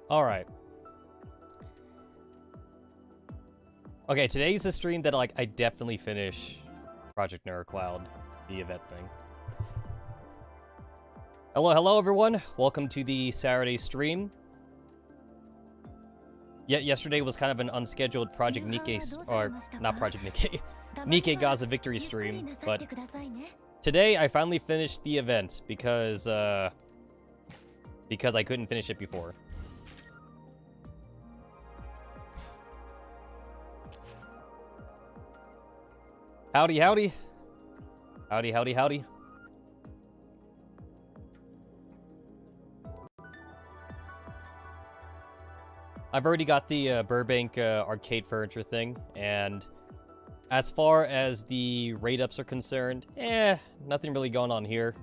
Alright. Okay, today's a stream that, like, I definitely finish Project Neurocloud, the event thing. Hello, everyone. Welcome to the Saturday stream. Yesterday was kind of an unscheduled Project Nikkei, or not Project Nikkei, Nikkei Gaza Victory stream, but today I finally finished the event because I couldn't finish it before. Howdy, howdy. Howdy, howdy, howdy. I've already got the Burbank arcade furniture thing, and as far as the rate-ups are concerned, nothing really going on here.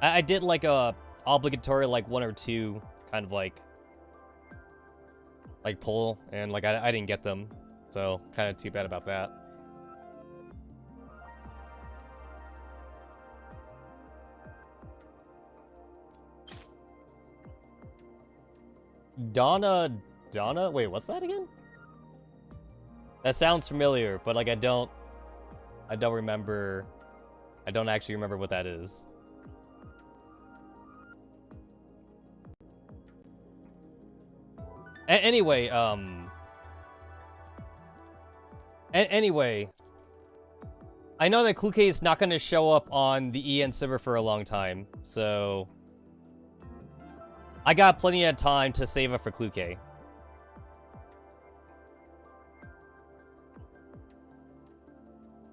I did like a obligatory like 1 or 2 kind of like pull, and like I didn't get them, so kind of too bad about that. Donna, wait, what's that again? That sounds familiar, but like I don't remember. I don't actually remember what that is. Anyway, anyway, I know that Kluke is not going to show up on the EN server for a long time, so I got plenty of time to save up for Kluke.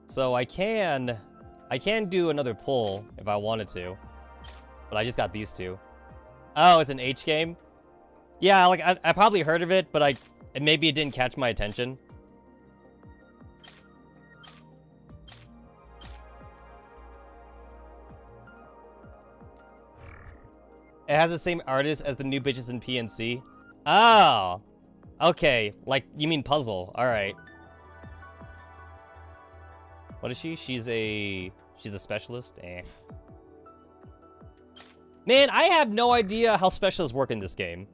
So I can do another pull if I wanted to, but I just got these 2. Oh, it's an H game? Yeah, like I probably heard of it, but maybe it didn't catch my attention. It has the same artist as the new bitches in PNC. Oh, okay. Like, you mean puzzle? All right. What is she? She's a specialist. Man, I have no idea how specialists work in this game.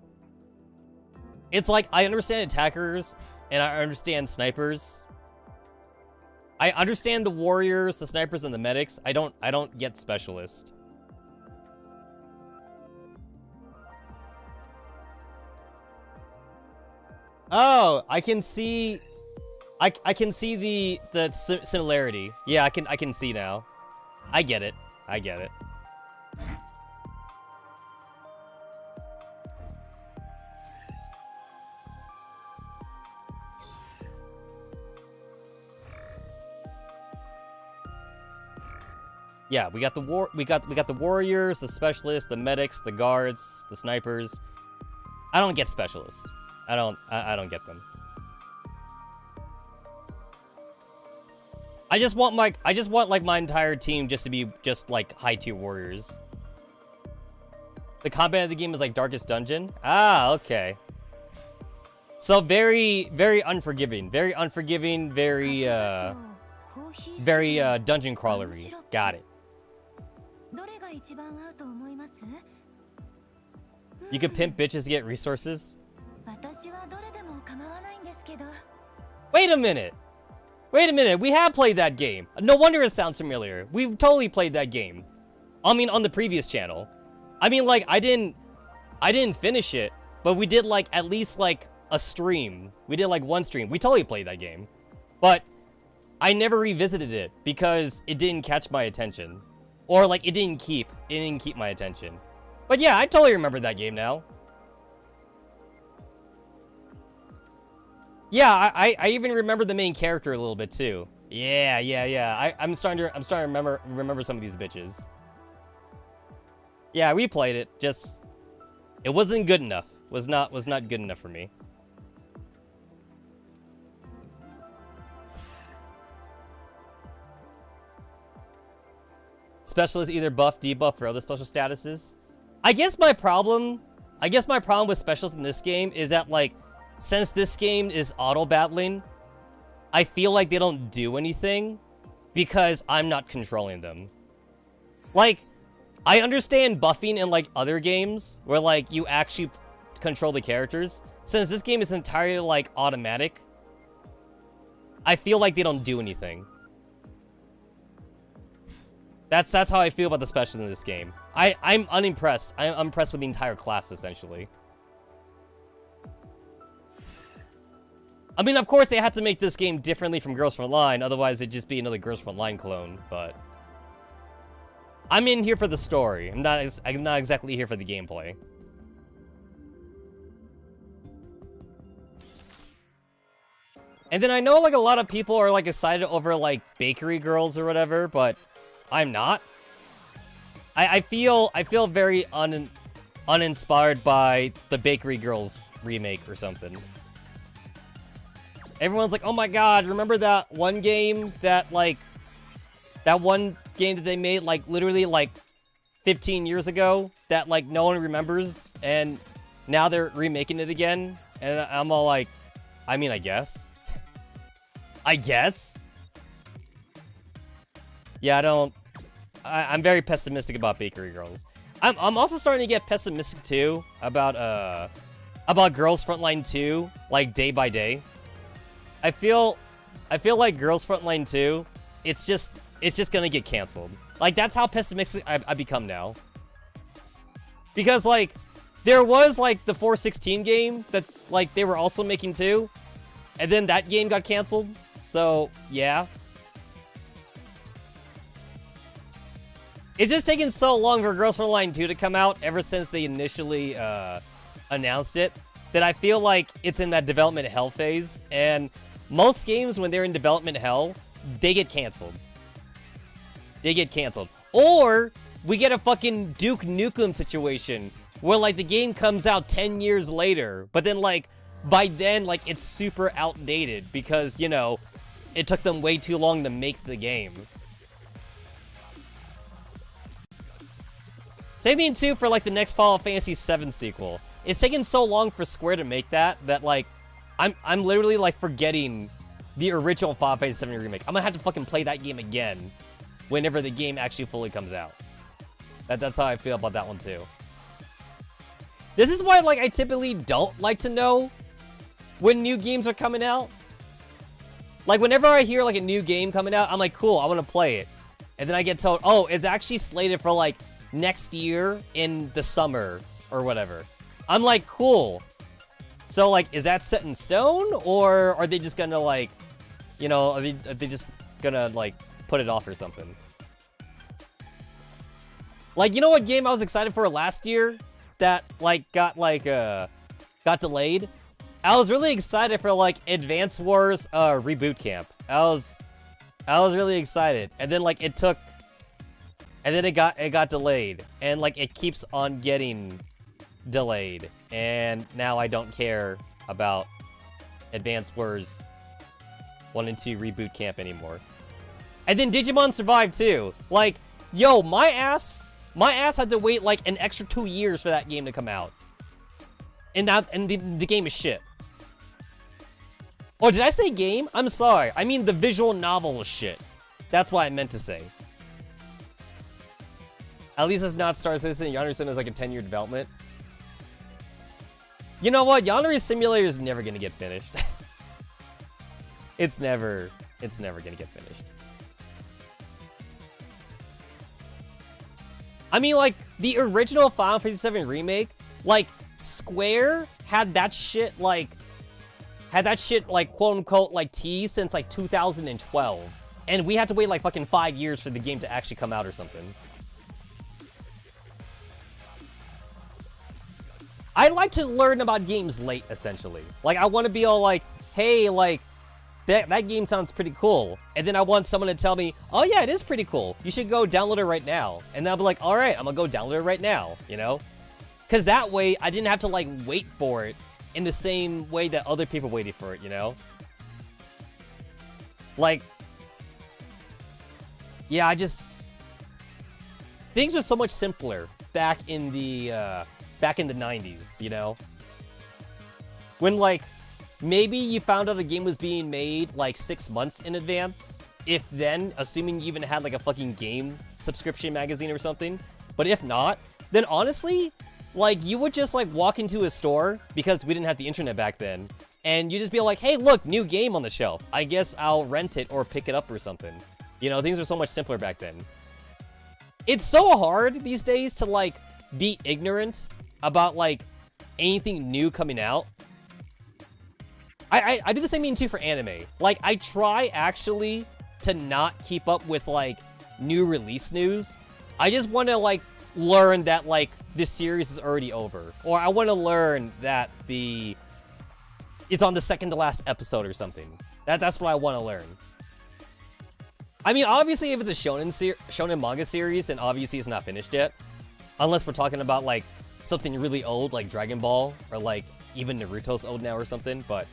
It's like I understand attackers and I understand snipers. I understand the warriors, the snipers, and the medics. I don't get specialist. Oh, I can see the similarity. Yeah, I can see now. I get it. I get it. Yeah, we got the warriors, the specialists, the medics, the guards, the snipers. I don't get specialists. I don't get them. I just want like my entire team just to be just like high tier warriors. The combat of the game is like Darkest Dungeon. Ah, okay. So very unforgiving, very dungeon crawlery. Got it. You could pimp bitches to get resources. Wait a minute. We have played that game. No wonder it sounds familiar. We've totally played that game. I mean, on the previous channel. I mean, like, I didn't finish it, but we did like at least like a stream. We did like 1 stream. We totally played that game, but I never revisited it because it didn't catch my attention, or like it didn't keep my attention. But yeah, I totally remember that game now. Yeah, I even remember the main character a little bit too. Yeah. I'm starting to remember some of these bitches. Yeah, we played it. Just it wasn't good enough. Was not good enough for me. Specialists either buff, debuff, or other special statuses. I guess my problem with specialists in this game is that, like, since this game is auto battling, I feel like they don't do anything because I'm not controlling them. Like, I understand buffing in like other games where like you actually control the characters. Since this game is entirely, like, automatic, I feel like they don't do anything. That's how I feel about the specials in this game. I'm unimpressed. I'm impressed with the entire class, essentially. I mean, of course, they had to make this game differently from Girls Frontline, otherwise it'd just be another Girls Frontline clone, but... I'm in here for the story. I'm not exactly here for the gameplay. And then I know, like, a lot of people are, like, excited over, like, Bakery Girls or whatever, but I'm not. I feel very uninspired by the Bakery Girls remake or something. Everyone's like, oh my god, remember that one game that, like, that one game that they made, like, literally, like, 15 years ago that, like, no one remembers, and now they're remaking it again? And I'm all like, I mean, I guess. I guess? Yeah, I'm very pessimistic about Bakery Girls. I'm also starting to get pessimistic, too, about Girls Frontline 2, like, day by day. I feel like Girls Frontline 2, it's just gonna get canceled. Like, that's how pessimistic I become now. Because, like, there was, like, the 416 game that, like, they were also making too. And then that game got canceled. So, yeah. It's just taken so long for Girls Frontline 2 to come out ever since they initially announced it that I feel like it's in that development hell phase. And most games, when they're in development hell, they get canceled. They get canceled. Or we get a fucking Duke Nukem situation where, like, the game comes out 10 years later, but then, like, by then, like, it's super outdated because, you know, it took them way too long to make the game. Same thing, too, for, like, the next Final Fantasy VII sequel. It's taken so long for Square to make that, like, I'm literally, like, forgetting the original Final Fantasy VII remake. I'm gonna have to fucking play that game again whenever the game actually fully comes out. That's how I feel about that one, too. This is why, like, I typically don't like to know when new games are coming out. Like, whenever I hear, like, a new game coming out, I'm like, cool, I want to play it. And then I get told, oh, it's actually slated for, like, next year in the summer or whatever. I'm like, cool. So, like, is that set in stone? Or are they just gonna, like, you know, are they just gonna, like, put it off or something? Like, you know what game I was excited for last year that, like, got delayed? I was really excited for, like, Advance Wars Reboot Camp. I was really excited. And then, like, it got delayed. And, like, it keeps on getting delayed. And now I don't care about Advance Wars 1 and 2 Reboot Camp anymore. And then Digimon Survive too. Like, yo, my ass had to wait like an extra 2 years for that game to come out. And the game is shit. Oh, did I say game? I'm sorry. I mean the visual novel is shit. That's what I meant to say. At least it's not Star Citizen. Yondery is like a 10-year development. You know what? Yondery Simulator is never gonna get finished. It's never gonna get finished. I mean, like, the original Final Fantasy VII Remake, like, Square had that shit, like, quote-unquote, like, teased since, like, 2012. And we had to wait, like, fucking 5 years for the game to actually come out or something. I like to learn about games late, essentially. Like, I want to be all like, hey, like, that game sounds pretty cool. And then I want someone to tell me, oh yeah, it is pretty cool. You should go download it right now. And then I'll be like, all right, I'm gonna go download it right now, you know? Because that way, I didn't have to, like, wait for it in the same way that other people waited for it, you know? Like, yeah, things were so much simpler back in the 90s, you know? When, like, maybe you found out a game was being made, like, 6 months in advance. If then, assuming you even had, like, a fucking game subscription magazine or something. But if not, then honestly, like, you would just, like, walk into a store, because we didn't have the internet back then, and you just be like, hey, look, new game on the shelf. I guess I'll rent it or pick it up or something. You know, things were so much simpler back then. It's so hard these days to, like, be ignorant about, like, anything new coming out. I do the same thing, too, for anime. Like, I try, actually, to not keep up with, like, new release news. I just want to, like, learn that, like, this series is already over. Or I want to learn that it's on the second to last episode or something. That's what I want to learn. I mean, obviously, if it's a shonen manga series, then obviously it's not finished yet. Unless we're talking about, like, something really old, like Dragon Ball, or, like, even Naruto's old now or something, but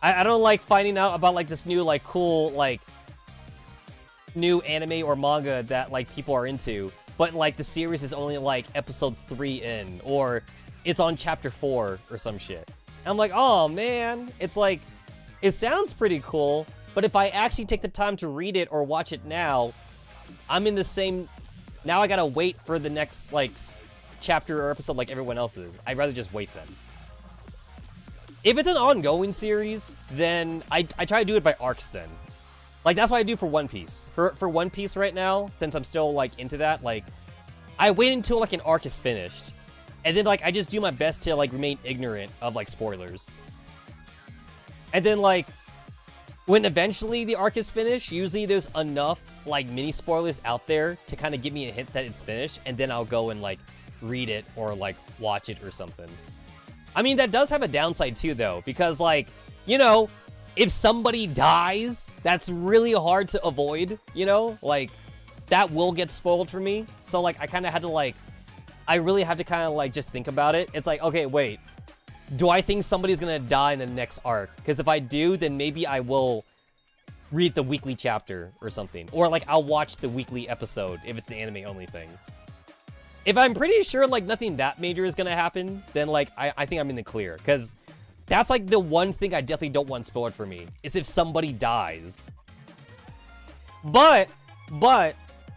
I don't like finding out about, like, this new, like, cool, like, new anime or manga that, like, people are into, but, like, the series is only, like, episode 3 in, or it's on chapter 4 or some shit. And I'm like, oh, man. It's like, it sounds pretty cool, but if I actually take the time to read it or watch it now, I'm in the same... Now I gotta wait for the next, like, chapter or episode like everyone else is. I'd rather just wait then. If it's an ongoing series, then I try to do it by arcs then. Like, that's what I do for One Piece. For One Piece right now, since I'm still, like, into that, like, I wait until, like, an arc is finished. And then, like, I just do my best to, like, remain ignorant of, like, spoilers. And then, like, when eventually the arc is finished, usually there's enough, like, mini spoilers out there to kind of give me a hint that it's finished, and then I'll go and, like, read it or, like, watch it or something. I mean, that does have a downside, too, though, because, like, you know, if somebody dies, that's really hard to avoid, you know? Like, that will get spoiled for me. So, like, I kind of had to, like, I really have to kind of, like, just think about it. It's like, okay, wait. Do I think somebody's gonna die in the next arc? Because if I do, then maybe I will read the weekly chapter or something. Or, like, I'll watch the weekly episode if it's the anime-only thing. If I'm pretty sure, like, nothing that major is gonna happen, then, like, I think I'm in the clear. Because that's, like, the one thing I definitely don't want spoiled for me, is if somebody dies. But,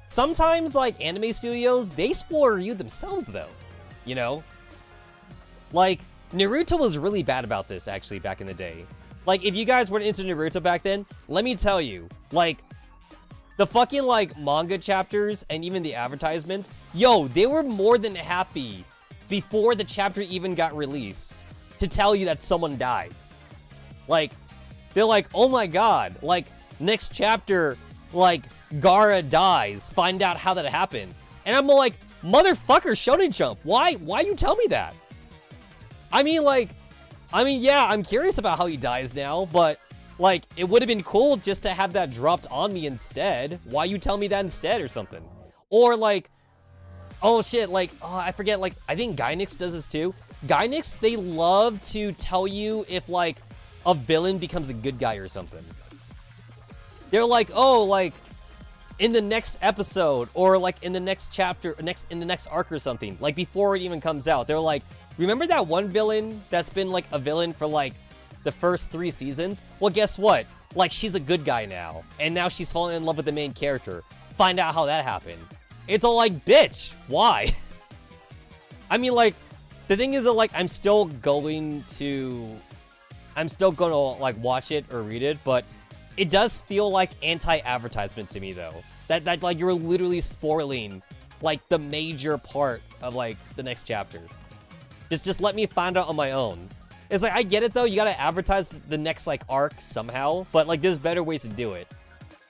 sometimes, like, anime studios, they spoil you themselves, though. You know? Like, Naruto was really bad about this, actually, back in the day. Like, if you guys weren't into Naruto back then, let me tell you, like, the fucking, like, manga chapters and even the advertisements, yo, they were more than happy before the chapter even got released to tell you that someone died. Like, they're like, oh my god, like, next chapter, like, Gaara dies, find out how that happened. And I'm like, motherfucker, Shonen Jump, why you tell me that? I mean, yeah, I'm curious about how he dies now, but, like, it would have been cool just to have that dropped on me instead. Why you tell me that instead or something? Or, like, oh shit, like, oh, I forget, like, I think Gainax does this too. Gainax, they love to tell you if, like, a villain becomes a good guy or something. They're like, oh, like, in the next episode, or, like, in the next chapter, in the next arc or something, like, before it even comes out, they're like, remember that one villain that's been, like, a villain for, like, the first 3 seasons? Well, guess what? Like, she's a good guy now, and now she's falling in love with the main character. Find out how that happened. It's all like, bitch, why? I mean, like, the thing is that, like, I'm still gonna, like, watch it or read it, but it does feel like anti-advertisement to me, though. That, like, you're literally spoiling, like, the major part of, like, the next chapter. Just let me find out on my own. It's like, I get it, though. You gotta advertise the next, like, arc somehow, but, like, there's better ways to do it.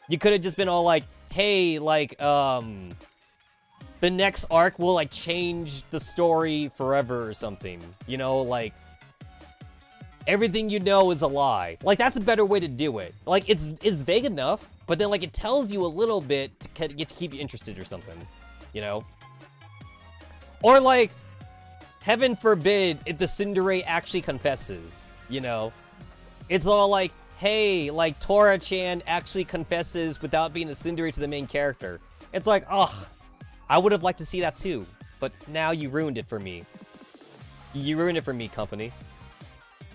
You could have just been all like, hey, like, the next arc will, like, change the story forever or something. You know, like, everything you know is a lie. Like, that's a better way to do it. Like, it's vague enough, but then, like, it tells you a little bit to keep you interested or something. You know? Or, like, heaven forbid if the tsundere actually confesses, you know? It's all like, hey, like, Tora-chan actually confesses without being a tsundere to the main character. It's like, ugh, I would have liked to see that too, but now you ruined it for me. You ruined it for me, company.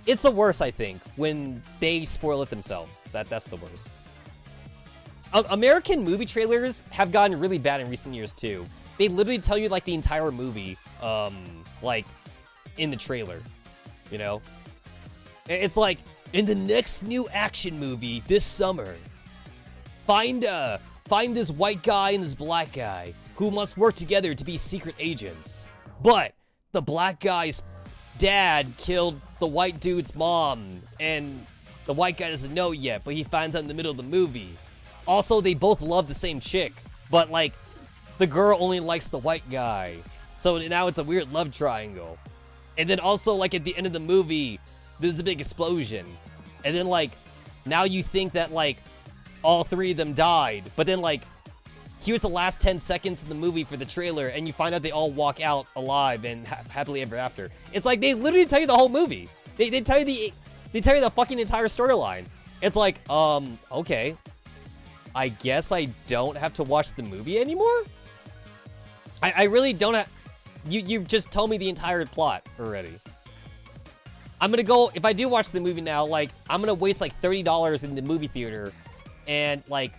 It's the worst, I think, when they spoil it themselves. That's the worst. American movie trailers have gotten really bad in recent years too. They literally tell you, like, the entire movie like, in the trailer, you know? It's like, in the next new action movie this summer, find this white guy and this black guy who must work together to be secret agents. But the black guy's dad killed the white dude's mom, and the white guy doesn't know yet, but he finds out in the middle of the movie. Also, they both love the same chick, but, like, the girl only likes the white guy. So now it's a weird love triangle. And then also, like, at the end of the movie, there's a big explosion. And then, like, now you think that, like, all three of them died. But then, like, here's the last 10 seconds of the movie for the trailer, and you find out they all walk out alive and happily ever after. It's like, they literally tell you the whole movie. They tell you the fucking entire storyline. It's like, okay. I guess I don't have to watch the movie anymore? I really don't have... You've just told me the entire plot already. I'm gonna go... If I do watch the movie now, like, I'm gonna waste, like, $30 in the movie theater, and, like,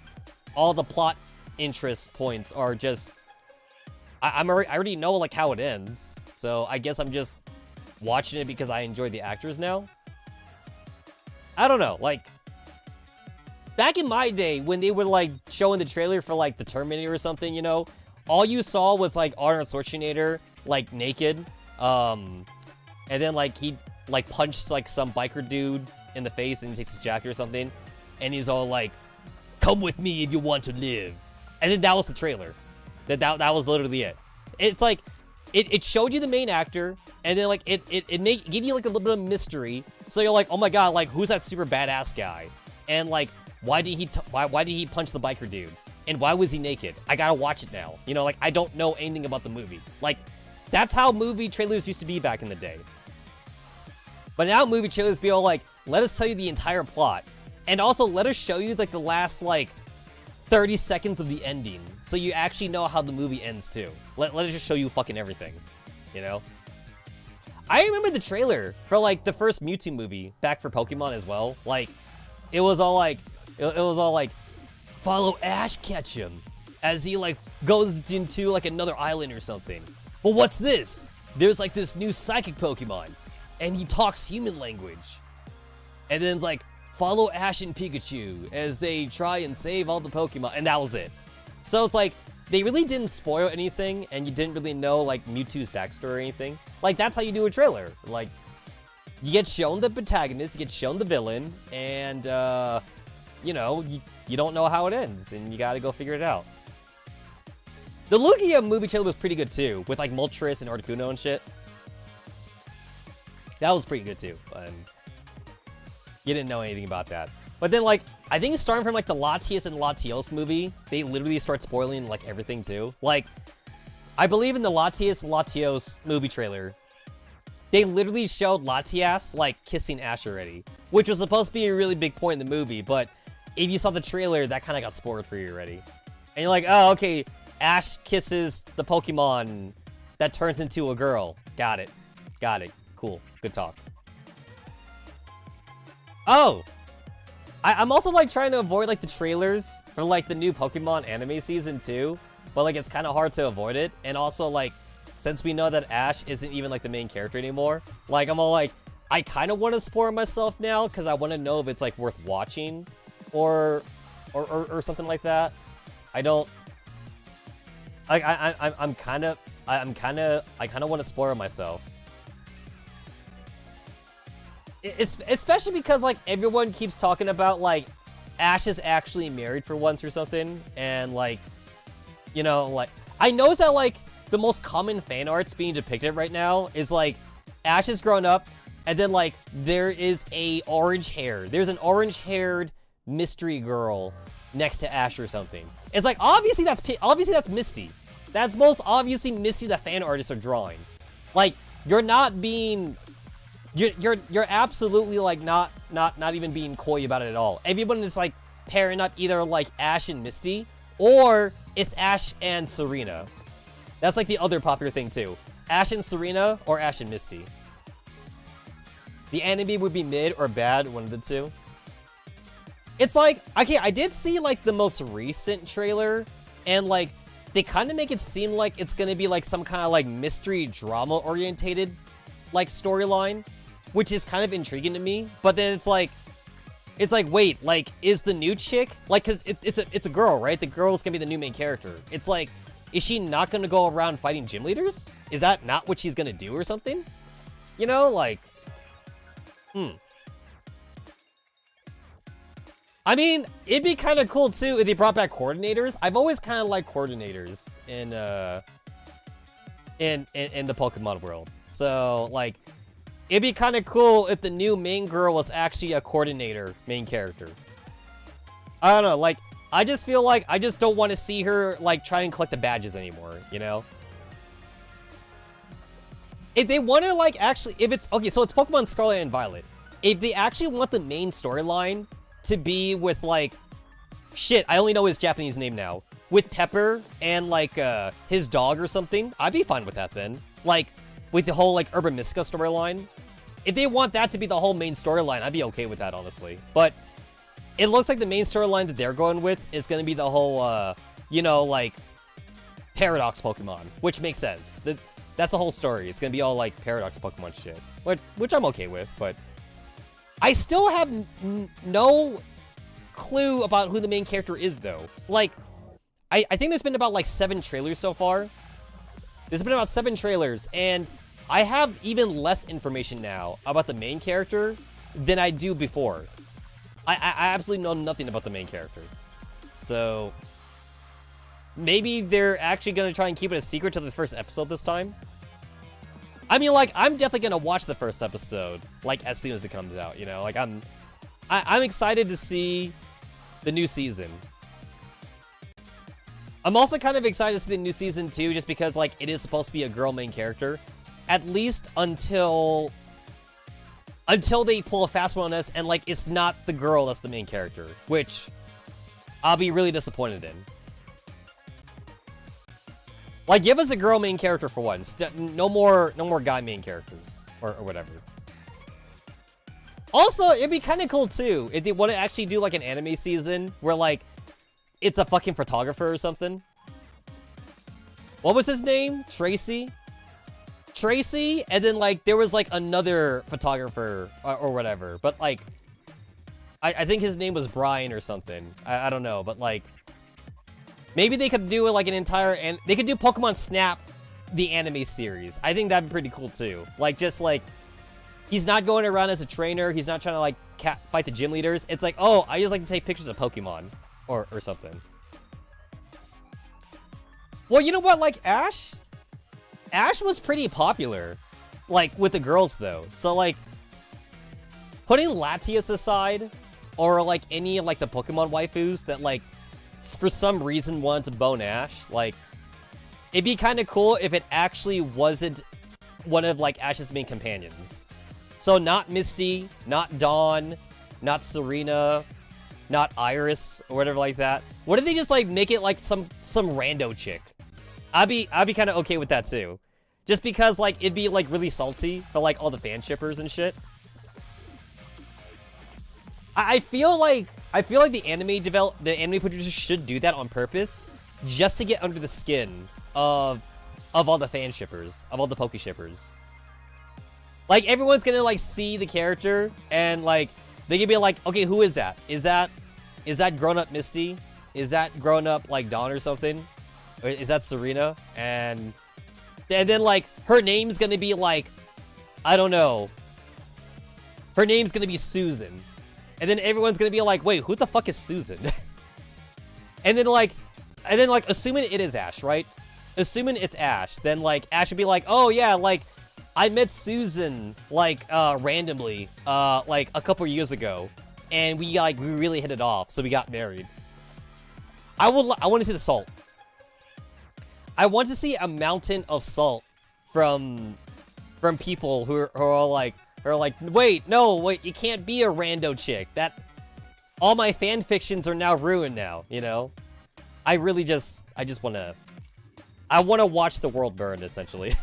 all the plot interest points are just... I already know, like, how it ends. So, I guess I'm just watching it because I enjoy the actors now. I don't know, like... Back in my day, when they were, like, showing the trailer for, like, the Terminator or something, you know, all you saw was, like, Arnold Schwarzenegger, like, naked, and then, like, he, like, punched, like, some biker dude in the face and he takes his jacket or something, and he's all like, come with me if you want to live. And then that was the trailer. That was literally it. It's like, it showed you the main actor, and then, like, it gave you, like, a little bit of mystery, so you're like, oh my god, like, who's that super badass guy? And, like, why did he punch the biker dude? And why was he naked? I gotta watch it now. You know, like, I don't know anything about the movie. Like, that's how movie trailers used to be back in the day. But now movie trailers be all like, let us tell you the entire plot. And also, let us show you, like, the last, like, 30 seconds of the ending. So you actually know how the movie ends, too. Let us just show you fucking everything. You know? I remember the trailer for, like, the first Mewtwo movie back for Pokemon as well. Like, it was all like... It was all like, follow Ash Ketchum as he, like, goes into, like, another island or something. But what's this? There's, like, this new psychic Pokemon, and he talks human language. And then it's like, follow Ash and Pikachu as they try and save all the Pokemon, and that was it. So it's like, they really didn't spoil anything, and you didn't really know, like, Mewtwo's backstory or anything. Like, that's how you do a trailer. Like, you get shown the protagonist, you get shown the villain, and, you know, you don't know how it ends, and you gotta go figure it out. The Lugia movie trailer was pretty good, too, with, like, Moltres and Articuno and shit. That was pretty good, too, but you didn't know anything about that. But then, like, I think it's starting from, like, the Latios and Latios movie. They literally start spoiling, like, everything, too. Like, I believe in the Latios and Latios movie trailer, they literally showed Latias, like, kissing Ash already, which was supposed to be a really big point in the movie, but if you saw the trailer, that kind of got spoiled for you already. And you're like, oh, okay, Ash kisses the Pokemon that turns into a girl. Got it. Got it. Cool. Good talk. Oh! I'm also, like, trying to avoid, like, the trailers for, like, the new Pokemon anime season 2, but, like, it's kind of hard to avoid it. And also, like, since we know that Ash isn't even, like, the main character anymore, like, I'm all like, I kind of want to spoil myself now, because I want to know if it's, like, worth watching. Or something like that. I don't. Like, I kind of want to spoil myself. It's especially because, like, everyone keeps talking about, like, Ash is actually married for once or something, and, like, you know, like, I noticed that, like, the most common fan arts being depicted right now is, like, Ash is grown up, and then, like, there is a orange hair. There's an orange-haired mystery girl next to Ash or something. It's like, obviously that's Misty. That's most obviously Misty the fan artists are drawing. Like, you're not being... You're absolutely, like, not even being coy about it at all. Everyone is, like, pairing up either, like, Ash and Misty, or it's Ash and Serena. That's, like, the other popular thing, too. Ash and Serena, or Ash and Misty. The anime would be mid or bad, one of the two. It's like, okay, I did see, like, the most recent trailer, and, like, they kind of make it seem like it's gonna be like some kind of like mystery drama orientated like storyline, which is kind of intriguing to me. But then it's like wait, like, is the new chick like, cause it's a girl, right? The girl's gonna be the new main character. It's like, is she not gonna go around fighting gym leaders? Is that not what she's gonna do or something? You know, like, I mean, it'd be kind of cool too if they brought back coordinators. I've always kind of liked coordinators in the Pokemon world. So like, it'd be kind of cool if the new main girl was actually a coordinator main character. I don't know, like, I just feel like I just don't want to see her like try and collect the badges anymore, you know? If they want to like actually, if it's okay, so it's Pokemon Scarlet and Violet. If they actually want the main storyline to be with like, shit, I only know his Japanese name now, with Pepper and like his dog or something, I'd be fine with that then. Like with the whole like Urban Mystica storyline. If they want that to be the whole main storyline, I'd be okay with that, honestly. But it looks like the main storyline that they're going with is going to be the whole, you know, like Paradox Pokemon, which makes sense. That's the whole story. It's going to be all like Paradox Pokemon shit, which I'm okay with, but I still have no clue about who the main character is, though. Like, I think there's been about, like, 7 trailers so far. There's been about 7 trailers, and I have even less information now about the main character than I do before. I absolutely know nothing about the main character. So, maybe they're actually going to try and keep it a secret to the first episode this time. I mean, like, I'm definitely gonna watch the first episode, like, as soon as it comes out, you know? Like, I'm excited to see the new season. I'm also kind of excited to see the new season, too, just because, like, it is supposed to be a girl main character. At least until they pull a fast one on us, and, like, it's not the girl that's the main character, which I'll be really disappointed in. Like, give us a girl main character for once. No more guy main characters. Or whatever. Also, it'd be kind of cool, too, if they want to actually do, like, an anime season where, like, it's a fucking photographer or something. What was his name? Tracy? Tracy, and then, like, there was, like, another photographer or whatever. But, like, I think his name was Brian or something. I don't know, but, like, maybe they could do like an entire, and they could do Pokemon Snap, the anime series. I think that'd be pretty cool too. Like, just like, he's not going around as a trainer. He's not trying to like fight the gym leaders. It's like, oh, I just like to take pictures of Pokemon or something. Well, you know what? Like Ash was pretty popular, like with the girls though. So like, putting Latias aside, or like any of like the Pokemon waifus that like, for some reason wanted to bone Ash, like, it'd be kind of cool if it actually wasn't one of, like, Ash's main companions. So, not Misty, not Dawn, not Serena, not Iris, or whatever like that. What if they just, like, make it, like, some rando chick? I'd be kind of okay with that, too. Just because, like, it'd be, like, really salty for, like, all the fan shippers and shit. I feel like the anime producers should do that on purpose, just to get under the skin of all the fan shippers, of all the Poke shippers. Like, everyone's gonna like see the character, and like they can be like, okay, who is that? Is that grown up Misty? Is that grown up like Dawn or something? Or is that Serena? And then like her name's gonna be like, I don't know. Her name's gonna be Susan. And then everyone's gonna be like, wait, who the fuck is Susan? and then like, assuming it is Ash, right? Assuming it's Ash, then like Ash would be like, oh yeah, like I met Susan like randomly like a couple years ago, and we really hit it off, so we got married. I want to see the salt. I want to see a mountain of salt from people who are like, wait, it can't be a rando chick. That all my fan fictions are now ruined now, you know? I just want to watch the world burn, essentially.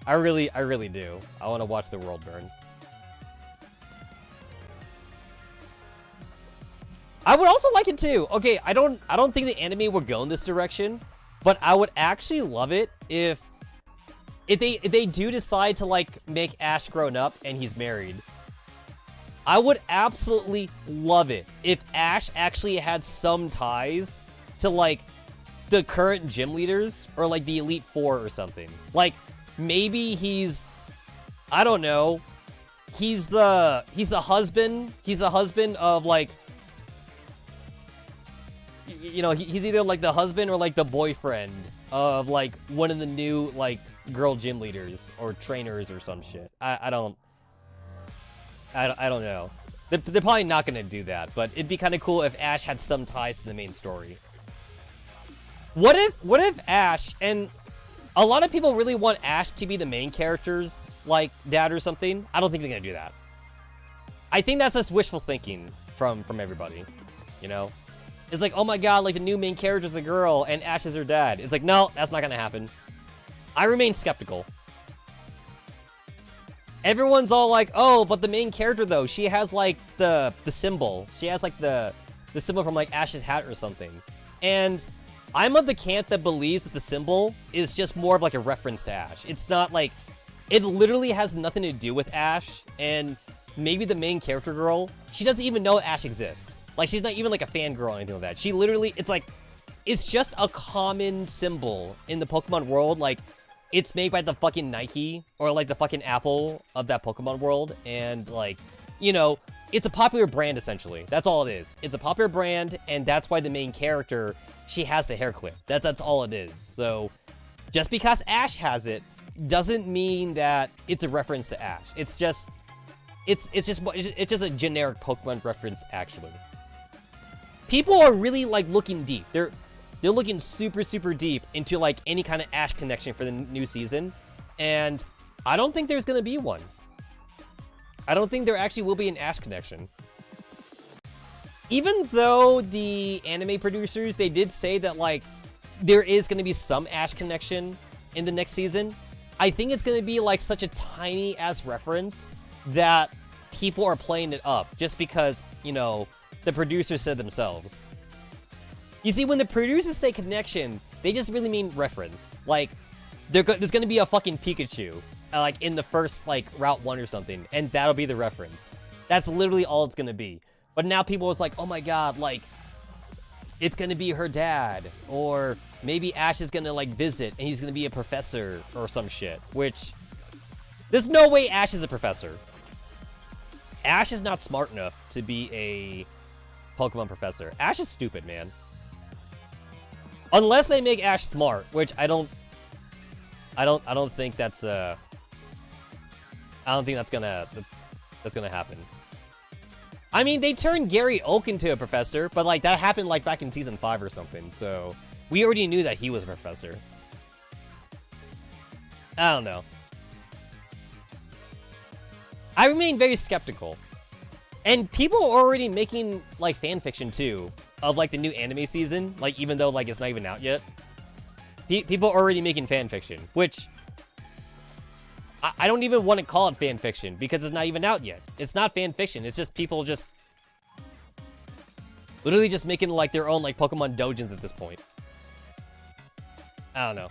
I really do. I want to watch the world burn. I would also like it too. Okay, I don't think the anime will go in this direction, but I would actually love it if they do decide to like make Ash grown up and he's married. I would absolutely love it if Ash actually had some ties to like the current gym leaders or like the Elite Four or something. Like maybe he's, I don't know, he's the husband of like, you know, he's either like the husband or like the boyfriend of like one of the new like girl gym leaders or trainers or some shit. I don't know. They're probably not gonna do that, but it'd be kind of cool if Ash had some ties to the main story. What if Ash, and a lot of people really want Ash to be the main character's like dad or something. I don't think they're gonna do that. I think that's just wishful thinking from everybody, you know? It's like, oh my god, like the new main character's a girl and Ash is her dad. It's like, no, that's not gonna happen. I remain skeptical. Everyone's all like, oh, but the main character though, she has like the symbol. She has like the symbol from like Ash's hat or something. And I'm of the camp that believes that the symbol is just more of like a reference to Ash. It's not like, it literally has nothing to do with Ash. And maybe the main character girl, she doesn't even know Ash exists. Like, she's not even like a fangirl or anything like that. She literally, it's like, it's just a common symbol in the Pokemon world. Like, it's made by the fucking Nike or like the fucking Apple of that Pokemon world. And like, you know, it's a popular brand essentially. That's all it is. It's a popular brand, and that's why the main character, she has the hair clip. That's all it is. So just because Ash has it doesn't mean that it's a reference to Ash. It's just a generic Pokemon reference actually. People are really like looking deep. They're looking super deep into like any kind of Ash connection for the new season, and I don't think there's gonna be one. I don't think there actually will be an Ash connection. Even though the anime producers, they did say that like there is gonna be some Ash connection in the next season, I think it's gonna be like such a tiny ass reference that people are playing it up just because, you know, the producers said themselves. You see, when the producers say connection, they just really mean reference. Like, there's gonna be a fucking Pikachu, like, in the first, like, Route 1 or something, and that'll be the reference. That's literally all it's gonna be. But now people is like, oh my god, like, it's gonna be her dad, or maybe Ash is gonna, like, visit, and he's gonna be a professor, or some shit, which, there's no way Ash is a professor. Ash is not smart enough to be a Pokemon professor. Ash is stupid, man. Unless they make Ash smart, which I don't think that's I don't think that's gonna happen. I mean, they turned Gary Oak into a professor, but like that happened like back in season 5 or something, so we already knew that he was a professor. I don't know. I remain very skeptical. And people are already making like fanfiction too of like the new anime season, like even though like it's not even out yet. People are already making fanfiction, which I don't even want to call it fanfiction because it's not even out yet. It's not fanfiction. It's just people just literally just making like their own like Pokemon dojins at this point. I don't know.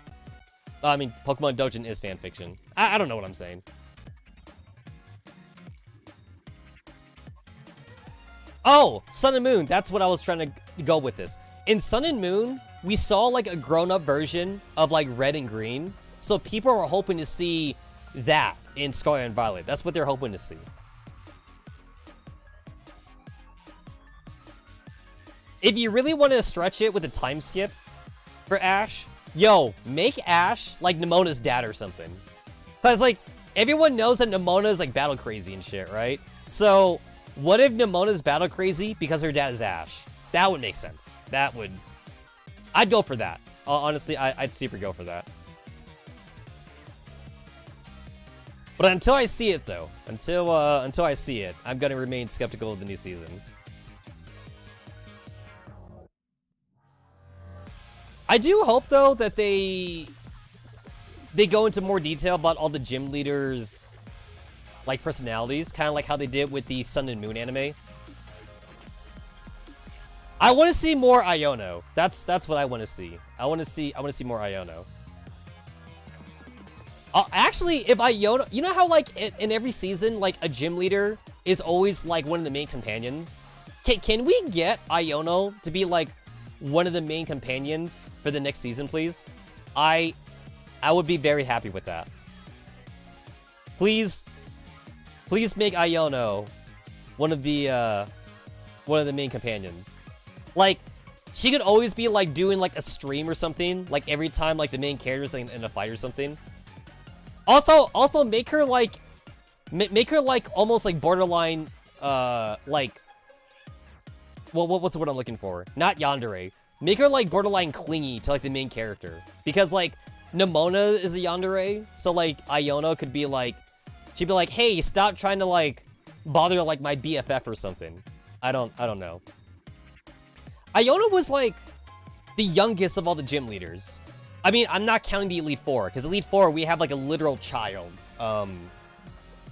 I mean, Pokemon Dojin is fanfiction. I don't know what I'm saying. Oh, Sun and Moon. That's what I was trying to go with this. In Sun and Moon, we saw like a grown-up version of like Red and Green. So people are hoping to see that in Scarlet and Violet. That's what they're hoping to see. If you really want to stretch it with a time skip for Ash, yo, make Ash like Nemona's dad or something. Cause like everyone knows that Nemona is like battle crazy and shit, right? So what if Nemona's battle crazy because her dad is Ash? That would make sense. I'd go for that. Honestly, I'd super go for that. But until I see it though, until I see it, I'm gonna remain skeptical of the new season. I do hope though that they go into more detail about all the gym leaders' like personalities, kind of like how they did with the Sun and Moon anime. I want to see more Iono. That's what I want to see. I want to see more Iono. Actually, if Iono, you know how like in every season, like a gym leader is always like one of the main companions. Can we get Iono to be like one of the main companions for the next season, please? I would be very happy with that. Please make Iono one of the main companions. Like, she could always be like doing like a stream or something, like every time like the main character's in a fight or something. Also make her like almost like borderline like what's the word I'm looking for? Not yandere. Make her like borderline clingy to like the main character, because like Nemona is a yandere, so like Iono could be like, she'd be like, hey, stop trying to like bother like my BFF or something. I don't know. Iono was like the youngest of all the gym leaders. I mean, I'm not counting the Elite Four, because Elite Four, we have like a literal child.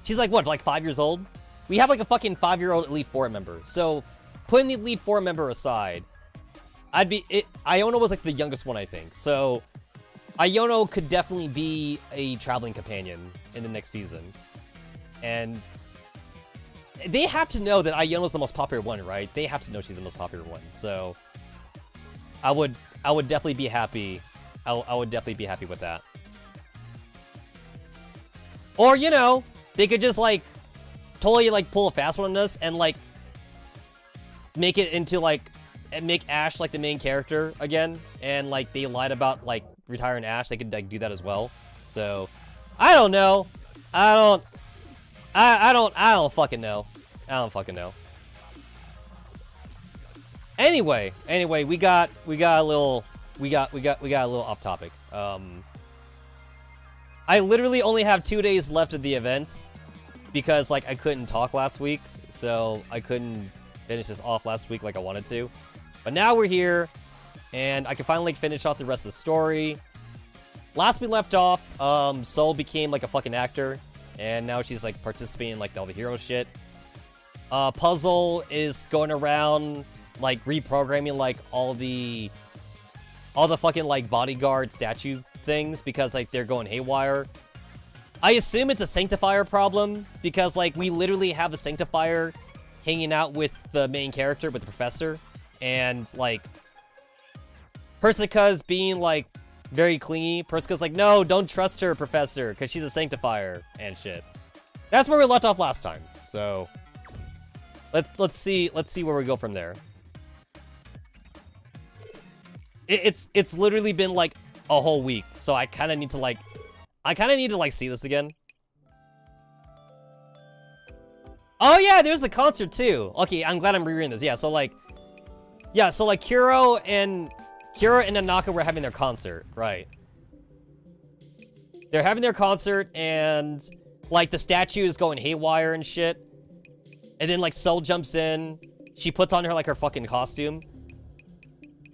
She's like, what, like 5 years old? We have like a fucking 5-year-old Elite Four member. So, putting the Elite Four member aside, Iono was like the youngest one, I think. So, Iono could definitely be a traveling companion in the next season. And they have to know that Iono's the most popular one, right? They have to know she's the most popular one. So, I would definitely be happy. I would definitely be happy with that. Or, you know, they could just, like, totally, like, pull a fast one on us and, like, make it into, like, and make Ash, like, the main character again. And, like, they lied about, like, retiring Ash. They could, like, do that as well. So, I don't know. I don't fucking know. I don't fucking know. Anyway, we got a little off topic. I literally only have 2 days left of the event because like I couldn't talk last week, so I couldn't finish this off last week like I wanted to. But now we're here, and I can finally finish off the rest of the story. Last we left off, Soul became like a fucking actor, and now she's like participating in like all the hero shit. Puzzle is going around like reprogramming like all the fucking like bodyguard statue things because like they're going haywire. I assume it's a sanctifier problem because like we literally have a sanctifier hanging out with the main character, with the professor, and like Persica's being like very clingy. Persica's like, no, don't trust her, professor, because she's a sanctifier and shit. That's where we left off last time. So let's see where we go from there. It's literally been like a whole week, so I kind of need to like see this again. Oh yeah, there's the concert too. Okay, I'm glad I'm rereading this. Yeah, so like Kuro and Nanaka were having their concert, right? They're having their concert, and like the statue is going haywire and shit. And then like Soul jumps in. She puts on her like her fucking costume.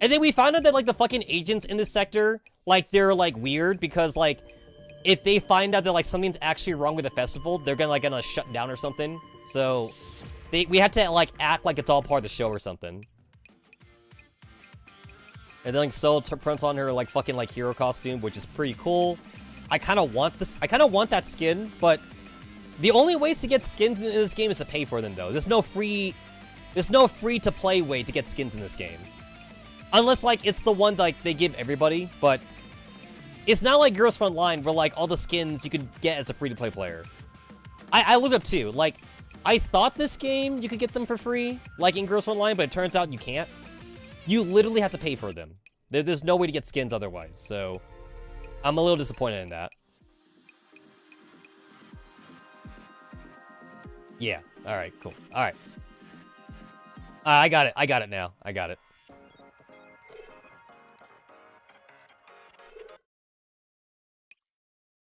And then we found out that, like, the fucking agents in this sector, like, they're, like, weird because, like, if they find out that, like, something's actually wrong with the festival, they're gonna shut down or something. So, we had to, like, act like it's all part of the show or something. And then, like, Soul puts on her, like, fucking, like, hero costume, which is pretty cool. I kind of want that skin, but the only ways to get skins in this game is to pay for them, though. There's no free-to-play way to get skins in this game. Unless, like, it's the one, like, they give everybody, but it's not like Girls Frontline where, like, all the skins you could get as a free-to-play player. I looked up, too. Like, I thought this game, you could get them for free, like in Girls Frontline, but it turns out you can't. You literally have to pay for them. There's no way to get skins otherwise, so I'm a little disappointed in that. Yeah, alright, cool. Alright. I got it now. I got it.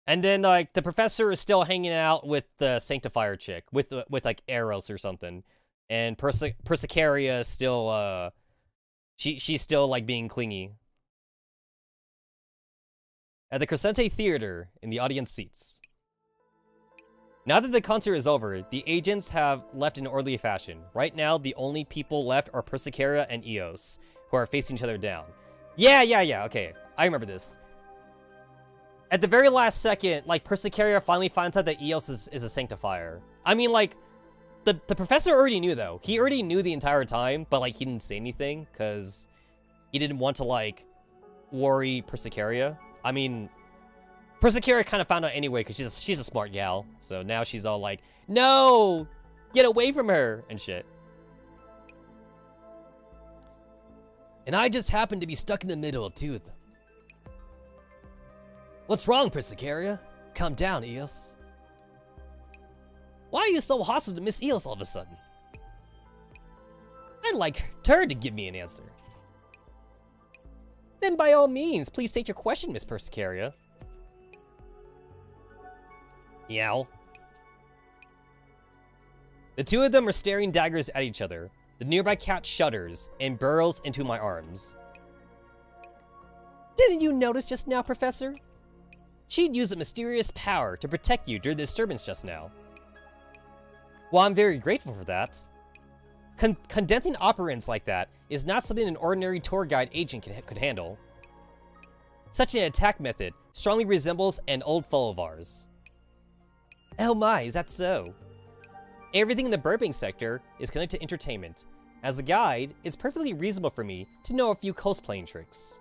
And then, like, the professor is still hanging out with the Sanctifier chick, with like, Eros or something. And Persicaria is still, she's still, like, being clingy. At the Crescente Theater, in the audience seats. Now that the concert is over, the agents have left in orderly fashion. Right now, the only people left are Persicaria and Eos, who are facing each other down. Yeah, okay. I remember this. At the very last second, like, Persicaria finally finds out that Eos is a Sanctifier. I mean, like, the professor already knew, though. He already knew the entire time, but, like, he didn't say anything, because he didn't want to, like, worry Persicaria. I mean, Persicaria kind of found out anyway, because she's a smart gal. So now she's all like, no! Get away from her! And shit. And I just happened to be stuck in the middle of two of them. What's wrong, Persicaria? Calm down, Eos. Why are you so hostile to Miss Eos all of a sudden? I'd like her to give me an answer. Then by all means, please state your question, Miss Persicaria. Meow. The two of them are staring daggers at each other. The nearby cat shudders and burrows into my arms. Didn't you notice just now, Professor? She'd use a mysterious power to protect you during the disturbance just now. Well, I'm very grateful for that. Condensing operants like that is not something an ordinary tour guide agent could handle. Such an attack method strongly resembles an old foe of ours. Oh my, is that so? Everything in the burping sector is connected to entertainment. As a guide, it's perfectly reasonable for me to know a few cosplaying tricks.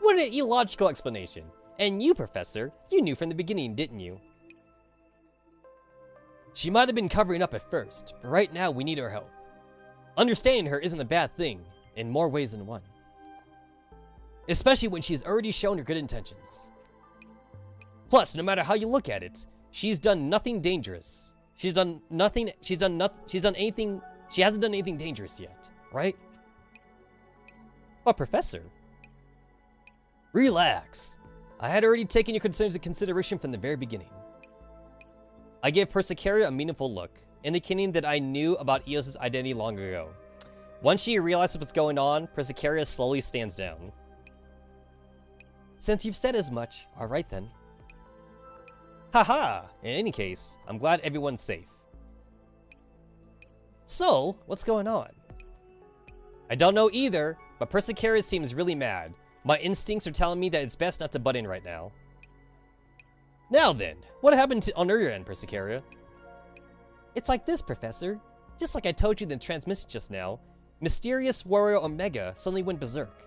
What an illogical explanation. And you, Professor, you knew from the beginning, didn't you? She might have been covering up at first, but right now we need her help. Understanding her isn't a bad thing, in more ways than one. Especially when she's already shown her good intentions. Plus, no matter how you look at it, she's done nothing dangerous. She hasn't done anything dangerous yet, right? But Professor, relax. I had already taken your concerns into consideration from the very beginning. I gave Persicaria a meaningful look, indicating that I knew about Eos' identity long ago. Once she realizes what's going on, Persicaria slowly stands down. Since you've said as much, alright then. Haha! In any case, I'm glad everyone's safe. So, what's going on? I don't know either, but Persicaria seems really mad. My instincts are telling me that it's best not to butt in right now. Now then, what happened on your end, Persicaria? It's like this, Professor. Just like I told you in the transmission just now, Mysterious Warrior Omega suddenly went berserk.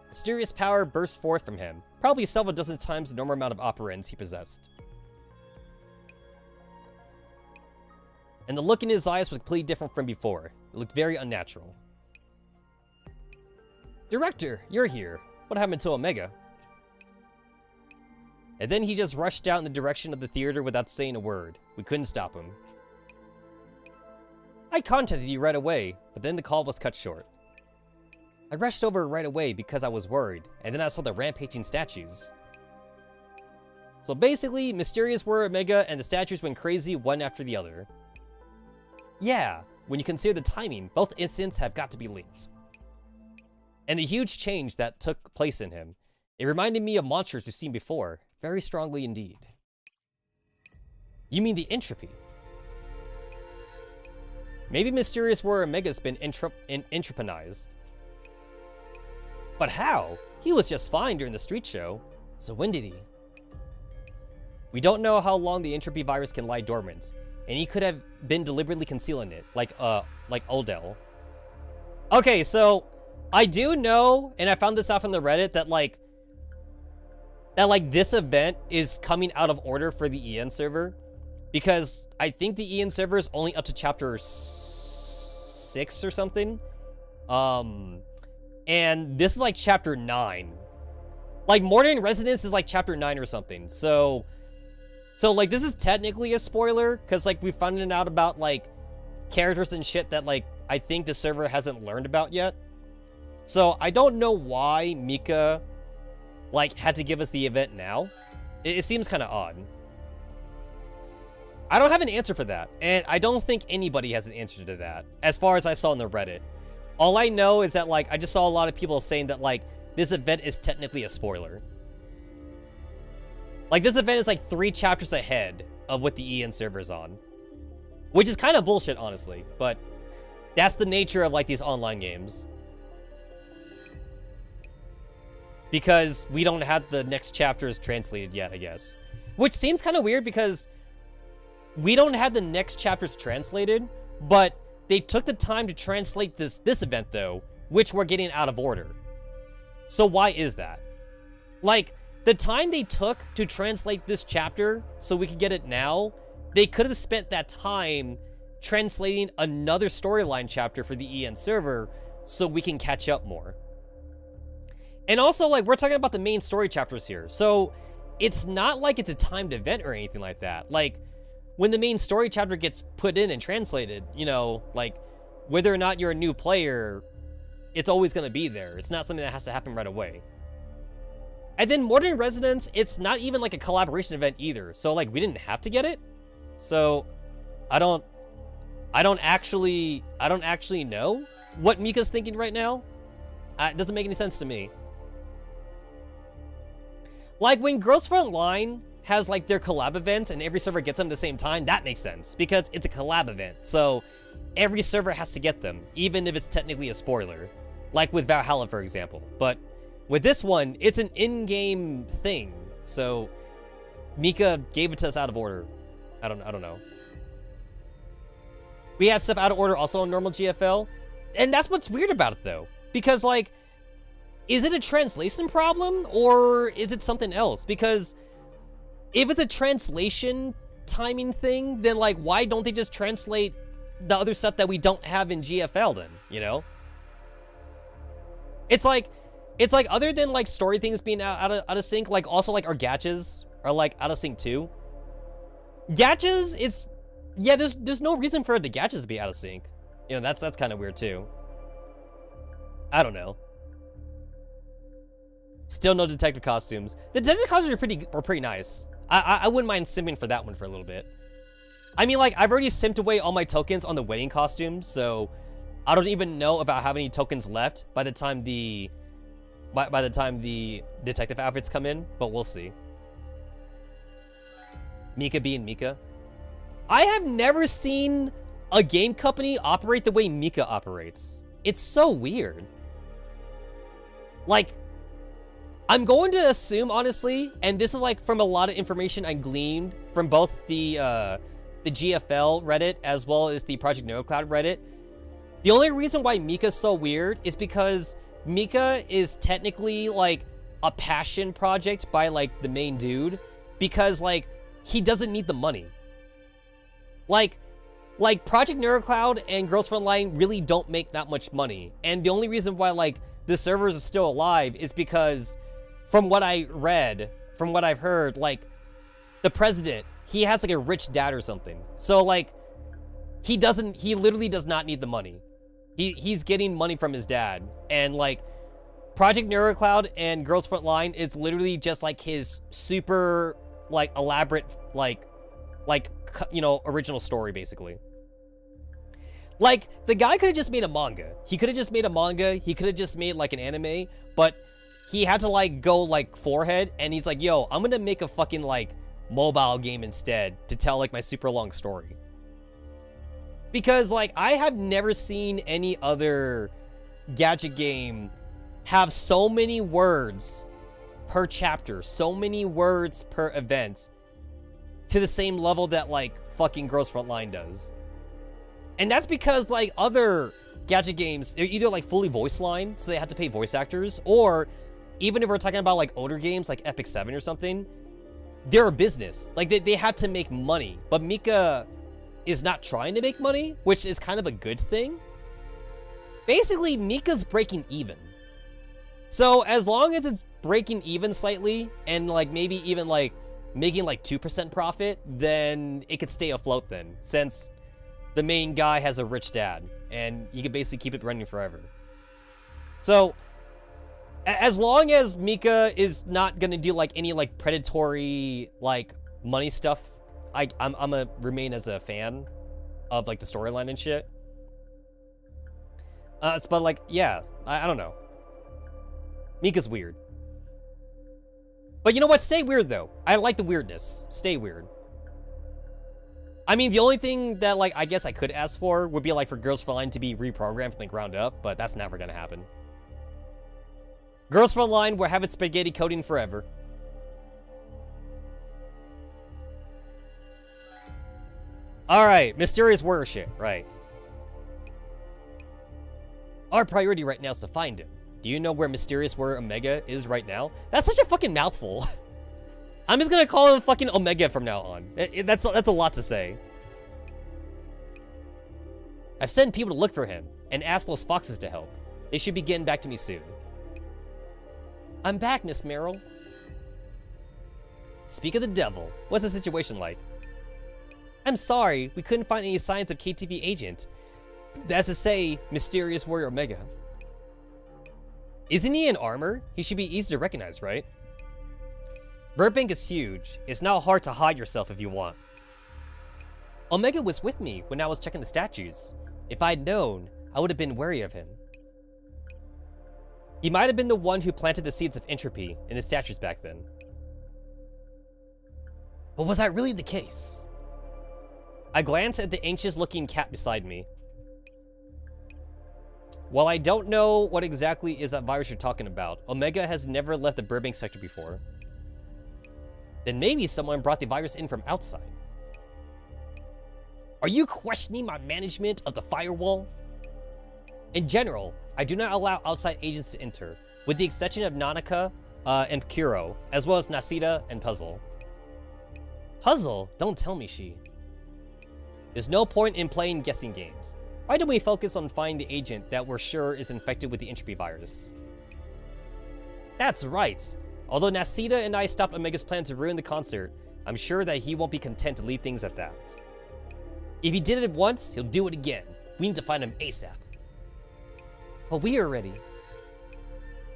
Mysterious power burst forth from him, probably several dozen times the normal amount of operants he possessed. And the look in his eyes was completely different from before. It looked very unnatural. Director, you're here. What happened to Omega? And then he just rushed out in the direction of the theater without saying a word. We couldn't stop him. I contacted you right away, but then the call was cut short. I rushed over right away because I was worried, and then I saw the rampaging statues. So basically, Mysterious Warrior Omega and the statues went crazy one after the other. Yeah, when you consider the timing, both incidents have got to be linked. And the huge change that took place in him, it reminded me of monsters we've seen before, very strongly indeed. You mean the entropy? Maybe Mysterious Warrior Omega's been entropanized. But how? He was just fine during the street show, so when did he? We don't know how long the entropy virus can lie dormant, and he could have been deliberately concealing it, like Oldell. Okay, so I do know, and I found this out from the Reddit, that this event is coming out of order for the EN server, because I think the EN server is only up to chapter 6 or something. And this is like chapter 9. Like Mordent Residence is like chapter 9 or something. So like this is technically a spoiler, because like we found out about like characters and shit that like I think the server hasn't learned about yet. So I don't know why Mika like had to give us the event now. It seems kind of odd. I don't have an answer for that, and I don't think anybody has an answer to that, as far as I saw in the Reddit. All I know is that, like, I just saw a lot of people saying that, like, this event is technically a spoiler. Like, this event is like 3 chapters ahead of what the EN server's on. Which is kind of bullshit, honestly. But that's the nature of, like, these online games. Because we don't have the next chapters translated yet, I guess. Which seems kind of weird because we don't have the next chapters translated, but they took the time to translate this event, though, which we're getting out of order. So why is that? Like, the time they took to translate this chapter so we could get it now, they could have spent that time translating another storyline chapter for the EN server so we can catch up more. And also, like, we're talking about the main story chapters here, so it's not like it's a timed event or anything like that. Like, when the main story chapter gets put in and translated, you know, like, whether or not you're a new player, it's always going to be there. It's not something that has to happen right away. And then Mordent Resonance, it's not even like a collaboration event either. So, like, we didn't have to get it. So, I don't actually know what Mika's thinking right now. It doesn't make any sense to me. Like, when Girls Frontline has, like, their collab events and every server gets them at the same time, that makes sense. Because it's a collab event, so every server has to get them, even if it's technically a spoiler. Like with Valhalla, for example. But with this one, it's an in-game thing, so Mika gave it to us out of order. I don't know. We had stuff out of order also on normal GFL, and that's what's weird about it, though. Because, like, is it a translation problem, or is it something else? Because if it's a translation timing thing, then, like, why don't they just translate the other stuff that we don't have in GFL then, you know? It's like other than, like, story things being out of sync, like, also, like, our gachas are, like, out of sync too. Gachas, yeah, there's no reason for the gachas to be out of sync. You know, that's kind of weird too. I don't know. Still no detective costumes. The detective costumes are pretty nice. I wouldn't mind simping for that one for a little bit. I mean, like, I've already simped away all my tokens on the wedding costumes, so I don't even know if I have any tokens left by the time the detective outfits come in, but we'll see. Mika being Mika. I have never seen a game company operate the way Mika operates. It's so weird. Like, I'm going to assume, honestly, and this is, like, from a lot of information I gleaned from both the GFL Reddit as well as the Project NeoCloud Reddit. The only reason why Mika's so weird is because Mika is technically, like, a passion project by, like, the main dude, because, like, he doesn't need the money. Like Project NeuroCloud and Girls Frontline really don't make that much money. And the only reason why, like, the servers are still alive is because, from what I read, from what I've heard, like, the president, he has, like, a rich dad or something. So, like, he literally does not need the money. He's getting money from his dad. And, like, Project NeuroCloud and Girls Frontline is literally just, like, his super, like, elaborate, like, you know, original story, basically. Like, the guy could have just made a manga. He could have just made a manga. He could have just made, like, an anime. But he had to, like, go, like, forehead. And he's like, yo, I'm gonna make a fucking, like, mobile game instead to tell, like, my super long story. Because, like, I have never seen any other gadget game have so many words per chapter, so many words per event, to the same level that, like, fucking Girls Frontline does. And that's because, like, other gadget games, they're either, like, fully voice line, so they have to pay voice actors, or even if we're talking about, like, older games, like Epic 7 or something, they're a business. Like, they have to make money. But Mika is not trying to make money, which is kind of a good thing. Basically, Mika's breaking even. So, as long as it's breaking even slightly, and, like, maybe even, like, making, like, 2% profit, then it could stay afloat then, since the main guy has a rich dad, and you could basically keep it running forever. So, as long as Mika is not gonna do, like, any, like, predatory, like, money stuff, I'm gonna remain as a fan of, like, the storyline and shit. But, like, yeah, I don't know. Mika's weird. But you know what? Stay weird, though. I like the weirdness. Stay weird. I mean, the only thing that, like, I guess I could ask for would be, like, for Girls Frontline to be reprogrammed from the ground up, but that's never gonna happen. Girls Frontline will have its spaghetti coding forever. Alright, mysterious warrior shit, right. Our priority right now is to find him. Do you know where Mysterious Warrior Omega is right now? That's such a fucking mouthful. I'm just gonna call him fucking Omega from now on. That's a lot to say. I've sent people to look for him and asked those foxes to help. They should be getting back to me soon. I'm back, Miss Merrill. Speak of the devil. What's the situation like? I'm sorry, we couldn't find any signs of KTV agent. That's to say, Mysterious Warrior Omega. Isn't he in armor? He should be easy to recognize, right? Burbank is huge. It's not hard to hide yourself if you want. Omega was with me when I was checking the statues. If I'd known, I would have been wary of him. He might have been the one who planted the seeds of entropy in the statues back then. But was that really the case? I glanced at the anxious-looking cat beside me. While I don't know what exactly is that virus you're talking about, Omega has never left the Burbank sector before. Then maybe someone brought the virus in from outside. Are you questioning my management of the firewall? In general, I do not allow outside agents to enter, with the exception of Nanaka and Kuro, as well as Nasita and Puzzle. Puzzle? Don't tell me she. There's no point in playing guessing games. Why don't we focus on finding the agent that we're sure is infected with the entropy virus? That's right. Although Nasita and I stopped Omega's plan to ruin the concert, I'm sure that he won't be content to leave things at that. If he did it once, he'll do it again. We need to find him ASAP. But we are ready.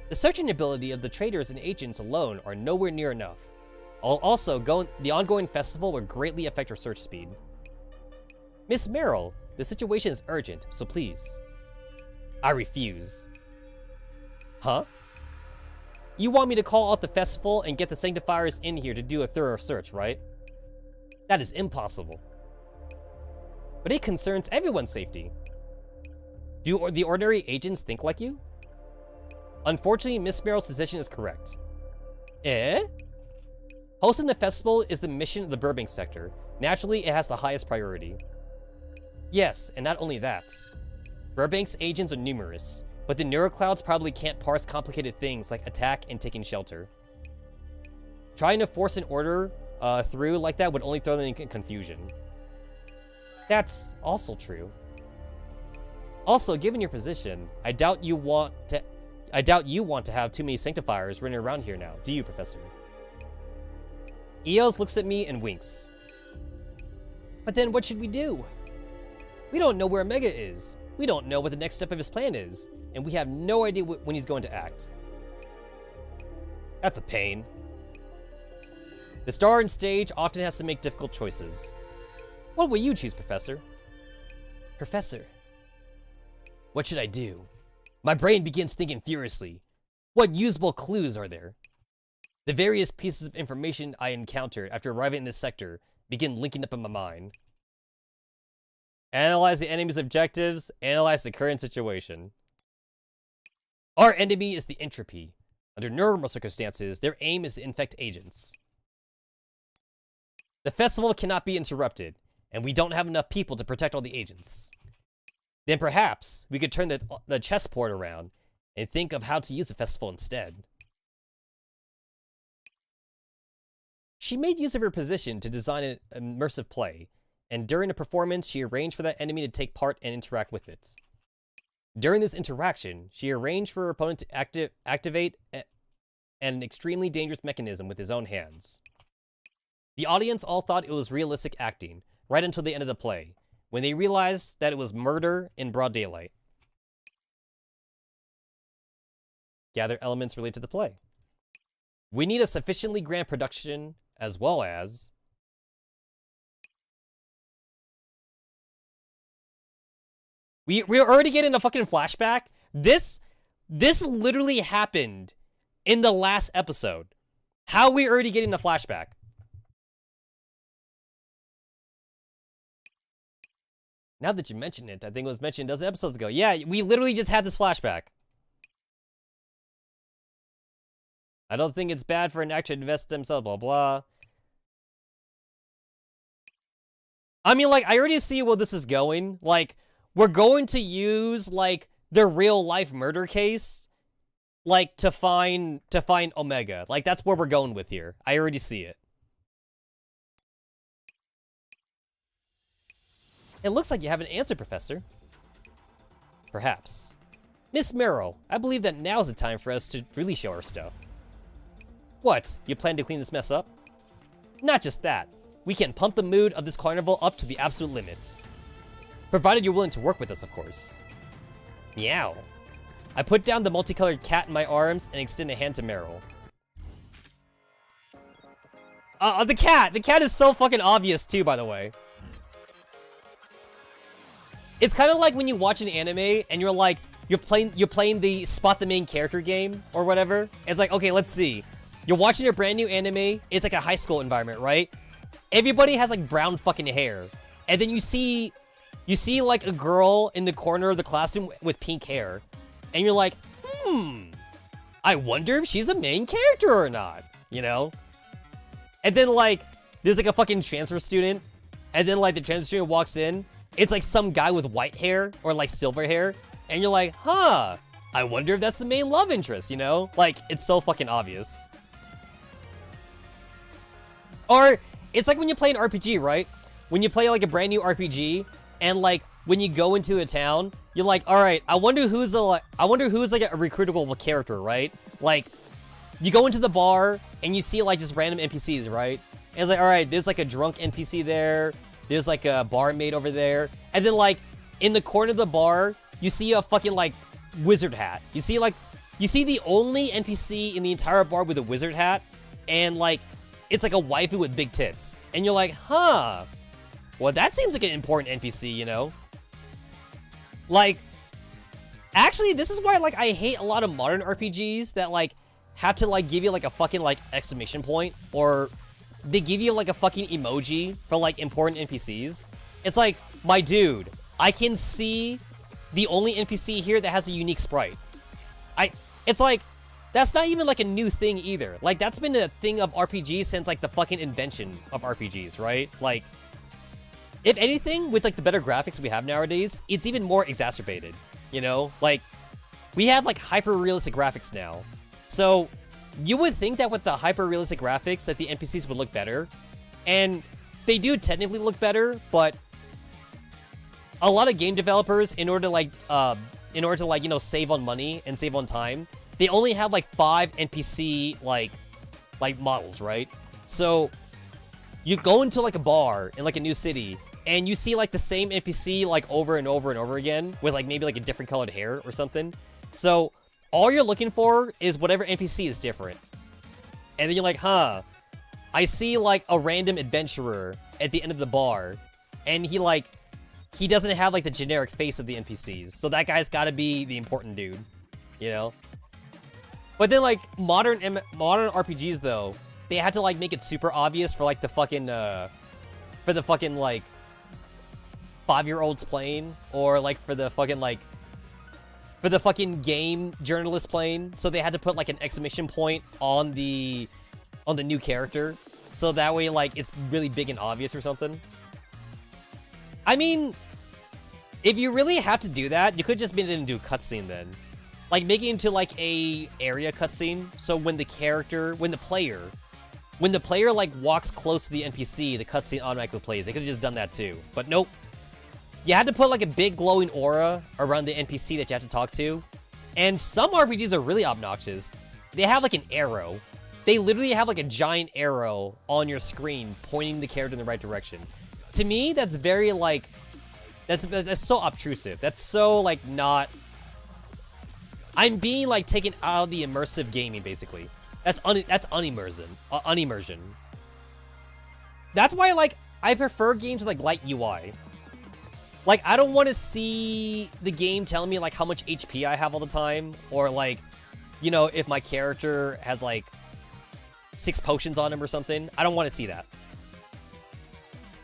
The searching ability of the traders and agents alone are nowhere near enough. Also, the ongoing festival will greatly affect our search speed. Miss Merrill, the situation is urgent, so please. I refuse. Huh? You want me to call out the festival and get the Sanctifiers in here to do a thorough search, right? That is impossible. But it concerns everyone's safety. Do the ordinary agents think like you? Unfortunately, Miss Merrill's decision is correct. Eh? Hosting the festival is the mission of the Burbank sector. Naturally, it has the highest priority. Yes, and not only that. Burbank's agents are numerous, but the neuroclouds probably can't parse complicated things like attack and taking shelter. Trying to force an order through like that would only throw them in confusion. That's also true. Also, given your position, I doubt you want to have too many Sanctifiers running around here now, do you, Professor? Eos looks at me and winks. But then what should we do? We don't know where Omega is. We don't know what the next step of his plan is, and we have no idea when he's going to act. That's a pain. The star on stage often has to make difficult choices. What will you choose, Professor? Professor. What should I do? My brain begins thinking furiously. What usable clues are there? The various pieces of information I encountered after arriving in this sector begin linking up in my mind. Analyze the enemy's objectives, analyze the current situation. Our enemy is the entropy. Under normal circumstances, their aim is to infect agents. The festival cannot be interrupted, and we don't have enough people to protect all the agents. Then perhaps we could turn the chessboard around and think of how to use the festival instead. She made use of her position to design an immersive play, and during the performance, she arranged for that enemy to take part and interact with it. During this interaction, she arranged for her opponent to activate an extremely dangerous mechanism with his own hands. The audience all thought it was realistic acting, right until the end of the play, when they realized that it was murder in broad daylight. Gather elements related to the play. We need a sufficiently grand production, as well as... We're already getting a fucking flashback. This literally happened in the last episode. How are we already getting the flashback? Now that you mention it, I think it was mentioned a dozen episodes ago. Yeah, we literally just had this flashback. I don't think it's bad for an actor to invest themselves, blah, blah. I mean, like, I already see where this is going. Like, we're going to use, like, the real-life murder case, like, to find Omega. Like, that's where we're going with here. I already see it. It looks like you have an answer, Professor. Perhaps. Miss Merrill, I believe that now's the time for us to really show our stuff. What, you plan to clean this mess up? Not just that. We can pump the mood of this carnival up to the absolute limits. Provided you're willing to work with us, of course. Meow. I put down the multicolored cat in my arms and extend a hand to Merrill. The cat! The cat is so fucking obvious too, by the way. It's kind of like when you watch an anime and you're like, you're playing the spot the main character game or whatever. It's like, okay, let's see. You're watching a brand new anime. It's like a high school environment, right? Everybody has like brown fucking hair. And then you see like a girl in the corner of the classroom with pink hair. And you're like, I wonder if she's a main character or not, you know? And then like, there's like a fucking transfer student. And then like the transfer student walks in. It's like some guy with white hair or like silver hair. And you're like, huh, I wonder if that's the main love interest, you know? Like, it's so fucking obvious. Or, it's like when you play an RPG, right? When you play like a brand new RPG, and like, when you go into a town, you're like, alright, I wonder who's like a recruitable character, right? Like, you go into the bar, and you see like just random NPCs, right? And it's like, alright, there's like a drunk NPC there, there's like a barmaid over there, and then like, in the corner of the bar, you see a fucking like, wizard hat. You see the only NPC in the entire bar with a wizard hat, and like, it's like a waifu with big tits. And you're like, huh, well, that seems like an important NPC, you know? Like, actually, this is why, like, I hate a lot of modern RPGs that, like, have to, like, give you, like, a fucking, like, exclamation point, or they give you, like, a fucking emoji for, like, important NPCs. It's like, my dude, I can see the only NPC here that has a unique sprite. It's like, that's not even, like, a new thing either. Like, that's been a thing of RPGs since, like, the fucking invention of RPGs, right? Like, if anything, with, like, the better graphics we have nowadays, it's even more exacerbated, you know? Like, we have, like, hyper-realistic graphics now. So, you would think that with the hyper-realistic graphics that the NPCs would look better. And they do technically look better, but a lot of game developers, in order to, like, you know, save on money and save on time, they only have, like, 5 NPC, like models, right? So, you go into, like, a bar in, like, a new city, and you see, like, the same NPC, like, over and over and over again, with, like, maybe, like, a different colored hair or something. So, all you're looking for is whatever NPC is different. And then you're like, huh, I see, like, a random adventurer at the end of the bar, and he doesn't have, like, the generic face of the NPCs. So that guy's gotta be the important dude, you know? But then, like, modern RPGs, though, they had to, like, make it super obvious for, like, the fucking, like, 5-year-olds playing, or, like, for the fucking game journalists playing. So they had to put, like, an exclamation point on the new character. So that way, like, it's really big and obvious or something. I mean, if you really have to do that, you could just make it into a cutscene then. Like, make it into, like, a area cutscene, so when the player, like, walks close to the NPC, the cutscene automatically plays. They could've just done that too. But nope. You had to put, like, a big glowing aura around the NPC that you have to talk to. And some RPGs are really obnoxious. They have, like, an arrow. They literally have, like, a giant arrow on your screen pointing the character in the right direction. To me, that's very, like, that's so obtrusive. That's so, like, not... I'm being, like, taken out of the immersive gaming, basically. That's unimmersion. Unimmersion. That's why, like, I prefer games with, like, light UI. Like, I don't want to see the game telling me, like, how much HP I have all the time. Or, like, you know, if my character has, like, 6 potions on him or something. I don't want to see that.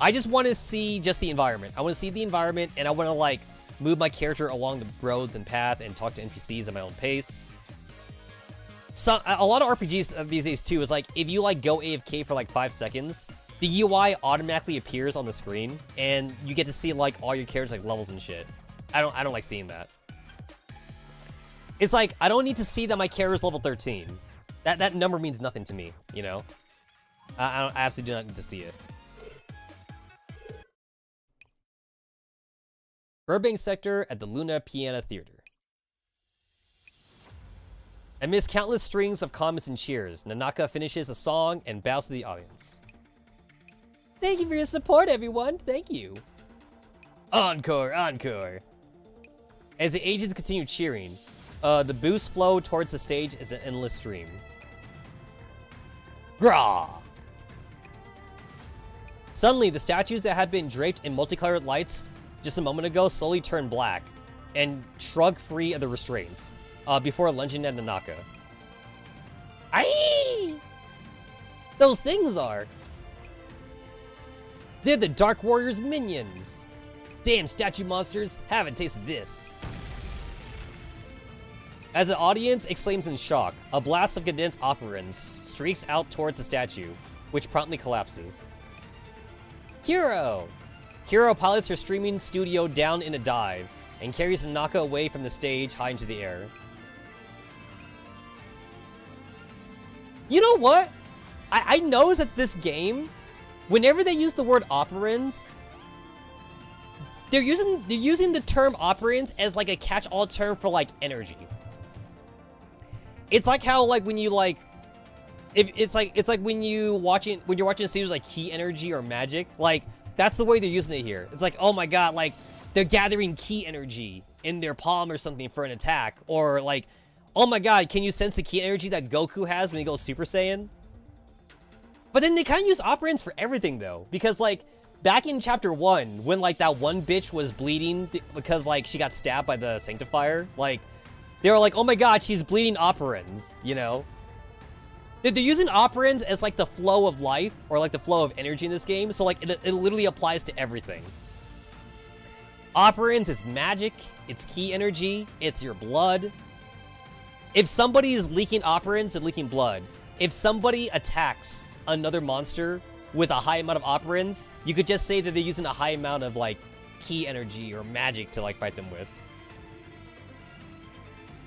I just want to see just the environment. I want to see the environment, and I want to, like, move my character along the roads and path and talk to NPCs at my own pace. So, a lot of RPGs these days, too, is like, if you, like, go AFK for, like, 5 seconds, the UI automatically appears on the screen, and you get to see, like, all your characters, like, levels and shit. I don't like seeing that. It's like, I don't need to see that my character's level 13. That number means nothing to me, you know? I absolutely do not need to see it. Burbank sector at the Luna Piana Theater. Amidst countless strings of comments and cheers, Nanaka finishes a song and bows to the audience. Thank you for your support, everyone. Thank you. Encore, encore. As the agents continue cheering, the boosts flow towards the stage as an endless stream. Grah! Suddenly, the statues that had been draped in multicolored lights just a moment ago slowly turn black and shrug free of the restraints before lunging at Nanaka. Aye! Those things are. They're the Dark Warrior's minions. Damn statue monsters, haven't tasted this. As the audience exclaims in shock, a blast of condensed operans streaks out towards the statue, which promptly collapses. Kuro! Kuro pilots her streaming studio down in a dive and carries Nanaka away from the stage high into the air. You know what? I noticed that this game, whenever they use the word operans, they're using the term operans as like a catch-all term for like energy. It's like how like when you like, it's like when you're watching a series like Key Energy or Magic, like that's the way they're using it here. It's like, oh my god, like they're gathering Key Energy in their palm or something for an attack, or like, oh my god, can you sense the Key Energy that Goku has when he goes Super Saiyan? But then they kind of use operants for everything though, because like back in chapter 1, when like that one bitch was bleeding because like she got stabbed by the Sanctifier, like they were like, oh my god, she's bleeding operans, you know? They're using operans as like the flow of life or like the flow of energy in this game, so like it literally applies to everything. Operans is magic, it's Key Energy, it's your blood. If somebody is leaking operans, they're leaking blood. If somebody attacks another monster with a high amount of operans, you could just say that they're using a high amount of like Key Energy or magic to like fight them with.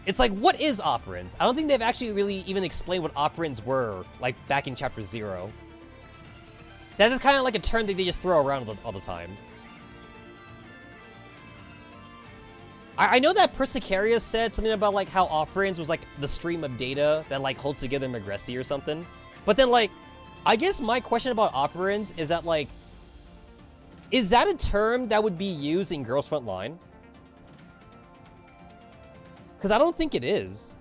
It's like, what is operans? I don't think they've actually really even explained what operans were, like, back in Chapter 0. That's just kind of like a term that they just throw around all the time. I know that Persicarius said something about, like, how operans was, like, the stream of data that, like, holds together Magressi or something. But then, like, I guess my question about operans is that, like, is that a term that would be used in Girls Front Line? Because I don't think it is.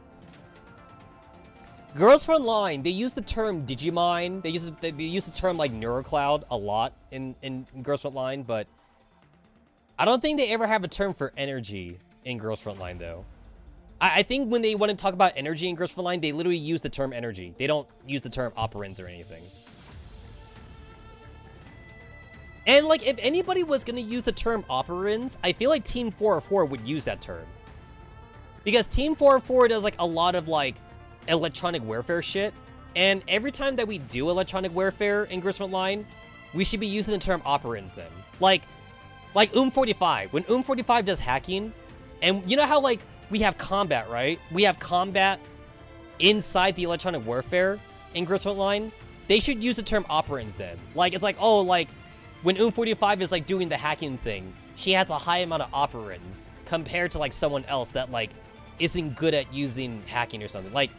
Girls Front Line, they use the term Digimine. They use the term like Neurocloud a lot in Girls Front Line, but I don't think they ever have a term for energy in Girls Front Line though. I think when they want to talk about energy in Girls Front Line, they literally use the term energy. They don't use the term operans or anything. And like, if anybody was going to use the term operans, I feel like Team 404 would use that term. Because Team 404 does, like, a lot of, like, electronic warfare shit. And every time that we do electronic warfare in Girls Front Line, we should be using the term operans then. Like 45. When 45 does hacking, and you know how, like, we have combat, right? We have combat inside the electronic warfare in Girls Front Line. They should use the term operans then. Like, it's like, oh, like, when 45 is, like, doing the hacking thing, she has a high amount of operans compared to, like, someone else that, like, isn't good at using hacking or something. Like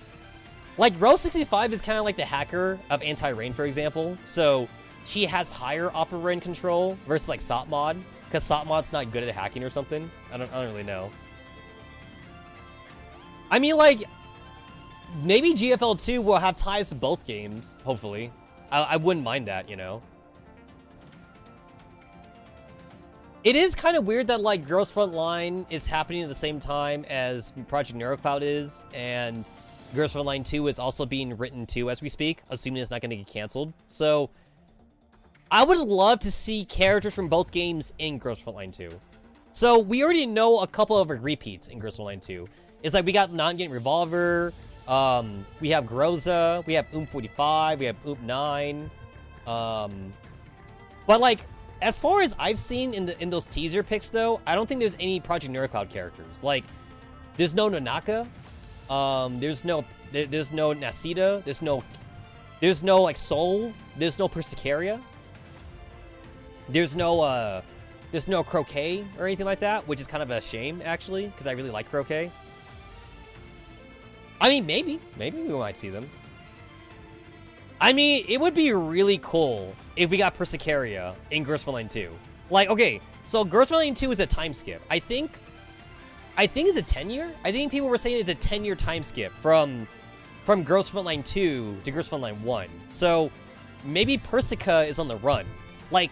Rose 65 is kind of like the hacker of Anti-Rain, for example. So she has higher operand control versus like Sotmod, because Sotmod's not good at hacking or something. I don't really know. I mean, like, maybe GFL 2 will have ties to both games, hopefully. I wouldn't mind that, you know. It is kind of weird that, like, Girls Front Line is happening at the same time as Project Neurocloud is, and Girls Frontline 2 is also being written too as we speak, assuming it's not going to get canceled. So I would love to see characters from both games in Girls Frontline 2. So we already know a couple of repeats in Girls Frontline 2. It's like we got Non-Getting Revolver, we have Groza, we have 45, we have 9. But like, as far as I've seen in those teaser pics though, I don't think there's any Project Neurocloud characters. Like, there's no Nonaka, there's no Nasita, there's no like Soul, there's no Persicaria, there's no Croquet or anything like that, which is kind of a shame actually, because I really like Croquet. I mean, maybe we might see them. I mean, it would be really cool if we got Persicaria in Girls Frontline 2. Like, okay, so Girls Frontline 2 is a time skip. I think it's a 10-year? I think people were saying it's a 10-year time skip from Girls Frontline 2 to Girls Frontline 1. So maybe Persica is on the run. Like,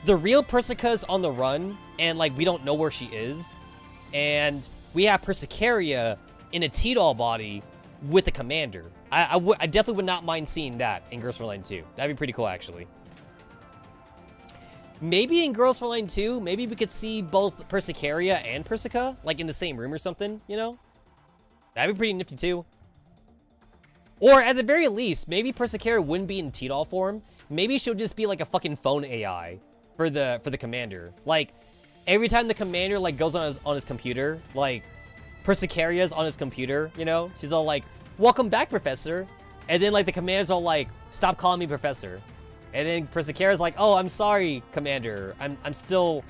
the real Persica is on the run, and like we don't know where she is. And we have Persicaria in a T-Doll body with the commander. I definitely would not mind seeing that in Girls Frontline 2. That'd be pretty cool, actually. Maybe in Girls Frontline 2, maybe we could see both Persicaria and Persica, like in the same room or something, you know? That'd be pretty nifty too. Or at the very least, maybe Persicaria wouldn't be in T-Doll form. Maybe she'll just be like a fucking phone AI for the commander. Like, every time the commander like goes on his computer, like Persicaria's on his computer, you know? She's all like, "Welcome back, Professor." And then like the commander's all like, "Stop calling me Professor." And then Persicaria's like, "Oh, I'm sorry, Commander. I'm so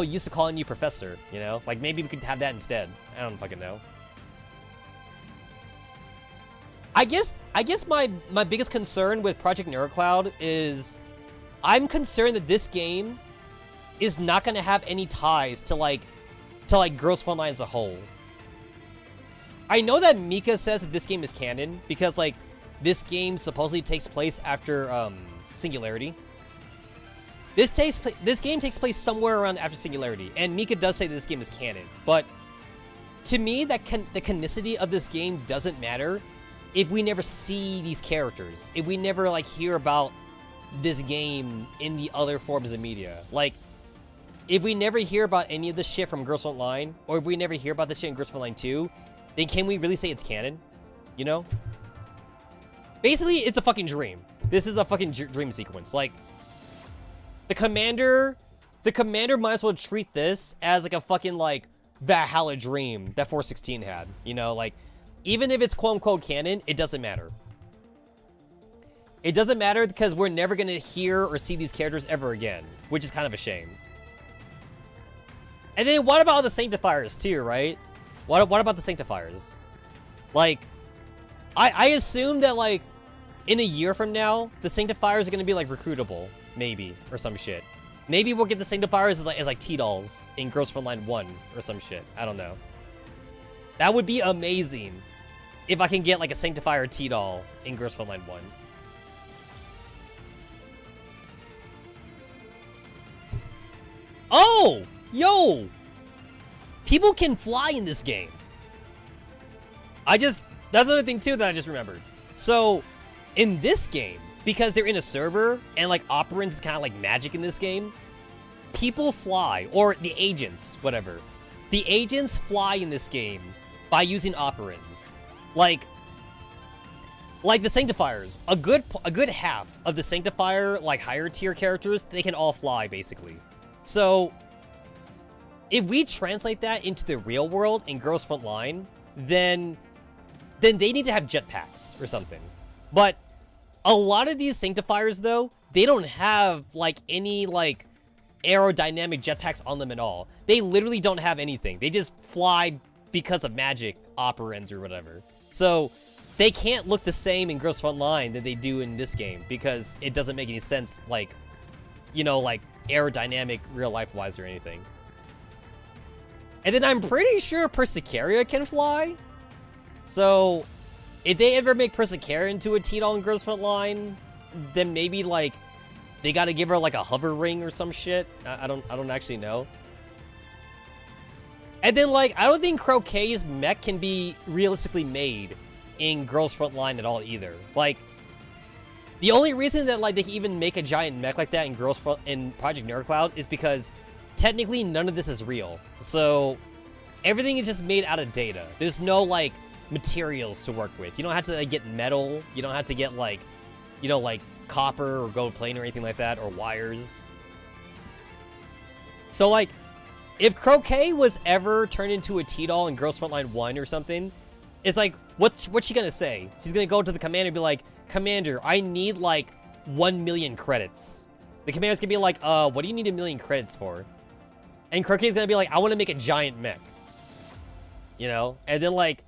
used to calling you Professor," you know? Like, maybe we could have that instead. I don't fucking know. I guess my biggest concern with Project Neurocloud is I'm concerned that this game is not going to have any ties to Girls Frontline as a whole. I know that Mika says that this game is canon because like this game supposedly takes place after Singularity. This game takes place somewhere around after Singularity, and Mika does say that this game is canon. But to me, the canonicity of this game doesn't matter if we never see these characters, if we never like hear about this game in the other forms of media. Like, if we never hear about any of the shit from Girls Frontline, or if we never hear about the shit in Girls Frontline 2, then can we really say it's canon? You know? Basically, it's a fucking dream. This is a fucking dream sequence. Like, the commander might as well treat this as like a fucking like Valhalla dream that 416 had. You know, like, even if it's quote-unquote canon, it doesn't matter. It doesn't matter because we're never going to hear or see these characters ever again, which is kind of a shame. And then what about the Sanctifiers too, right? What about the Sanctifiers? Like, I assume that like in a year from now, the Sanctifiers are going to be like recruitable, maybe, or some shit. Maybe we'll get the Sanctifiers as like T-Dolls in Girls Frontline 1 or some shit. I don't know. That would be amazing if I can get like a Sanctifier T-Doll in Girls Frontline 1. Oh! Yo! People can fly in this game. That's another thing too that I just remembered. So, in this game, because they're in a server, and like operants is kind of like magic in this game, people fly, or the agents, whatever. The agents fly in this game by using operants. Like the Sanctifiers, a good half of the Sanctifier, like higher tier characters, they can all fly basically. So, if we translate that into the real world in Girls Frontline, then they need to have jetpacks or something. But a lot of these Sanctifiers, though, they don't have like any like aerodynamic jetpacks on them at all. They literally don't have anything. They just fly because of magic operants or whatever. So they can't look the same in Girls Frontline that they do in this game because it doesn't make any sense, like, you know, like aerodynamic real life wise or anything. And then I'm pretty sure Persicaria can fly. So if they ever make Persicaria into a T-Doll in Girls Frontline, then maybe like they gotta give her like a hover ring or some shit. I don't actually know. And then like I don't think Croquet's mech can be realistically made in Girls Frontline at all either. Like, the only reason that like they can even make a giant mech like that in Project Neurocloud is because technically none of this is real. So everything is just made out of data. There's no like materials to work with. You don't have to like get metal. You don't have to get like, you know, like copper or gold plate or anything like that, or wires. So like, if Croquet was ever turned into a T-Doll in Girls Frontline 1 or something, it's like, what's she gonna say? She's gonna go to the commander and be like, Commander, I need like 1 million credits. The commander's gonna be like, what do you need 1 million credits for? And Croquet's gonna be like, I want to make a giant mech. You know? And then like,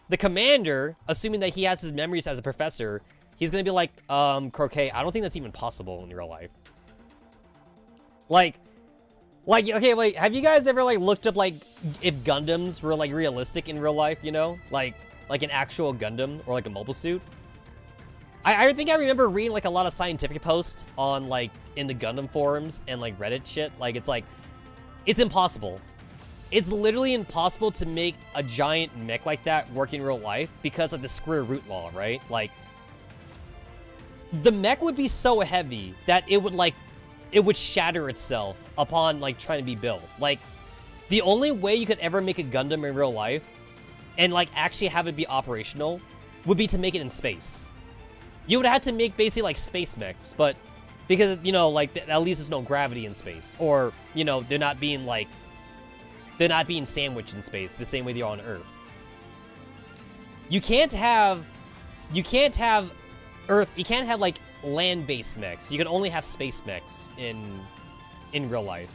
the commander, assuming that he has his memories as a professor, he's gonna be like, Croquet, I don't think that's even possible in real life. Like, okay, like, have you guys ever, like, looked up, like, if Gundams were, like, realistic in real life, you know? Like an actual Gundam or, like, a mobile suit? I think I remember reading, like, a lot of scientific posts on, like, in the Gundam forums and, like, Reddit shit. Like, it's impossible. It's literally impossible to make a giant mech like that work in real life because of the square root law, right? Like, the mech would be so heavy that it would shatter itself upon, like, trying to be built. Like, the only way you could ever make a Gundam in real life and, like, actually have it be operational would be to make it in space. You would have to make basically, like, space mechs, but because, you know, like, at least there's no gravity in space. Or, you know, they're not being sandwiched in space the same way they are on Earth. You can't have like, land-based mechs. You can only have space mechs in real life.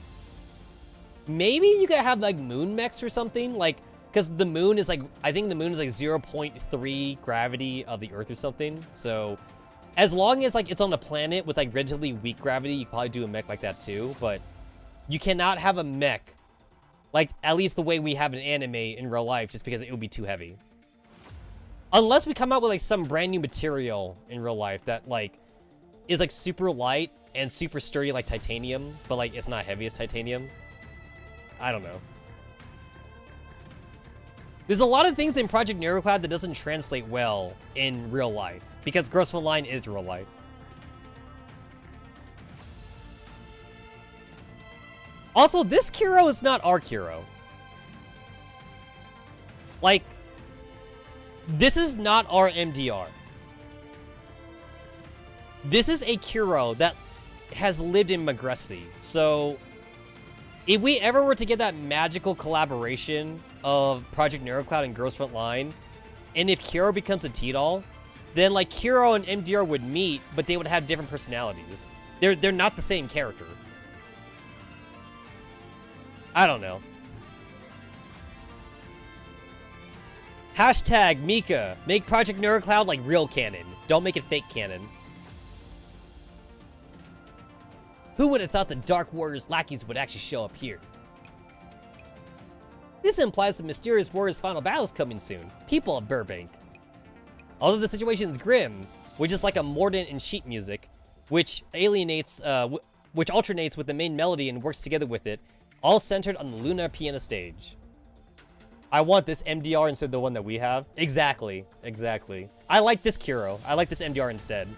Maybe you could have, like, moon mechs or something, like, because the moon is, like, I think the moon is, like, 0.3 gravity of the Earth or something. So, as long as, like, it's on a planet with, like, relatively weak gravity, you could probably do a mech like that, too. But you cannot have a mech, like, at least the way we have an anime in real life, just because it would be too heavy. Unless we come out with, like, some brand new material in real life that, like, is, like, super light and super sturdy like titanium, but, like, it's not heavy as titanium. I don't know. There's a lot of things in Project Neurocloud that doesn't translate well in real life, because Girls Frontline is real life. Also, this Kiro is not our Kiro. Like, this is not our MDR. This is a Kiro that has lived in Magresi. So, if we ever were to get that magical collaboration of Project Neurocloud and Girls Frontline, and if Kiro becomes a T-Doll, then, like, Kiro and MDR would meet, but they would have different personalities. They're not the same character. I don't know. Hashtag Mika. Make Project Neurocloud like real canon. Don't make it fake canon. Who would have thought the Dark Warrior's lackeys would actually show up here? This implies the Mysterious Warrior's final battle is coming soon. People of Burbank. Although the situation is grim, which is like a Mordent and sheet music, which which alternates with the main melody and works together with it, all centered on the Luna piano stage. I want this MDR instead of the one that we have. Exactly, exactly. I like this Kiro. I like this MDR instead.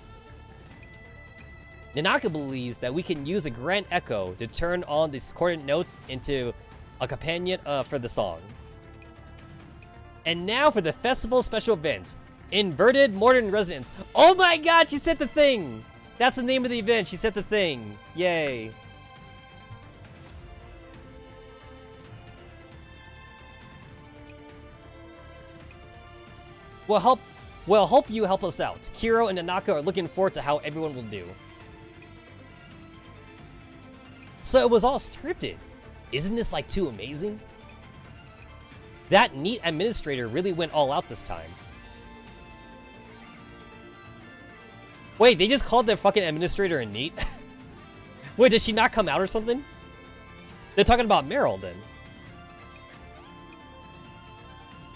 Nanaka believes that we can use a Grand Echo to turn on the discordant notes into a companion for the song. And now for the festival special event, Inverted Mordent Resonance. Oh my god, she said the thing! That's the name of the event, she said the thing. Yay. Well, hope you help us out. Kiro and Nanaka are looking forward to how everyone will do. So it was all scripted. Isn't this, like, too amazing? That neat administrator really went all out this time. Wait, they just called their fucking administrator a neat? Wait, did she not come out or something? They're talking about Meryl, then.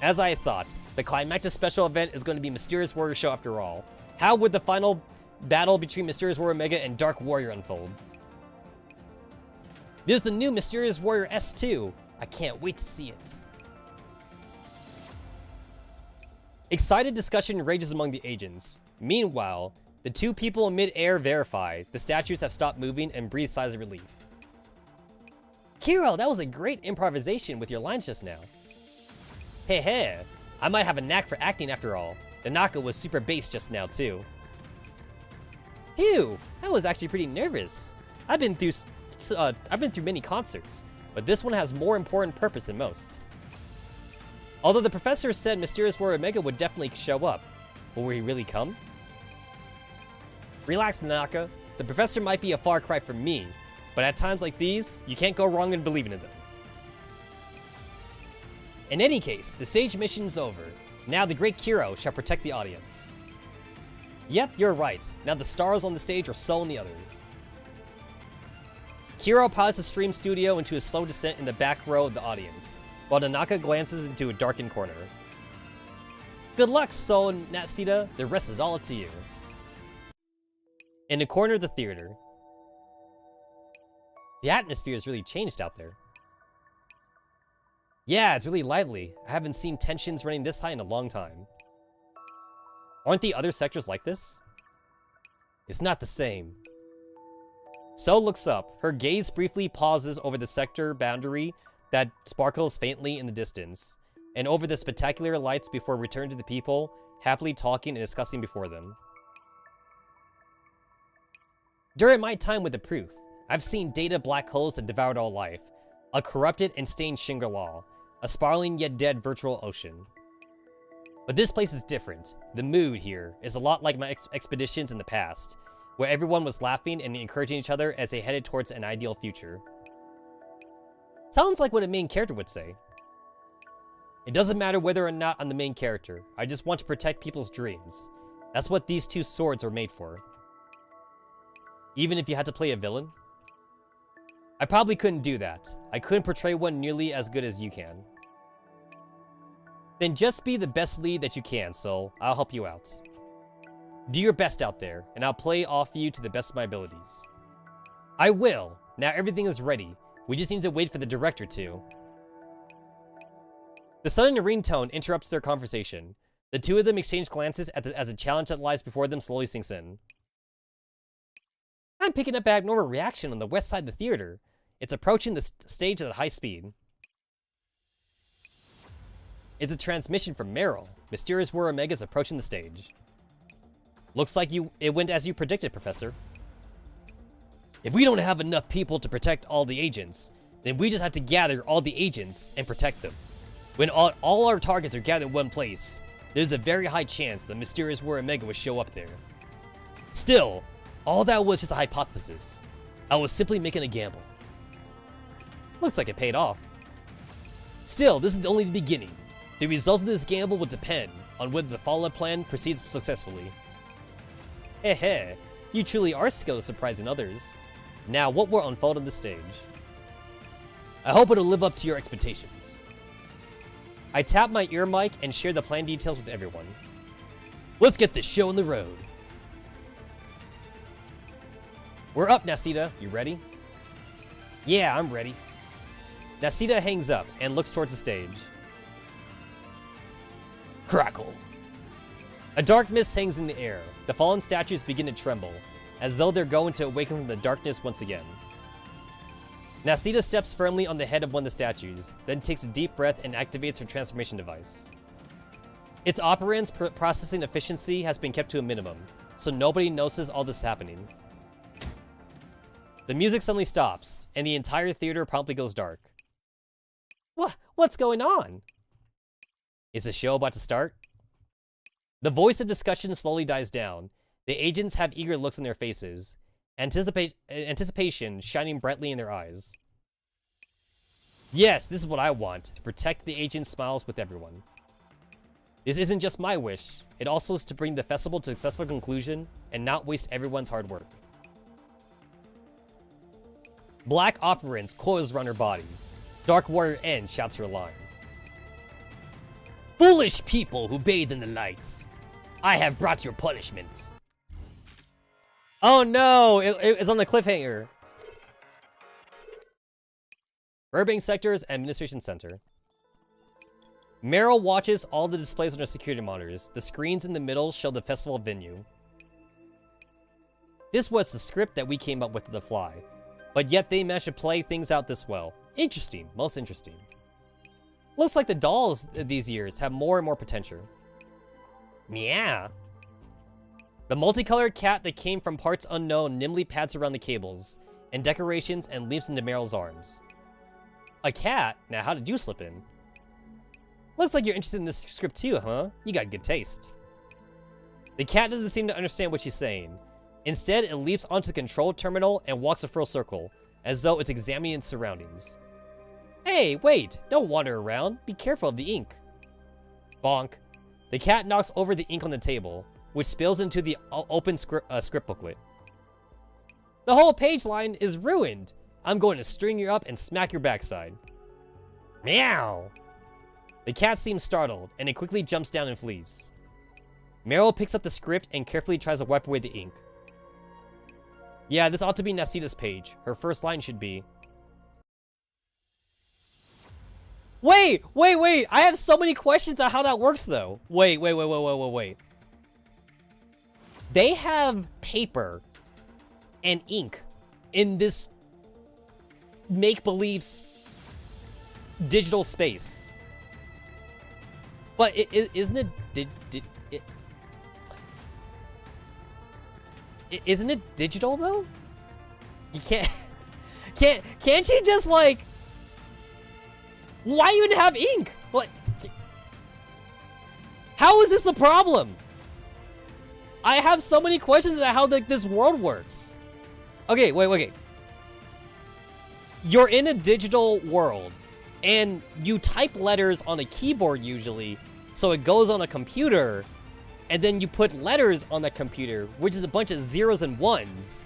As I thought, the climactic special event is going to be Mysterious Warrior Show after all. How would the final battle between Mysterious Warrior Mega and Dark Warrior unfold? There's the new Mysterious Warrior S2. I can't wait to see it. Excited discussion rages among the agents. Meanwhile, the two people in mid-air verify the statues have stopped moving and breathe sighs of relief. Kiro, that was a great improvisation with your lines just now. Hey, I might have a knack for acting after all. The Naka was super bass just now, too. Phew, I was actually pretty nervous. I've been through many concerts, but this one has more important purpose than most. Although the professor said Mysterious Warrior Omega would definitely show up, but will he really come? Relax, Naka. The professor might be a far cry from me, but at times like these, you can't go wrong in believing in them. In any case, the stage mission is over. Now the great Kiro shall protect the audience. Yep, you're right. Now the stars on the stage are so in the others. Kiro pilots the stream studio into a slow descent in the back row of the audience, while Nanaka glances into a darkened corner. Good luck, So and Natsita. The rest is all up to you. In the corner of the theater. The atmosphere has really changed out there. Yeah, it's really lively. I haven't seen tensions running this high in a long time. Aren't the other sectors like this? It's not the same. So looks up. Her gaze briefly pauses over the sector boundary that sparkles faintly in the distance, and over the spectacular lights before returning to the people, happily talking and discussing before them. During my time with the Proof, I've seen data black holes that devoured all life, a corrupted and stained Shangri-La, a spiraling yet dead virtual ocean. But this place is different. The mood here is a lot like my expeditions in the past, where everyone was laughing and encouraging each other as they headed towards an ideal future. Sounds like what a main character would say. It doesn't matter whether or not I'm the main character, I just want to protect people's dreams. That's what these two swords are made for. Even if you had to play a villain? I probably couldn't do that. I couldn't portray one nearly as good as you can. Then just be the best lead that you can, so I'll help you out. Do your best out there, and I'll play off you to the best of my abilities. I will! Now everything is ready. We just need to wait for the director to. The sudden ringtone interrupts their conversation. The two of them exchange glances as the challenge that lies before them slowly sinks in. I'm picking up an abnormal reaction on the west side of the theater. It's approaching the stage at a high speed. It's a transmission from Meryl. Mysterious Warrior Omega is approaching the stage. Looks like it went as you predicted, Professor. If we don't have enough people to protect all the agents, then we just have to gather all the agents and protect them. When all our targets are gathered in one place, there's a very high chance that Mysterious Warrior Omega will show up there. Still, all that was just a hypothesis. I was simply making a gamble. Looks like it paid off. Still, this is only the beginning. The results of this gamble will depend on whether the follow-up plan proceeds successfully. Heh, you truly are skilled at surprising others. Now, what will unfold on the stage? I hope it'll live up to your expectations. I tap my ear mic and share the plan details with everyone. Let's get this show on the road. We're up, Natsita. You ready? Yeah, I'm ready. Natsita hangs up and looks towards the stage. Crackle. A dark mist hangs in the air. The fallen statues begin to tremble, as though they're going to awaken from the darkness once again. Natsita steps firmly on the head of one of the statues, then takes a deep breath and activates her transformation device. Its operand's processing efficiency has been kept to a minimum, so nobody notices all this happening. The music suddenly stops, and the entire theater promptly goes dark. What's going on? Is the show about to start? The voice of discussion slowly dies down. The agents have eager looks on their faces, anticipation shining brightly in their eyes. Yes, this is what I want, to protect the agent's smiles with everyone. This isn't just my wish, it also is to bring the festival to a successful conclusion and not waste everyone's hard work. Black operance coils around her body. Dark Warrior N shouts her line. Foolish people who bathe in the lights, I have brought your punishments. Oh no, it's on the cliffhanger. Burbank Sector's Administration Center. Meryl watches all the displays on her security monitors. The screens in the middle show the festival venue. This was the script that we came up with on the fly, but yet they managed to play things out this well. Interesting, most interesting. Looks like the dolls these years have more and more potential. Meow. The multicolored cat that came from parts unknown nimbly pads around the cables and decorations and leaps into Meryl's arms. A cat? Now how did you slip in? Looks like you're interested in this script too, huh? You got good taste. The cat doesn't seem to understand what she's saying. Instead, it leaps onto the control terminal and walks a full circle, as though it's examining its surroundings. Hey, wait! Don't wander around. Be careful of the ink. Bonk. The cat knocks over the ink on the table, which spills into the open script booklet. The whole page line is ruined. I'm going to string you up and smack your backside. Meow! The cat seems startled, and it quickly jumps down and flees. Meryl picks up the script and carefully tries to wipe away the ink. Yeah, this ought to be Nasida's page. Her first line should be... Wait! I have so many questions on how that works, though. Wait. They have paper and ink in this make-believe digital space. But isn't it... Isn't it digital, though? You can't you just, like... Why even have ink? What? How is this a problem? I have so many questions about how, like, this world works. Okay, wait. You're in a digital world, and you type letters on a keyboard usually, so it goes on a computer, and then you put letters on that computer, which is a bunch of zeros and ones.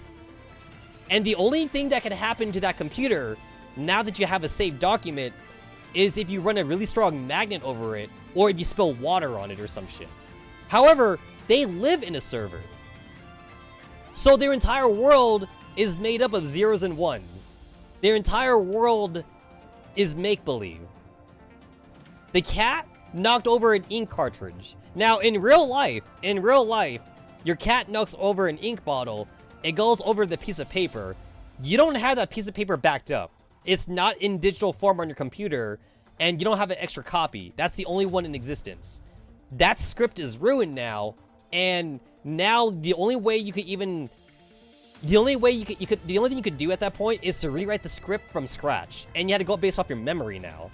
And the only thing that can happen to that computer, now that you have a saved document, is if you run a really strong magnet over it, or if you spill water on it or some shit. However, they live in a server. So their entire world is made up of zeros and ones. Their entire world is make-believe. The cat knocked over an ink cartridge. Now, in real life, your cat knocks over an ink bottle, it goes over the piece of paper. You don't have that piece of paper backed up. It's not in digital form on your computer, and you don't have an extra copy. That's the only one in existence. That script is ruined now, and now the only thing you could do at that point is to rewrite the script from scratch, and you had to go based off your memory now.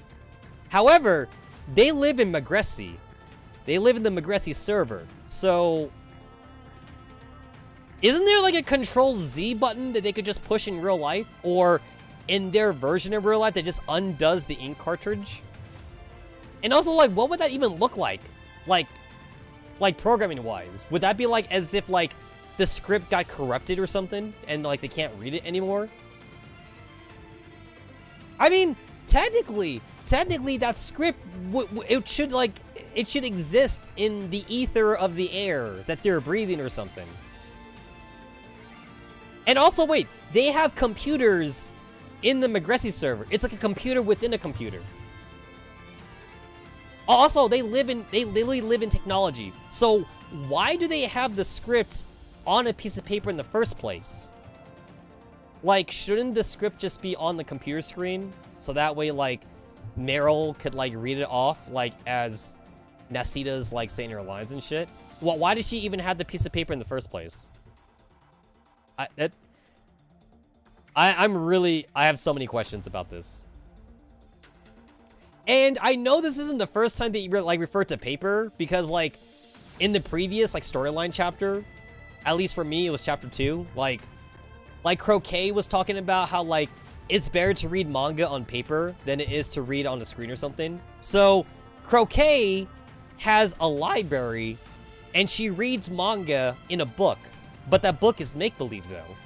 However, they live in Magressi. They live in the Magressi server, so... Isn't there like a Control-Z button that they could just push in real life? Or in their version of real life that just undoes the ink cartridge? And also, like, what would that even look like? Like programming-wise? Would that be like as if, like, the script got corrupted or something? And, like, they can't read it anymore? I mean, technically that script, it should exist in the ether of the air that they're breathing or something. And also, wait, they have computers in the Magressi server. It's like a computer within a computer. Also, they literally live in technology. So why do they have the script on a piece of paper in the first place? Like, shouldn't the script just be on the computer screen? So that way, like, Meryl could, like, read it off, like, as Nasida's, like, saying her lines and shit. Well, why did she even have the piece of paper in the first place? I have so many questions about this. And I know this isn't the first time that you, like, refer to paper, because, like, in the previous, like, storyline chapter, at least for me, it was chapter 2, like Croquet was talking about how, like, it's better to read manga on paper than it is to read on the screen or something. So, Croquet has a library, and she reads manga in a book, but that book is make-believe, though.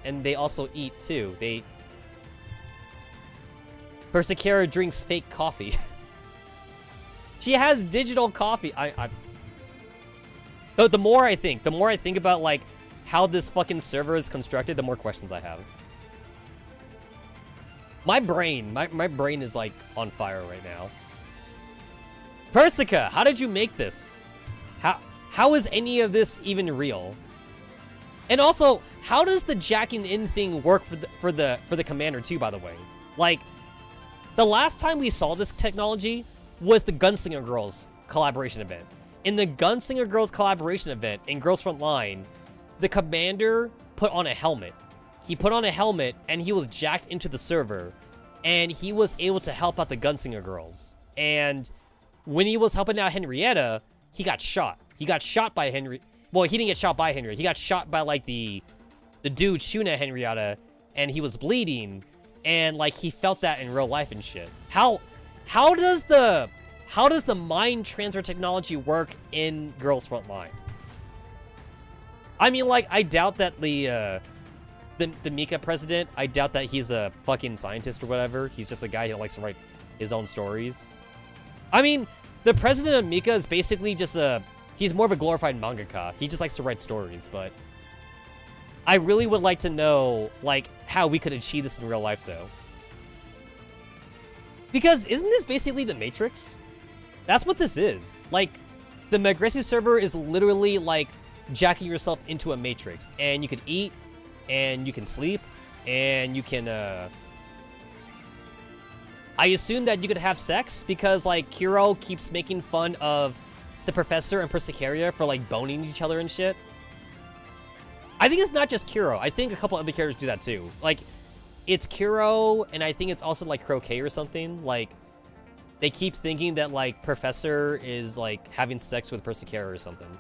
And they also eat, too. Persicera drinks fake coffee. She has digital coffee. The more I think about, like, how this fucking server is constructed, the more questions I have. My brain is like on fire right now. Persica, how did you make this? How is any of this even real? And also, how does the jacking in thing work for the commander too, by the way? Like, the last time we saw this technology was the Gunslinger Girls collaboration event. In the Gunslinger Girls collaboration event in Girls Frontline, the commander put on a helmet. He put on a helmet and he was jacked into the server, and he was able to help out the Gunslinger Girls. And when he was helping out Henrietta, he got shot. He got shot by Henry. Well, he didn't get shot by Henrietta. He got shot by like the dude shooting at Henrietta, and he was bleeding, and like he felt that in real life and shit. How does the mind transfer technology work in Girls Frontline? I mean, like, I doubt that the Mika president, I doubt that he's a fucking scientist or whatever. He's just a guy who likes to write his own stories. I mean, the president of Mika is basically just he's more of a glorified mangaka. He just likes to write stories, but I really would like to know, like, how we could achieve this in real life, though. Because isn't this basically the Matrix? That's what this is. Like, the Magresi server is literally, like, jacking yourself into a Matrix. And you can eat, and you can sleep, and you can, I assume that you could have sex, because, like, Kiro keeps making fun of the professor and Persicaria for, like, boning each other and shit. I think it's not just Kiro. I think a couple other characters do that, too. Like, it's Kiro, and I think it's also, like, Croquet or something. Like, they keep thinking that, like, Professor is, like, having sex with Persicaria or something.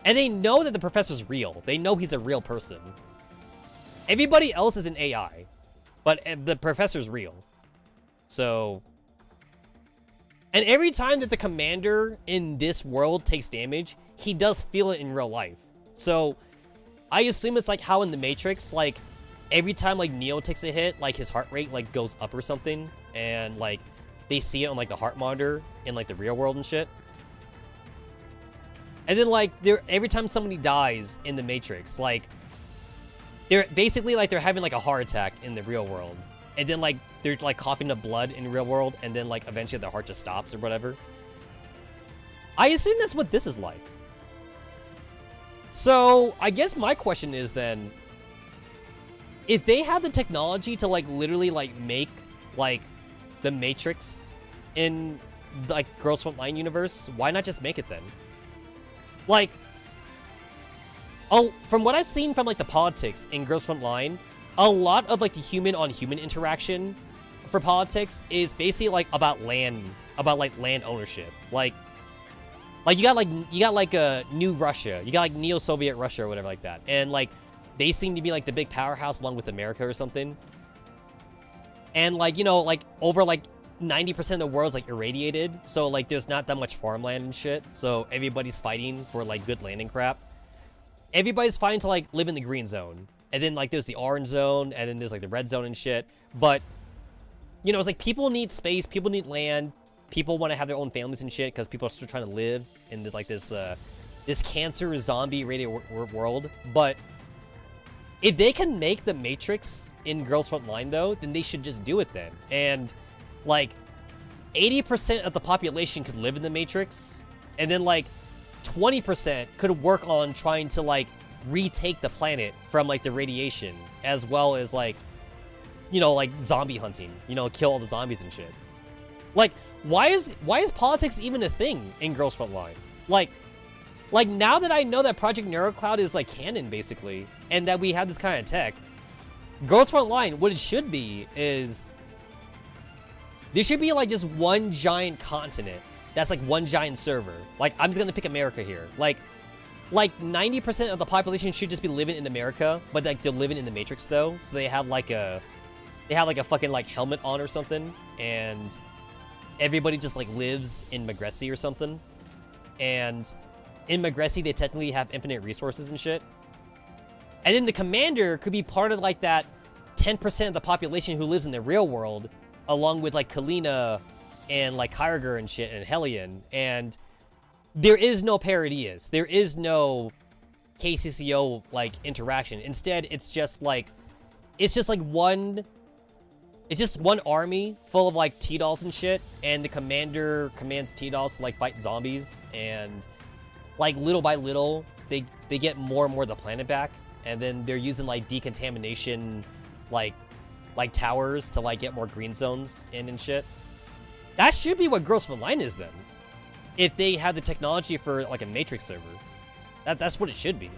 And they know that the Professor's real. They know he's a real person. Everybody else is an AI. But the Professor's real. So... And every time that the commander in this world takes damage, he does feel it in real life. So, I assume it's like how in the Matrix, like, every time, like, Neo takes a hit, like, his heart rate, like, goes up or something. And, like, they see it on, like, the heart monitor in, like, the real world and shit. And then, like, every time somebody dies in the Matrix, like, they're basically, like, they're having, like, a heart attack in the real world. And then, like, they're, like, coughing up blood in the real world, and then, like, eventually their heart just stops or whatever. I assume that's what this is like. So, I guess my question is then, if they have the technology to, like, literally, like, make, like, the Matrix in, like, Girls Frontline universe, why not just make it then? Like, from what I've seen from, like, the politics in Girls Frontline, a lot of, like, the human-on-human interaction for politics is basically, like, about land ownership. Like you got a new Russia, you got, like, neo-Soviet Russia or whatever like that, and, like, they seem to be, like, the big powerhouse along with America or something. And, like, you know, like, over, like, 90% of the world's, like, irradiated, so, like, there's not that much farmland and shit, so everybody's fighting for, like, good land and crap. Everybody's fighting to, like, live in the green zone. And then, like, there's the orange zone, and then there's, like, the red zone and shit. But, you know, it's like people need space, people need land, people want to have their own families and shit, because people are still trying to live in, like, this cancer zombie radio world. But if they can make the Matrix in Girls Frontline, though, then they should just do it then. And, like, 80% of the population could live in the Matrix, and then, like, 20% could work on trying to, like, retake the planet from, like, the radiation, as well as, like, you know, like, zombie hunting, you know, kill all the zombies and shit. Like, why is politics even a thing in Girls Frontline? Like, now that I know that Project NeuroCloud is, like, canon, basically, and that we have this kind of tech, Girls Frontline, what it should be is, there should be, like, just one giant continent that's, like, one giant server. Like, I'm just gonna pick America here. Like 90% of the population should just be living in America, but, like, they're living in the Matrix, though. So they have, like, a fucking, like, helmet on or something, and everybody just, like, lives in Magresi or something. And in Magresi, they technically have infinite resources and shit. And then the commander could be part of, like, that 10% of the population who lives in the real world, along with, like, Kalina and, like, Kyriger and shit, and Hellion, and there is no Paradius. There is no KCCO, like, interaction. Instead, it's just like one It's just one army full of like T-dolls and shit, and the commander commands T-dolls to like fight zombies, and like little by little they get more and more of the planet back, and then they're using like decontamination like towers to like get more green zones in and shit. That should be what Girls for Line is then, if they have the technology for like a Matrix server. That's what it should be.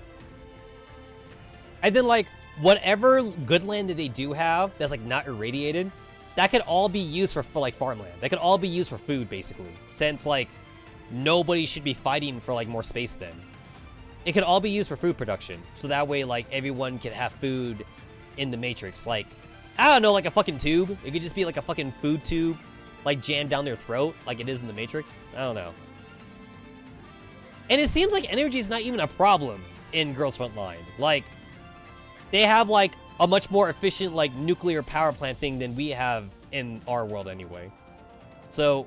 And then like whatever good land that they do have that's like not irradiated, that could all be used for like farmland. That could all be used for food basically, since like nobody should be fighting for like more space then. It could all be used for food production, so that way like everyone can have food in the Matrix. Like, I don't know, like a fucking tube. It could just be like a fucking food tube like jammed down their throat like it is in the Matrix. I don't know. And it seems like energy is not even a problem in Girls Frontline. Like, they have like a much more efficient like nuclear power plant thing than we have in our world anyway. So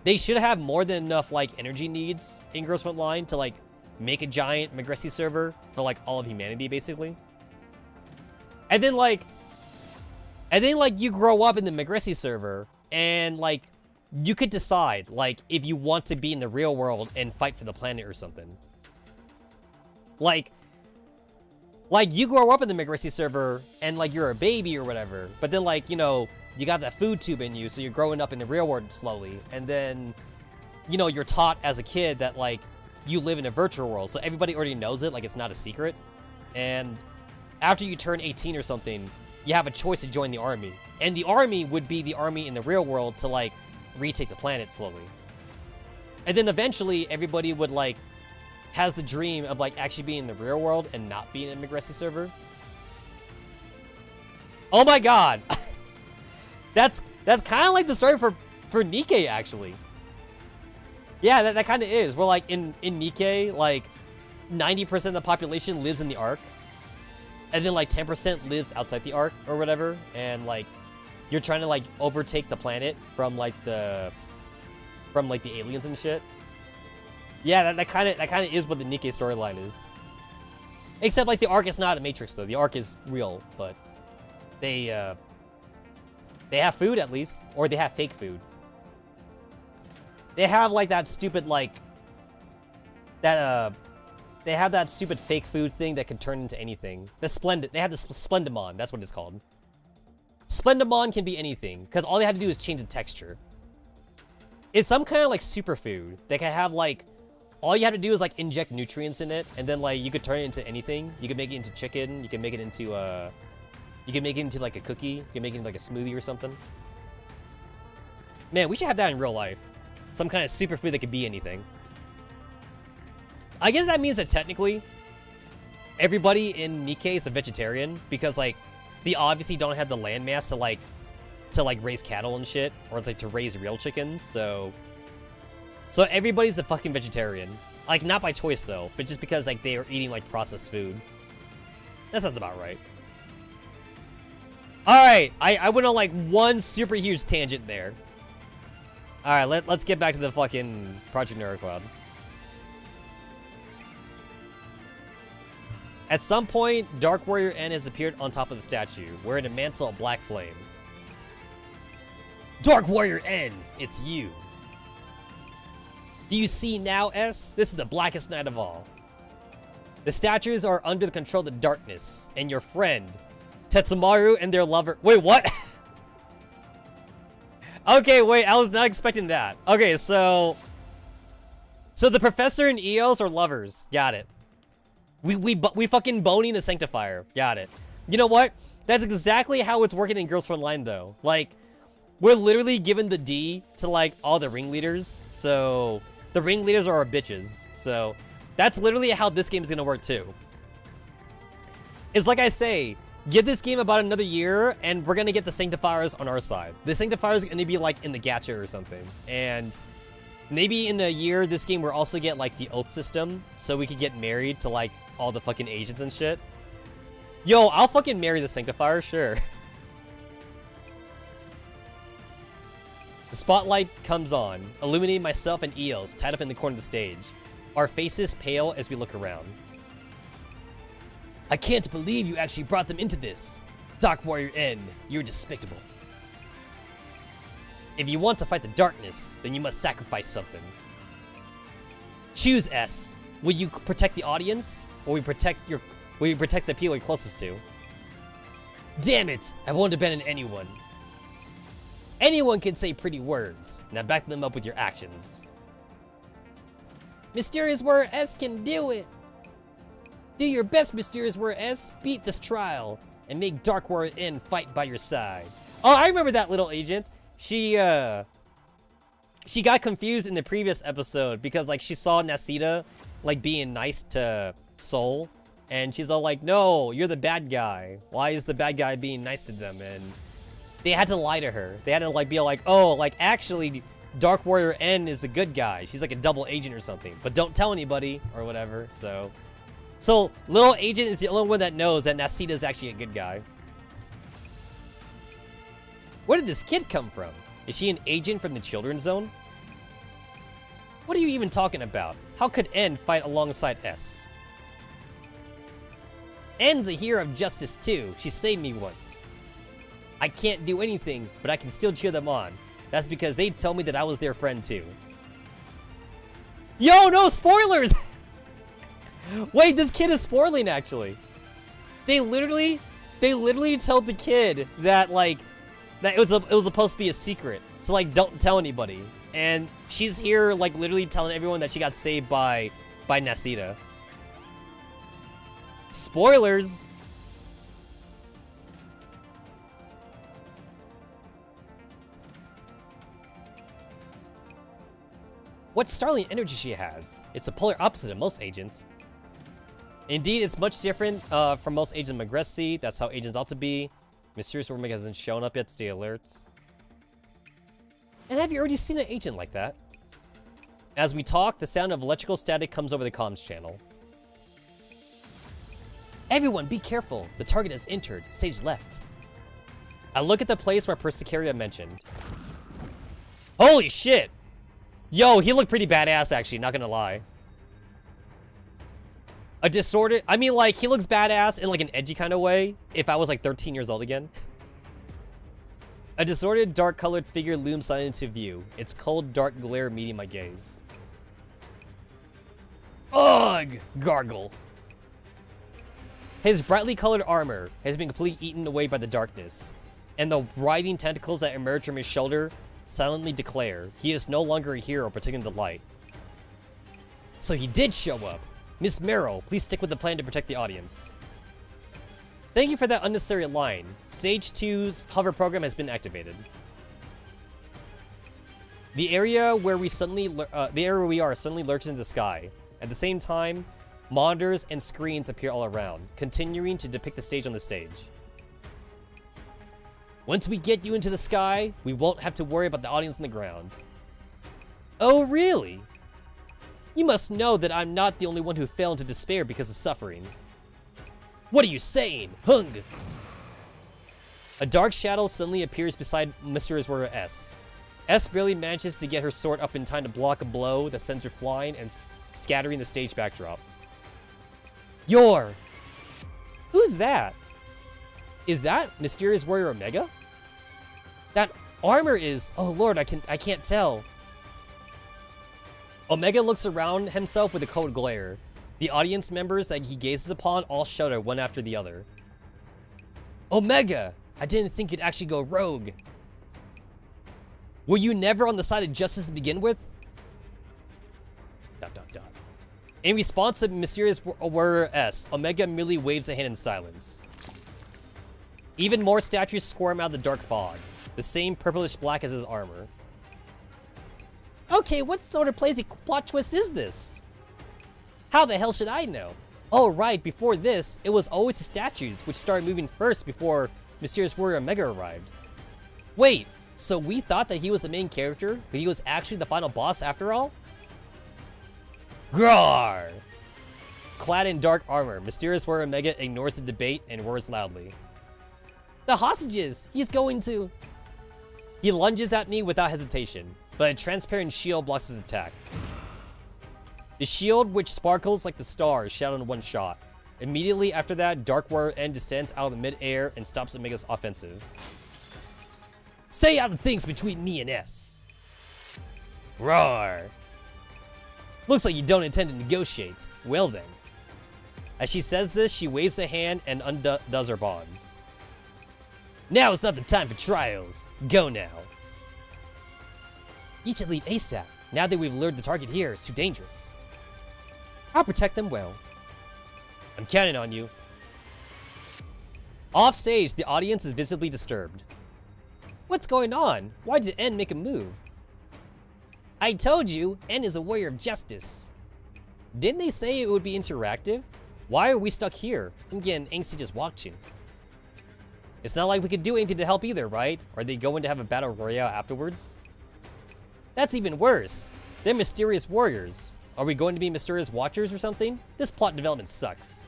they should have more than enough like energy needs in Girls Frontline to like make a giant Magresi server for like all of humanity basically. And then like you grow up in the Magresi server and like you could decide like if you want to be in the real world and fight for the planet or something. Like you grow up in the Magresi server and like you're a baby or whatever, but then like, you know, you got that food tube in you, so you're growing up in the real world slowly, and then, you know, you're taught as a kid that like you live in a virtual world, so everybody already knows it, like it's not a secret. And after you turn 18 or something, you have a choice to join the army, and the army would be the army in the real world to like retake the planet slowly. And then eventually everybody would like has the dream of like actually being in the real world and not being in a Magresi server. Oh my god. that's kind of like the story for Nikkei actually. Yeah, that kind of is. Where like in Nikkei, like 90% of the population lives in the Ark, and then like 10% lives outside the Ark or whatever, and like you're trying to like overtake the planet from like the aliens and shit. Yeah, that kind of is what the Nikkei storyline is. Except like the Ark is not a Matrix though. The Ark is real, but they have food at least, or they have fake food. They have like that stupid like they have that stupid fake food thing that can turn into anything. They have the Splendimon, that's what it's called. Splendimon can be anything, because all they had to do is change the texture. It's some kind of like superfood that can have like, all you have to do is like inject nutrients in it, and then like you could turn it into anything. You can make it into chicken, you can make it into like a cookie, you can make it into like a smoothie or something. Man, we should have that in real life. Some kind of superfood that could be anything. I guess that means that technically everybody in Nikkei is a vegetarian, because like they obviously don't have the landmass to like raise cattle and shit, or like to raise real chickens. So everybody's a fucking vegetarian. Like not by choice though, but just because like they are eating like processed food. That sounds about right. All right, I went on like one super huge tangent there. All right, let's get back to the fucking Project Neurocloud. At some point, Dark Warrior N has appeared on top of the statue, wearing a mantle of black flame. Dark Warrior N, it's you. Do you see now, S? This is the blackest night of all. The statues are under the control of the darkness, and your friend, Tetsamaru and their lover... Wait, what? Okay, wait, I was not expecting that. Okay, so the professor and Eos are lovers. Got it. We fucking boning a sanctifier. Got it. You know what? That's exactly how it's working in Girls Frontline though. Like, we're literally given the D to like all the ringleaders. So the ringleaders are our bitches. So that's literally how this game is gonna work too. It's like I say, give this game about another year and we're gonna get the sanctifiers on our side. The sanctifiers are gonna be like in the gacha or something. And maybe in a year, this game will also get like the oath system, so we could get married to like all the fucking agents and shit. Yo, I'll fucking marry the sanctifier, sure. The spotlight comes on, illuminating myself and Eos tied up in the corner of the stage. Our faces pale as we look around. I can't believe you actually brought them into this. Dark Warrior N, you're despicable. If you want to fight the darkness, then you must sacrifice something. Choose S. Will you protect the audience, or will you protect the people you're closest to? Damn it! I won't abandon anyone. Anyone can say pretty words. Now back them up with your actions. Mysterious Warrior S can do it! Do your best, Mysterious Warrior S. Beat this trial, and make Dark Warrior N fight by your side. Oh, I remember that little agent. She got confused in the previous episode because, like, she saw Nasita, like, being nice to Soul. And she's all like, no, you're the bad guy. Why is the bad guy being nice to them? And they had to lie to her. They had to, like, be like, oh, like, actually, Dark Warrior N is a good guy. She's like a double agent or something. But don't tell anybody or whatever, so... So, little agent is the only one that knows that Nasita is actually a good guy. Where did this kid come from? Is she an agent from the children's zone? What are you even talking about? How could N fight alongside S? N's a hero of justice too. She saved me once. I can't do anything, but I can still cheer them on. That's because they told me that I was their friend too. Yo, no spoilers! Wait, this kid is spoiling actually. They literally told the kid that, like, that it was supposed to be a secret. So, like, don't tell anybody. And she's here, like, literally telling everyone that she got saved by Nasita. Spoilers! What startling energy she has. It's the polar opposite of most agents. Indeed, it's much different from most agents of Backseat. That's how agents ought to be. Mysterious Warrior hasn't shown up yet, stay alert. And have you already seen an agent like that? As we talk, the sound of electrical static comes over the comms channel. Everyone, be careful. The target has entered. Stage left. I look at the place where Persicaria mentioned. Holy shit! Yo, he looked pretty badass, actually, not gonna lie. A distorted... I mean, like, he looks badass in, like, an edgy kind of way, if I was, like, 13 years old again. A distorted, dark-colored figure looms silently into view. Its cold, dark glare meeting my gaze. Ugh! Gargle. His brightly colored armor has been completely eaten away by the darkness, and the writhing tentacles that emerge from his shoulder silently declare he is no longer a hero protecting the light. So he did show up. Miss Merrill, please stick with the plan to protect the audience. Thank you for that unnecessary line. Stage 2's hover program has been activated. The area where we are suddenly lurches into the sky. At the same time, monitors and screens appear all around, continuing to depict the stage on the stage. Once we get you into the sky, we won't have to worry about the audience on the ground. Oh, really? You must know that I'm not the only one who fell into despair because of suffering. What are you saying? Hung! A dark shadow suddenly appears beside Mysterious Warrior S. S barely manages to get her sword up in time to block a blow that sends her flying and scattering the stage backdrop. Who's that? Is that Mysterious Warrior Omega? That armor is... Oh lord, I can't tell. Omega looks around himself with a cold glare. The audience members that he gazes upon all shudder one after the other. Omega! I didn't think you'd actually go rogue. Were you never on the side of justice to begin with? ... In response to Mysterious Warrior S, Omega merely waves a hand in silence. Even more statues squirm out of the dark fog, the same purplish black as his armor. Okay, what sort of crazy plot twist is this? How the hell should I know? Oh right, before this, it was always the statues which started moving first before Mysterious Warrior Omega arrived. Wait, so we thought that he was the main character, but he was actually the final boss after all? Grawr! Clad in dark armor, Mysterious Warrior Omega ignores the debate and roars loudly. The hostages! He's going to... He lunges at me without hesitation, but a transparent shield blocks his attack. The shield, which sparkles like the stars, shattered in one shot. Immediately after that, Dark Warrior N descends out of the mid-air and stops Omega's offensive. Stay out of things between me and S. Roar. Looks like you don't intend to negotiate. Well then. As she says this, she waves a hand and undoes her bonds. Now is not the time for trials. Go now. You should leave ASAP. Now that we've lured the target here, it's too dangerous. I'll protect them well. I'm counting on you. Off stage, the audience is visibly disturbed. What's going on? Why did N make a move? I told you, N is a warrior of justice. Didn't they say it would be interactive? Why are we stuck here? I'm getting angsty just watching. It's not like we could do anything to help either, right? Are they going to have a battle royale afterwards? That's even worse. They're mysterious warriors. Are we going to be mysterious watchers or something? This plot development sucks.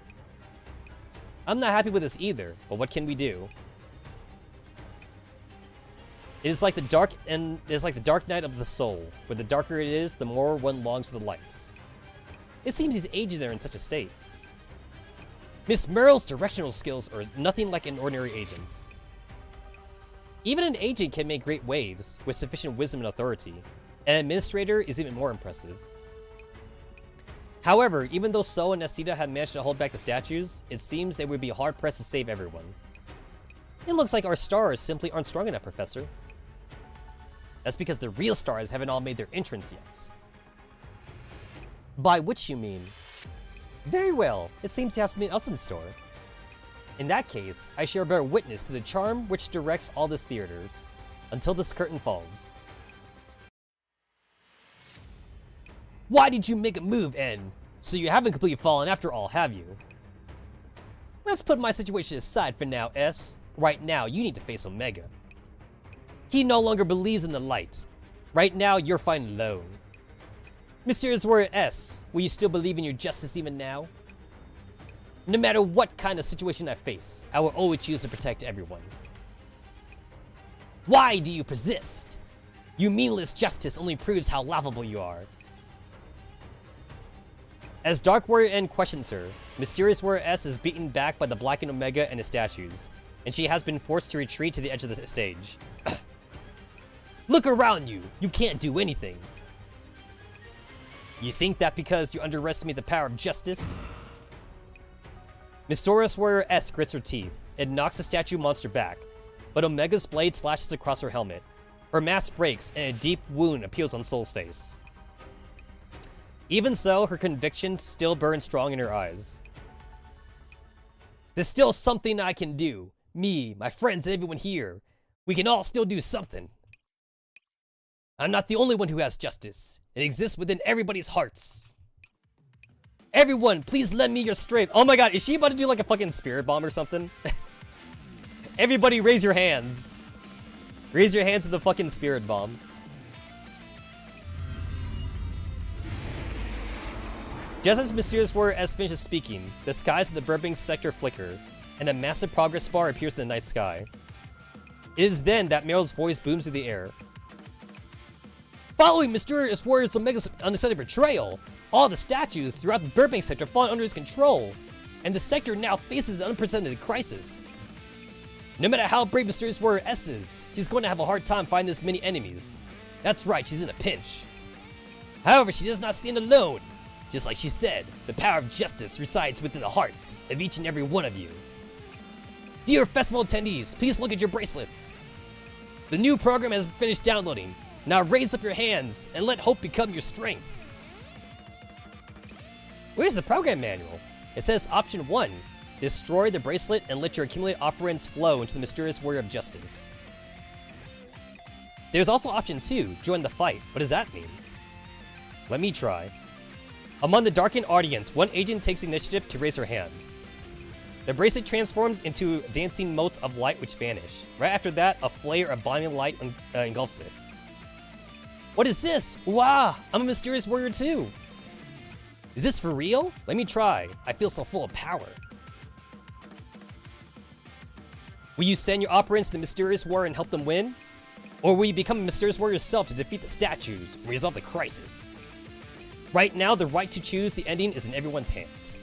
I'm not happy with this either, but what can we do? It is like the dark night of the soul, where the darker it is, the more one longs for the light. It seems these agents are in such a state. Miss Merle's directional skills are nothing like an ordinary agent's. Even an agent can make great waves with sufficient wisdom and authority. An administrator is even more impressive. However, even though So and Nesita have managed to hold back the statues, it seems they would be hard-pressed to save everyone. It looks like our stars simply aren't strong enough, Professor. That's because the real stars haven't all made their entrance yet. By which you mean? Very well, it seems to have something else in store. In that case, I shall bear witness to the charm which directs all this theaters, until this curtain falls. Why did you make a move, N? So you haven't completely fallen after all, have you? Let's put my situation aside for now, S. Right now, you need to face Omega. He no longer believes in the light. Right now, you're fine alone. Mysterious Warrior S, will you still believe in your justice even now? No matter what kind of situation I face, I will always choose to protect everyone. Why do you persist? Your meaningless justice only proves how laughable you are. As Dark Warrior N questions her, Mysterious Warrior S is beaten back by the Blackened Omega and his statues, and she has been forced to retreat to the edge of the stage. Look around you! You can't do anything! You think that because you underestimate the power of justice? Mysterious Warrior S grits her teeth. It knocks the statue monster back, but Omega's blade slashes across her helmet. Her mask breaks, and a deep wound appears on Soul's face. Even so, her conviction still burns strong in her eyes. There's still something I can do. Me, my friends, and everyone here. We can all still do something. I'm not the only one who has justice. It exists within everybody's hearts. Everyone, please lend me your strength. Oh my god, is she about to do like a fucking spirit bomb or something? Everybody raise your hands. Raise your hands to the fucking spirit bomb. Just as Mysterious Warrior S finishes speaking, the skies of the Burbank sector flicker, and a massive progress bar appears in the night sky. It is then that Meryl's voice booms through the air. Following Mysterious Warrior's Omega's undecided betrayal, all the statues throughout the Burbank sector fall under his control, and the sector now faces an unprecedented crisis. No matter how brave Mysterious Warrior S is, he's going to have a hard time finding this many enemies. That's right, she's in a pinch. However, she does not stand alone. Just like she said, the power of justice resides within the hearts of each and every one of you. Dear festival attendees, please look at your bracelets. The new program has finished downloading. Now raise up your hands and let hope become your strength. Where's the program manual? It says option 1, destroy the bracelet and let your accumulated operants flow into the Mysterious Warrior of Justice. There's also option 2, join the fight. What does that mean? Let me try. Among the darkened audience, one agent takes initiative to raise her hand. The bracelet transforms into dancing motes of light which vanish. Right after that, a flare of blinding light engulfs it. What is this? Wow, I'm a Mysterious Warrior too. Is this for real? Let me try. I feel so full of power. Will you send your operants to the Mysterious Warrior and help them win? Or will you become a Mysterious Warrior yourself to defeat the statues and resolve the crisis? Right now, the right to choose the ending is in everyone's hands.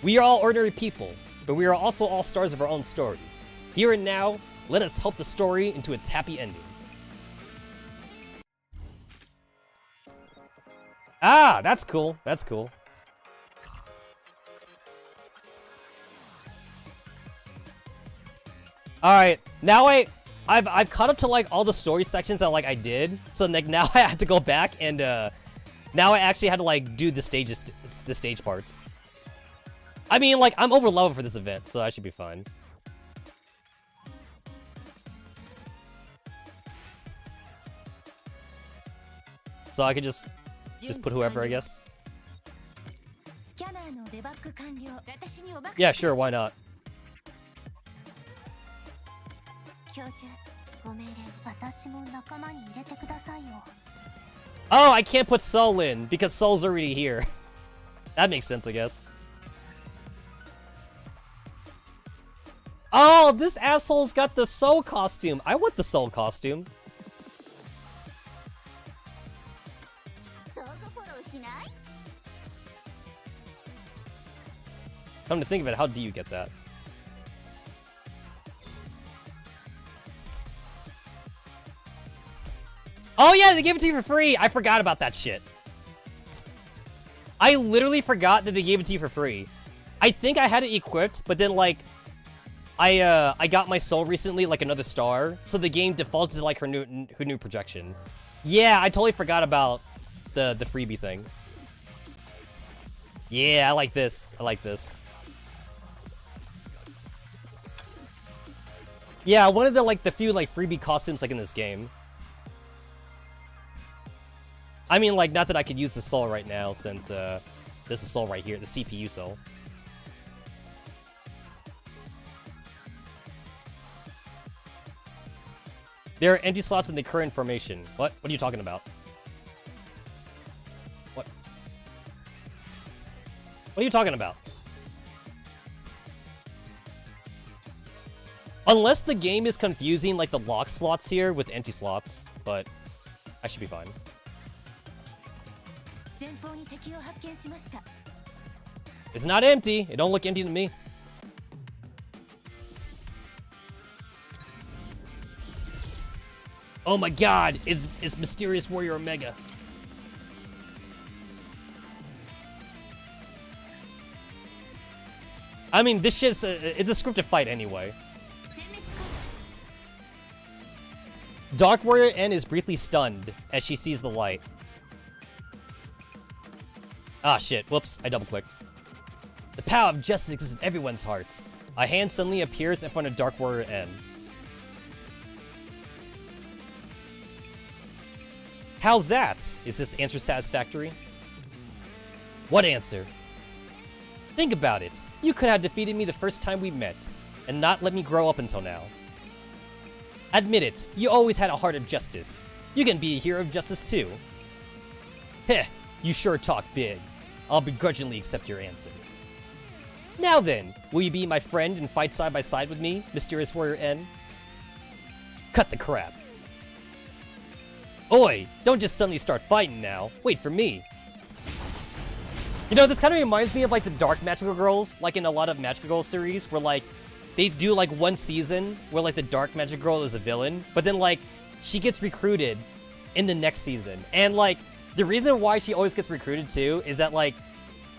We are all ordinary people, but we are also all stars of our own stories. Here and now, Let us help the story into its happy ending. Ah, that's cool. That's cool. All right, now I've caught up to like all the story sections that like I did. So like now I have to go back and now I actually had to like do the stages, the stage parts. I mean, like I'm over level for this event, so I should be fine. So I could just put whoever, I guess. Yeah, sure, why not? Oh, I can't put Soul in because Soul's already here. That makes sense, I guess. Oh, this asshole's got the Soul costume. I want the Soul costume. Come to think of it, how do you get that? Oh yeah, they gave it to you for free! I forgot about that shit. I literally forgot that they gave it to you for free. I think I had it equipped, but then like I got my soul recently, like another star, so the game defaulted to like her new projection. Yeah, I totally forgot about the freebie thing. Yeah, I like this. I like this. Yeah, one of the few like freebie costumes like in this game. I mean, like, not that I could use the soul right now since this is soul right here, the CPU soul. There are empty slots in the current formation. What? What are you talking about? What? What are you talking about? Unless the game is confusing, like, the lock slots here with empty slots, but I should be fine. It's not empty. It don't look empty to me. Oh my god, it's Mysterious Warrior Omega. I mean, this shit's it's a scripted fight anyway. Dark Warrior N is briefly stunned as she sees the light. Ah shit, whoops, I double-clicked. The power of justice exists in everyone's hearts. A hand suddenly appears in front of Dark Warrior N. How's that? Is this answer satisfactory? What answer? Think about it. You could have defeated me the first time we met, and not let me grow up until now. Admit it, you always had a heart of justice. You can be a hero of justice too. Heh, you sure talk big. I'll begrudgingly accept your answer. Now then, will you be my friend and fight side by side with me, Mysterious Warrior N? Cut the crap. Oi, don't just suddenly start fighting now. Wait for me. You know, this kind of reminds me of like the Dark Magical Girls, like in a lot of Magical Girls series, where like they do like one season where like the Dark Magic Girl is a villain, but then like she gets recruited in the next season. And like the reason why she always gets recruited too is that like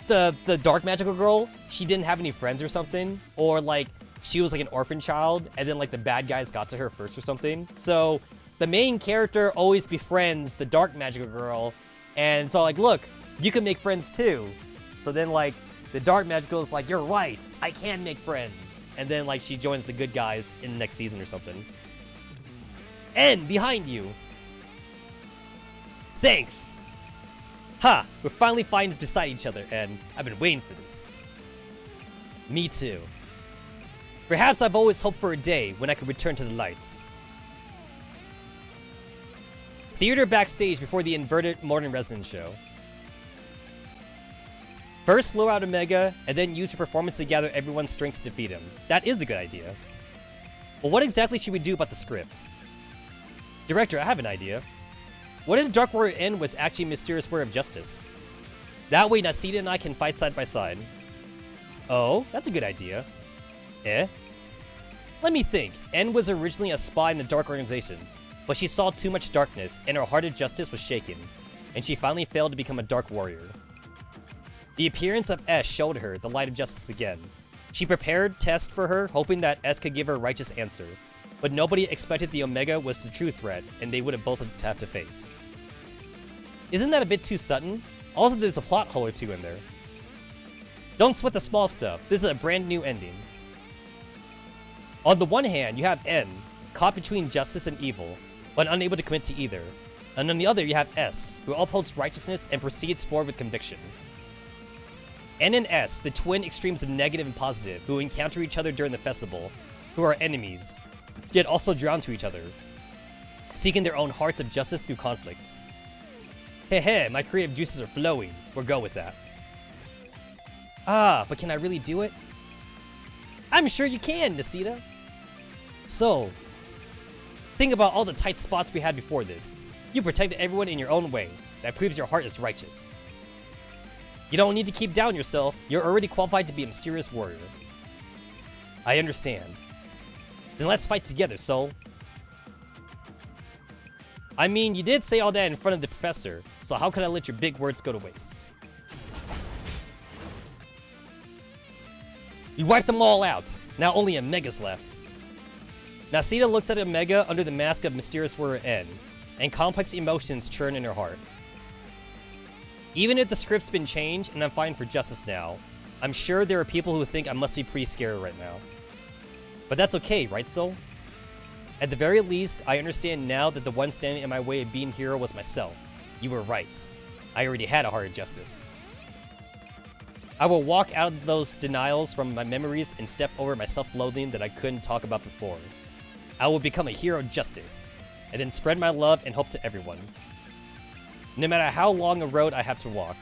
the Dark Magical Girl, she didn't have any friends or something, or like she was like an orphan child and then like the bad guys got to her first or something. So the main character always befriends the Dark Magical Girl, and so like, look, you can make friends too. So then like the Dark Magical is like, you're right, I can make friends. And then like she joins the good guys in the next season or something. N, behind you. Thanks. Ha, we're finally fighting beside each other, and I've been waiting for this. Me too. Perhaps I've always hoped for a day when I could return to the lights. Theater backstage before the inverted Mordent Resonance show. First lure out Omega, and then use her performance to gather everyone's strength to defeat him. That is a good idea. But what exactly should we do about the script? Director, I have an idea. What if Dark Warrior N was actually Mysterious Warrior of Justice? That way Nasita and I can fight side by side. Oh, that's a good idea. Eh? Let me think. N was originally a spy in the Dark Organization, but she saw too much darkness and her heart of justice was shaken, and she finally failed to become a Dark Warrior. The appearance of S showed her the light of justice again. She prepared tests for her, hoping that S could give her a righteous answer, but nobody expected the Omega was the true threat, and they would have both have to face. Isn't that a bit too sudden? Also, there's a plot hole or two in there. Don't sweat the small stuff. This is a brand new ending. On the one hand, you have N, caught between justice and evil, but unable to commit to either. And on the other, you have S, who upholds righteousness and proceeds forward with conviction. N and S, the twin extremes of negative and positive, who encounter each other during the festival, who are enemies, yet also drawn to each other, seeking their own hearts of justice through conflict. Heh, my creative juices are flowing. We'll go with that. Ah, but can I really do it? I'm sure you can, Nisita. So, think about all the tight spots we had before this. You protected everyone in your own way. That proves your heart is righteous. You don't need to keep down yourself. You're already qualified to be a mysterious warrior. I understand. Then let's fight together, Soul. I mean, you did say all that in front of the professor, so how could I let your big words go to waste? You wiped them all out. Now only Omega's left. Nisita looks at Omega under the mask of Mysterious Warrior N, and complex emotions churn in her heart. Even if the script's been changed and I'm fighting for justice now, I'm sure there are people who think I must be pretty scary right now. But that's okay, right, Soul? At the very least, I understand now that the one standing in my way of being hero was myself. You were right. I already had a heart of justice. I will walk out of those denials from my memories and step over my self-loathing that I couldn't talk about before. I will become a hero of justice, and then spread my love and hope to everyone. No matter how long a road I have to walk.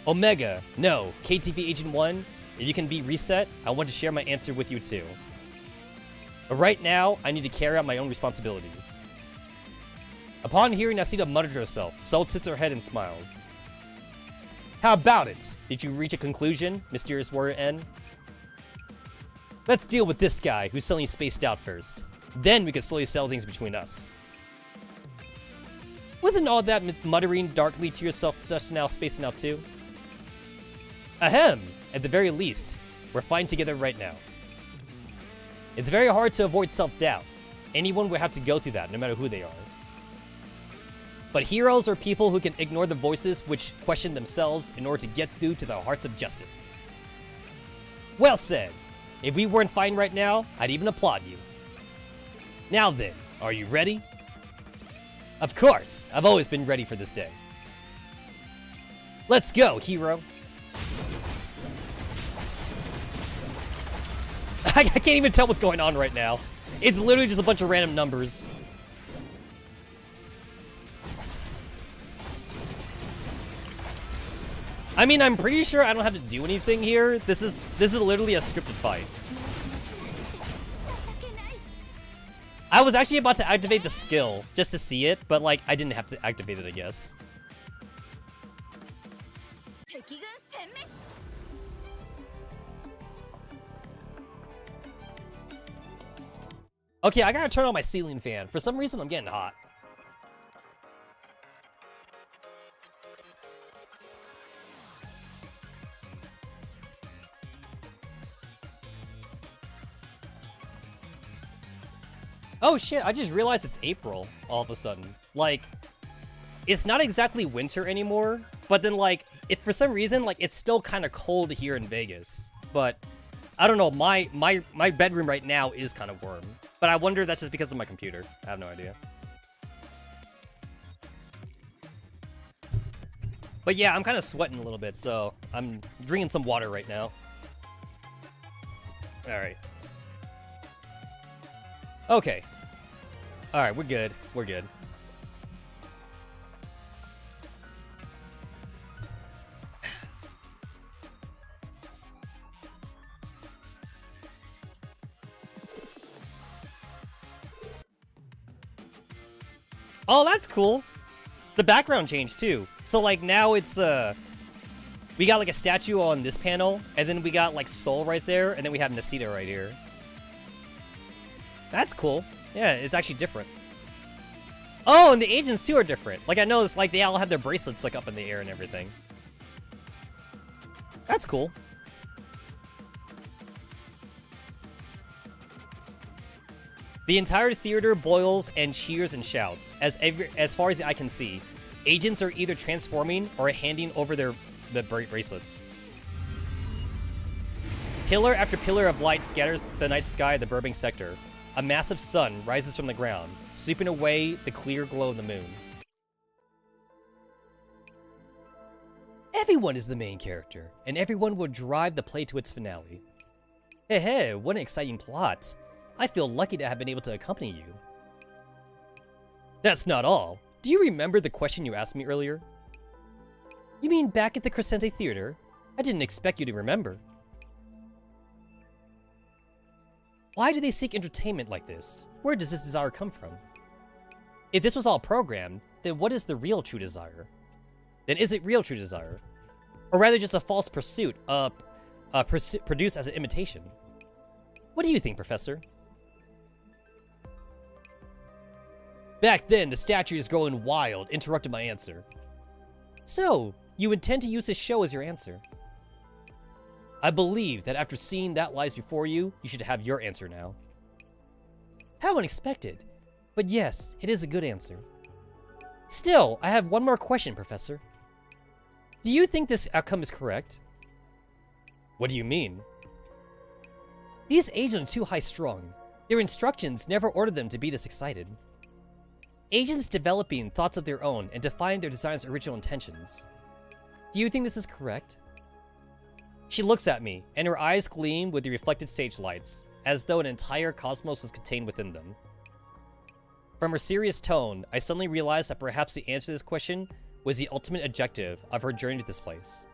Omega, no, KTV Agent 1, if you can be reset, I want to share my answer with you too. But right now, I need to carry out my own responsibilities. Upon hearing Nisita mutter to herself, Soul tilts her head and smiles. How about it? Did you reach a conclusion, Mysterious Warrior N? Let's deal with this guy who's suddenly spaced out first. Then we can slowly settle things between us. Wasn't all that muttering darkly to yourself just now spacing out too? Ahem! At the very least, we're fine together right now. It's very hard to avoid self-doubt. Anyone would have to go through that, no matter who they are. But heroes are people who can ignore the voices which question themselves in order to get through to the hearts of justice. Well said. If we weren't fighting right now, I'd even applaud you. Now then, are you ready? Of course, I've always been ready for this day. Let's go, hero. I can't even tell what's going on right now. It's literally just a bunch of random numbers. I mean, I'm pretty sure I don't have to do anything here. This is literally a scripted fight. I was actually about to activate the skill just to see it, but like I didn't have to activate it, I guess. Okay, I gotta turn on my ceiling fan. For some reason, I'm getting hot. Oh shit, I just realized it's April all of a sudden. Like, it's not exactly winter anymore, but then like, if for some reason, like it's still kind of cold here in Vegas. But I don't know, my bedroom right now is kind of warm. But I wonder if that's just because of my computer. I have no idea. But yeah, I'm kind of sweating a little bit, so I'm drinking some water right now. Alright. Okay. Alright, we're good. We're good. Oh, that's cool. The background changed too. So like now it's we got like a statue on this panel, and then we got like Soul right there, and then we have Nisita right here. That's cool. Yeah, it's actually different. Oh, and the agents too are different. Like I noticed, like they all have their bracelets like up in the air and everything. That's cool. The entire theater boils and cheers and shouts. As far as I can see, agents are either transforming or handing over the bracelets. Pillar after pillar of light scatters the night sky of the Burbank sector. A massive sun rises from the ground, sweeping away the clear glow of the moon. Everyone is the main character, and everyone will drive the play to its finale. Hey, what an exciting plot. I feel lucky to have been able to accompany you. That's not all. Do you remember the question you asked me earlier? You mean back at the Crescente Theater? I didn't expect you to remember. Why do they seek entertainment like this? Where does this desire come from? If this was all programmed, then what is the real true desire? Then is it real true desire? Or rather just a false pursuit, produced as an imitation? What do you think, Professor? Back then, the statue is growing wild, interrupted my answer. So, you intend to use this show as your answer? I believe that after seeing that lies before you, you should have your answer now. How unexpected. But yes, it is a good answer. Still, I have one more question, Professor. Do you think this outcome is correct? What do you mean? These agents are too high-strung. Their instructions never ordered them to be this excited. Agents developing thoughts of their own and defying their design's original intentions. Do you think this is correct? She looks at me, and her eyes gleam with the reflected stage lights, as though an entire cosmos was contained within them. From her serious tone, I suddenly realized that perhaps the answer to this question was the ultimate objective of her journey to this place.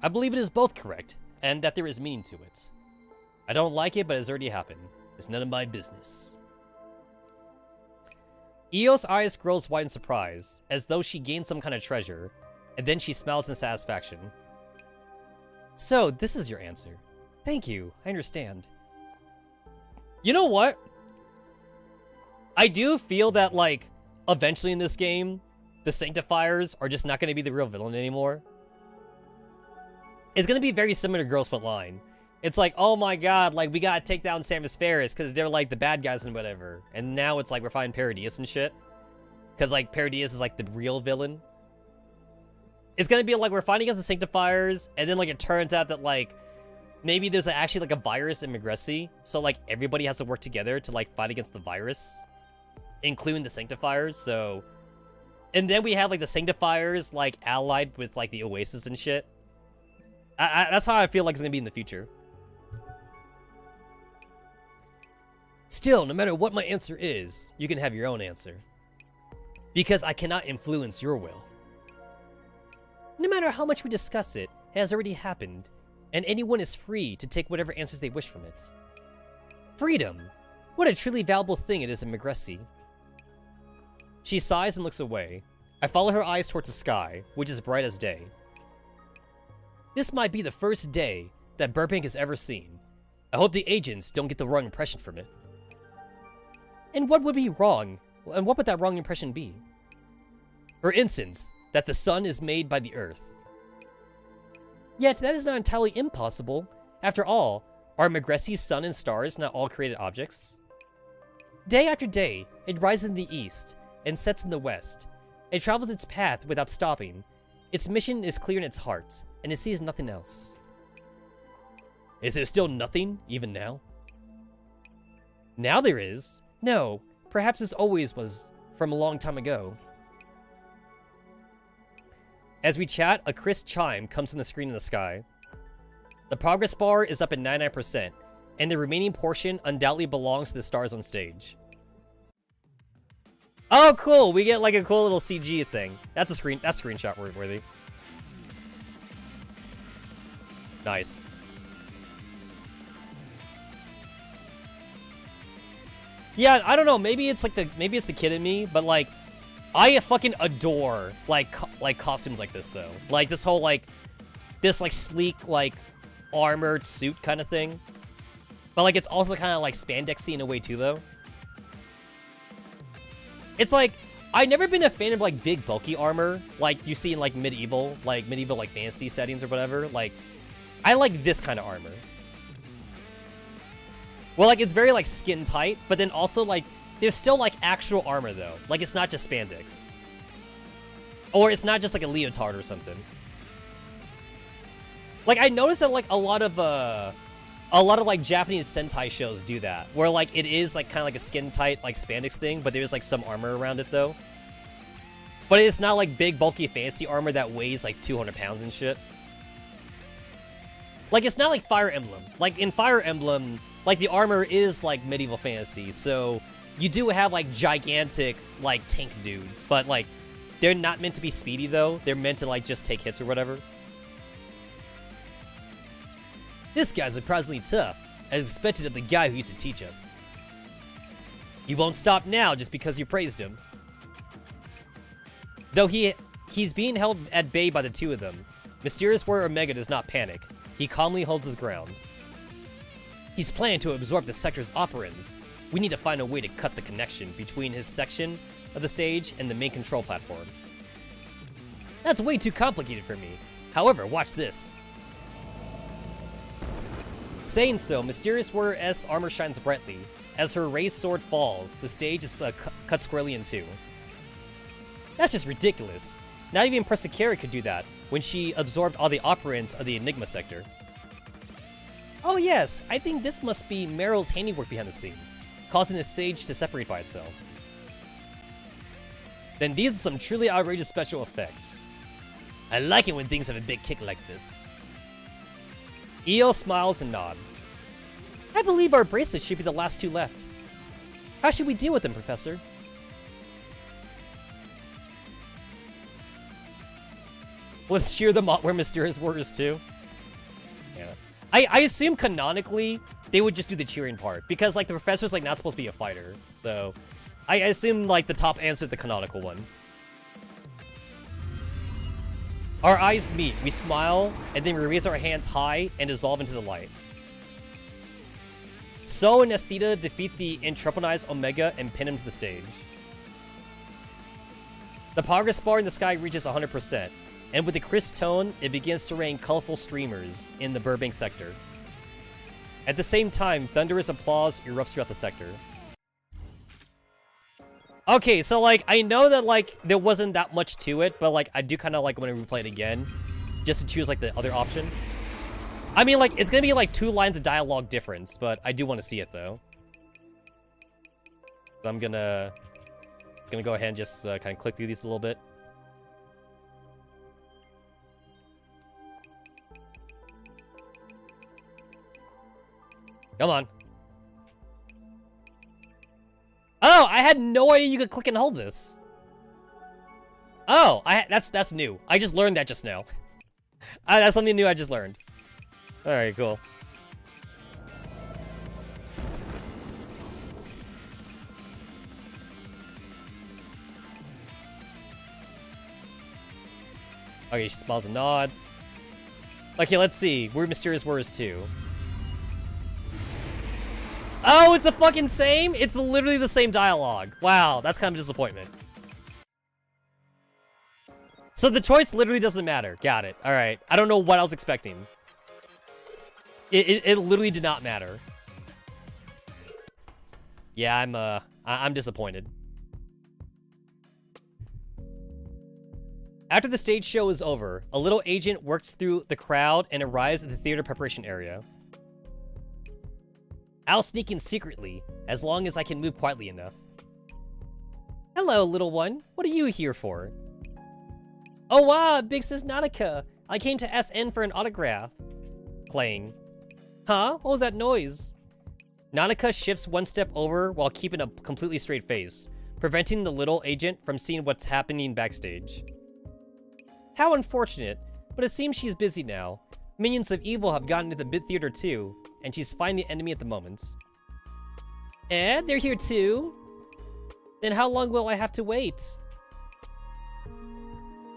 I believe it is both correct, and that there is meaning to it. I don't like it, but it has already happened. It's none of my business. Io's eyes grows wide in surprise, as though she gained some kind of treasure, and then she smiles in satisfaction. So, this is your answer. Thank you, I understand. You know what? I do feel that, like, eventually in this game, the Sanctifiers are just not going to be the real villain anymore. It's going to be very similar to Girls Front Line. It's like, oh my god, like, we gotta take down Samus Ferris because they're, like, the bad guys and whatever. And now it's like we're fighting Paradius and shit. Because, like, Paradius is, like, the real villain. It's gonna be like we're fighting against the Sanctifiers, and then, like, it turns out that, like, maybe there's actually, like, a virus in Megressi. So, like, everybody has to work together to, like, fight against the virus. Including the Sanctifiers, so... And then we have, like, the Sanctifiers, like, allied with, like, the Oasis and shit. That's how I feel like it's gonna be in the future. Still, no matter what my answer is, you can have your own answer. Because I cannot influence your will. No matter how much we discuss it, it has already happened, and anyone is free to take whatever answers they wish from it. Freedom! What a truly valuable thing it is in Megressi. She sighs and looks away. I follow her eyes towards the sky, which is bright as day. This might be the first day that Burbank has ever seen. I hope the agents don't get the wrong impression from it. And what would be wrong? And what would that wrong impression be? For instance, that the sun is made by the earth. Yet that is not entirely impossible. After all, are Megressi's sun and stars not all created objects? Day after day, it rises in the east and sets in the west. It travels its path without stopping. Its mission is clear in its heart, and it sees nothing else. Is there still nothing, even now? Now there is. No, perhaps this always was from a long time ago. As we chat, a crisp chime comes from the screen in the sky. The progress bar is up at 99%, and the remaining portion undoubtedly belongs to the stars on stage. Oh, cool! We get like a cool little CG thing. That's screenshot worthy. Nice. Yeah, I don't know. Maybe it's like the kid in me, but like, I fucking adore like costumes like this though. Like this whole like, this like sleek like armored suit kind of thing. But like, it's also kind of like spandexy in a way too, though. It's like, I've never been a fan of like big bulky armor, like you see in like medieval like fantasy settings or whatever. Like, I like this kind of armor. Well, like, it's very like skin tight, but then also like, there's still like actual armor though. Like, it's not just spandex. Or it's not just like a leotard or something. Like, I noticed that like a lot of like Japanese Sentai shows do that, where like it is like kind of like a skin tight like spandex thing, but there's like some armor around it though. But it's not like big bulky fantasy armor that weighs like 200 pounds and shit. Like, it's not like Fire Emblem. Like in Fire Emblem, like the armor is like medieval fantasy, so you do have like gigantic like tank dudes, but like they're not meant to be speedy though. They're meant to like just take hits or whatever. This guy's surprisingly tough, as expected of the guy who used to teach us. He won't stop now just because you praised him. Though he's being held at bay by the two of them, Mysterious Warrior Omega does not panic. He calmly holds his ground. He's planning to absorb the sector's operands. We need to find a way to cut the connection between his section of the stage and the main control platform. That's way too complicated for me. However, watch this. Saying so, Mysterious Warrior S armor shines brightly. As her raised sword falls, the stage is cut squarely in two. That's just ridiculous. Not even Persecara could do that, when she absorbed all the operands of the Enigma sector. Oh yes, I think this must be Meryl's handiwork behind the scenes, causing the stage to separate by itself. Then these are some truly outrageous special effects. I like it when things have a big kick like this. Io smiles and nods. I believe our bracelets should be the last two left. How should we deal with them, Professor? Let's cheer them on. We're Mysterious Warriors too. Yeah. I assume canonically they would just do the cheering part, because like the Professor's like not supposed to be a fighter. So I assume like the top answer is the canonical one. Our eyes meet, we smile, and then we raise our hands high and dissolve into the light. So and Asita defeat the entreprenized Omega and pin him to the stage. The progress bar in the sky reaches 100%, and with a crisp tone, it begins to rain colorful streamers in the Burbank sector. At the same time, thunderous applause erupts throughout the sector. Okay, so, like, I know that, like, there wasn't that much to it, but, like, I do kind of like when I replay it again, just to choose, like, the other option. I mean, like, it's gonna be, like, 2 lines of dialogue difference, but I do want to see it, though. So I'm gonna go ahead and just kind of click through these a little bit. Come on. Oh, I had no idea you could click and hold this. Oh, that's new. I just learned that just now. That's something new I just learned. All right, cool. Okay, she smiles and nods. Okay, let's see. We're Mysterious Warriors 2. Oh, it's the fucking same? It's literally the same dialogue. Wow, that's kind of a disappointment. So the choice literally doesn't matter. Got it. All right. I don't know what I was expecting. It literally did not matter. Yeah, I'm disappointed. After the stage show is over, a little agent works through the crowd and arrives at the theater preparation area. I'll sneak in secretly, as long as I can move quietly enough. Hello, little one. What are you here for? Oh wow, Big Sis Nautica. I came to SN for an autograph. Clang. Huh? What was that noise? Nautica shifts one step over while keeping a completely straight face, preventing the little agent from seeing what's happening backstage. How unfortunate, but it seems she's busy now. Minions of Evil have gotten into the Bit Theater too, and she's fighting the enemy at the moment. They're here too? Then how long will I have to wait?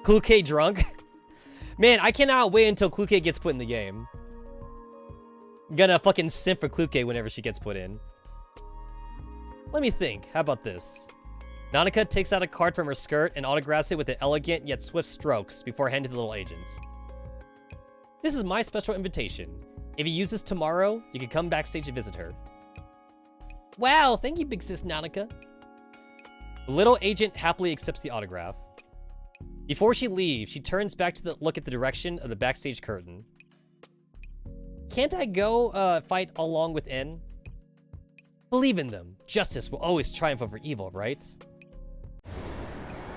Kluke drunk? Man, I cannot wait until Kluke gets put in the game. Gonna fucking simp for Kluke whenever she gets put in. Let me think. How about this? Nanaka takes out a card from her skirt and autographs it with an elegant yet swift strokes before handing to the little agent. This is my special invitation. If you use this tomorrow, you can come backstage and visit her. Wow, thank you, big sis Nanaka. The little agent happily accepts the autograph. Before she leaves, she turns back to look at the direction of the backstage curtain. Can't I go fight along with N? Believe in them. Justice will always triumph over evil, right?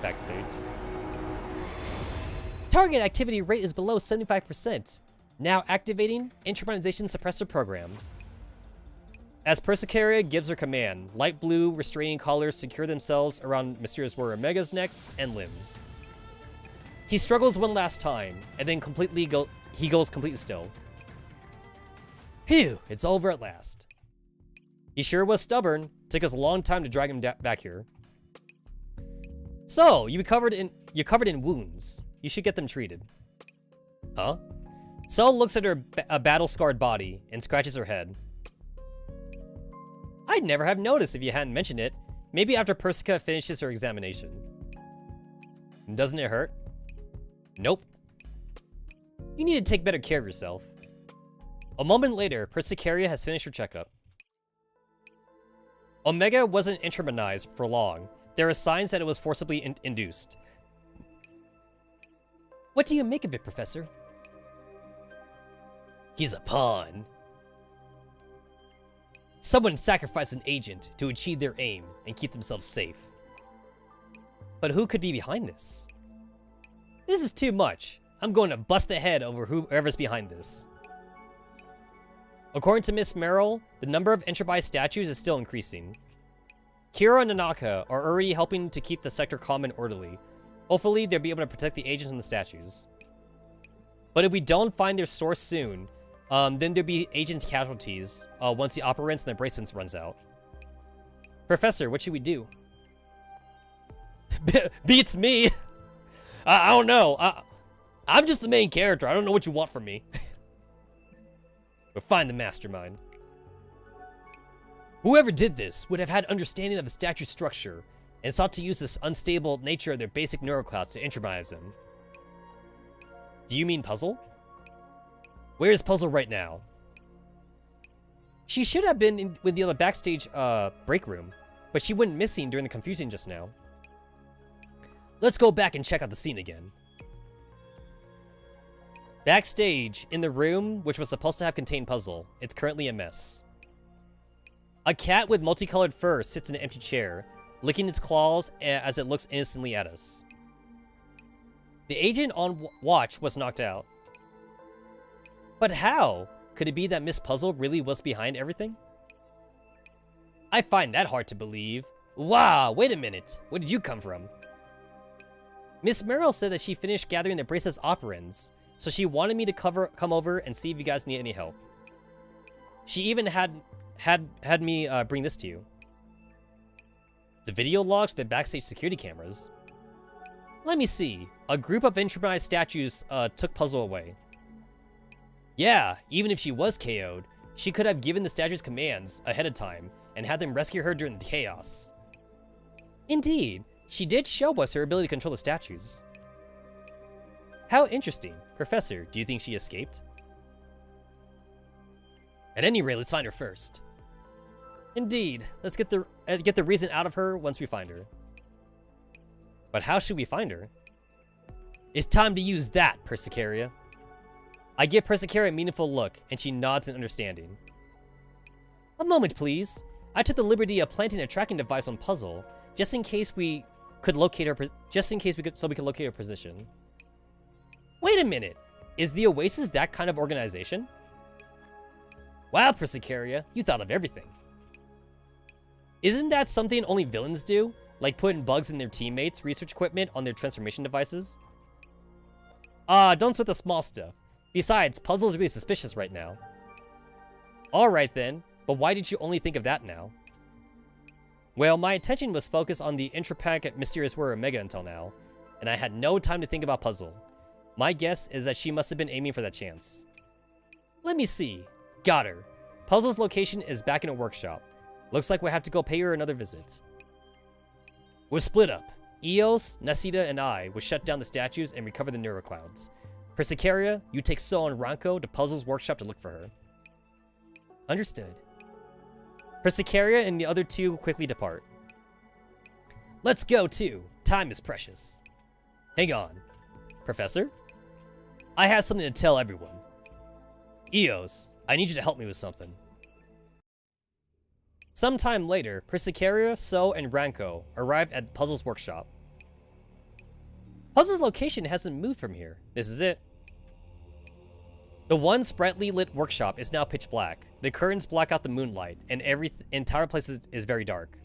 Backstage. Target activity rate is below 75%. Now activating internalization suppressor program. As Persicaria gives her command, light blue restraining collars secure themselves around Mysterious Warrior Omega's necks and limbs. He struggles one last time, and then he goes completely still. Phew, it's over at last. He sure was stubborn. Took us a long time to drag him back here. So, you're covered in wounds. You should get them treated. Huh? Sol looks at her battle-scarred body and scratches her head. I'd never have noticed if you hadn't mentioned it. Maybe after Persica finishes her examination. Doesn't it hurt? Nope. You need to take better care of yourself. A moment later, Persicaria has finished her checkup. Omega wasn't internalized for long. There are signs that it was forcibly induced. What do you make of it, Professor? He's a pawn. Someone sacrificed an agent to achieve their aim and keep themselves safe. But who could be behind this? This is too much. I'm going to bust the head over whoever's behind this. According to Miss Merrill, the number of Enterprise statues is still increasing. Kira and Nanaka are already helping to keep the sector calm and orderly. Hopefully, they'll be able to protect the agents and the statues. But if we don't find their source soon, then there'll be agent casualties once the operants and the bracelets runs out. Professor, what should we do? Beats me! I don't know. I'm just the main character. I don't know what you want from me. But find the mastermind. Whoever did this would have had understanding of the statue's structure and sought to use this unstable nature of their basic neuroclouds to internalize them. Do you mean Puzzle? Where is Puzzle right now? She should have been with the other backstage break room, but she went missing during the confusion just now. Let's go back and check out the scene again. Backstage, in the room which was supposed to have contained Puzzle, it's currently a mess. A cat with multicolored fur sits in an empty chair, licking its claws as it looks innocently at us. The agent on watch was knocked out. But how? Could it be that Miss Puzzle really was behind everything? I find that hard to believe. Wow, wait a minute. Where did you come from? Miss Merrill said that she finished gathering the bracelet's operants, so she wanted me to come over and see if you guys need any help. She even had me bring this to you. The video logs, the backstage security cameras. Let me see. A group of internalized statues took Puzzle away. Yeah, even if she was KO'd, she could have given the statues commands ahead of time and had them rescue her during the chaos. Indeed, she did show us her ability to control the statues. How interesting. Professor, do you think she escaped? At any rate, let's find her first. Indeed, let's get the reason out of her once we find her. But how should we find her? It's time to use that, Persicaria. I give Persicaria a meaningful look, and she nods in understanding. A moment, please. I took the liberty of planting a tracking device on Puzzle, just in case we could locate her. So we could locate her position. Wait a minute. Is the Oasis that kind of organization? Wow, Persicaria, you thought of everything. Isn't that something only villains do? Like putting bugs in their teammates' research equipment on their transformation devices? Don't sweat the small stuff. Besides, Puzzle's really suspicious right now. Alright then, but why did you only think of that now? Well, my attention was focused on the intrapack Mysterious Warrior Omega until now, and I had no time to think about Puzzle. My guess is that she must have been aiming for that chance. Let me see. Got her. Puzzle's location is back in a workshop. Looks like we'll have to go pay her another visit. We're split up. Eos, Nasita, and I will shut down the statues and recover the neuroclouds. Persicaria, you take So and Ranko to Puzzle's workshop to look for her. Understood. Persicaria and the other two quickly depart. Let's go too. Time is precious. Hang on. Professor? I have something to tell everyone. Eos, I need you to help me with something. Sometime later, Persicaria, So, and Ranko arrive at Puzzle's workshop. Puzzle's location hasn't moved from here. This is it. The once brightly lit workshop is now pitch black. The curtains block out the moonlight, and every entire place is very dark.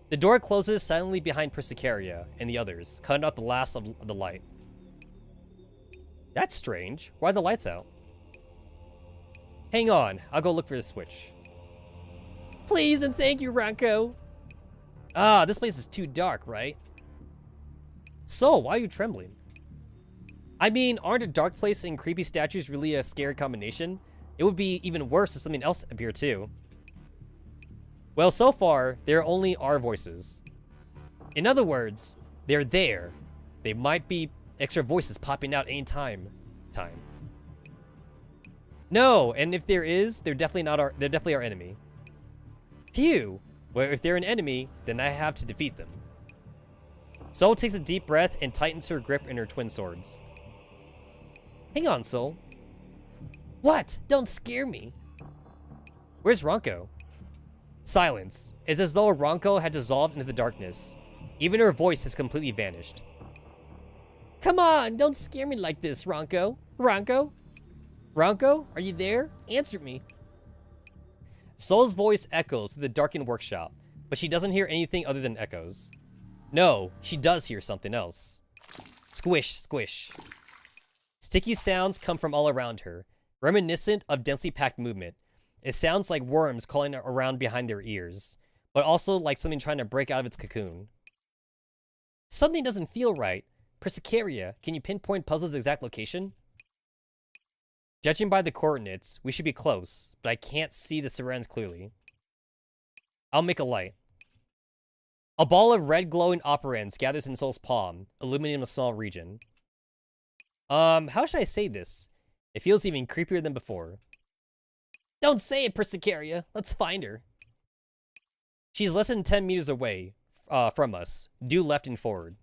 The door closes silently behind Persicaria and the others, cutting out the last of the light. That's strange. Why are the lights out? Hang on, I'll go look for the switch. Please and thank you, Ranko. Ah, this place is too dark, right? So, why are you trembling? I mean, aren't a dark place and creepy statues really a scary combination? It would be even worse if something else appeared too. Well, so far, there are only our voices. In other words, they're there. They might be extra voices popping out any time. No, and if there is, they're definitely our enemy. Phew. Well, if they're an enemy, then I have to defeat them. Soul takes a deep breath and tightens her grip in her twin swords. Hang on, Soul. What? Don't scare me. Where's Ranko? Silence. It's as though Ranko had dissolved into the darkness. Even her voice has completely vanished. Come on, don't scare me like this, Ranko. Ranko? Ranko, are you there? Answer me. Soul's voice echoes through the darkened workshop, but she doesn't hear anything other than echoes. No, she does hear something else. Squish, squish. Sticky sounds come from all around her, reminiscent of densely packed movement. It sounds like worms crawling around behind their ears, but also like something trying to break out of its cocoon. Something doesn't feel right. Persicaria, can you pinpoint Puzzle's exact location? Judging by the coordinates, we should be close, but I can't see the surrounds clearly. I'll make a light. A ball of red glowing operans gathers in Soul's palm, illuminating a small region. How should I say this? It feels even creepier than before. Don't say it, Persicaria. Let's find her. She's less than 10 meters away from us, due left and forward.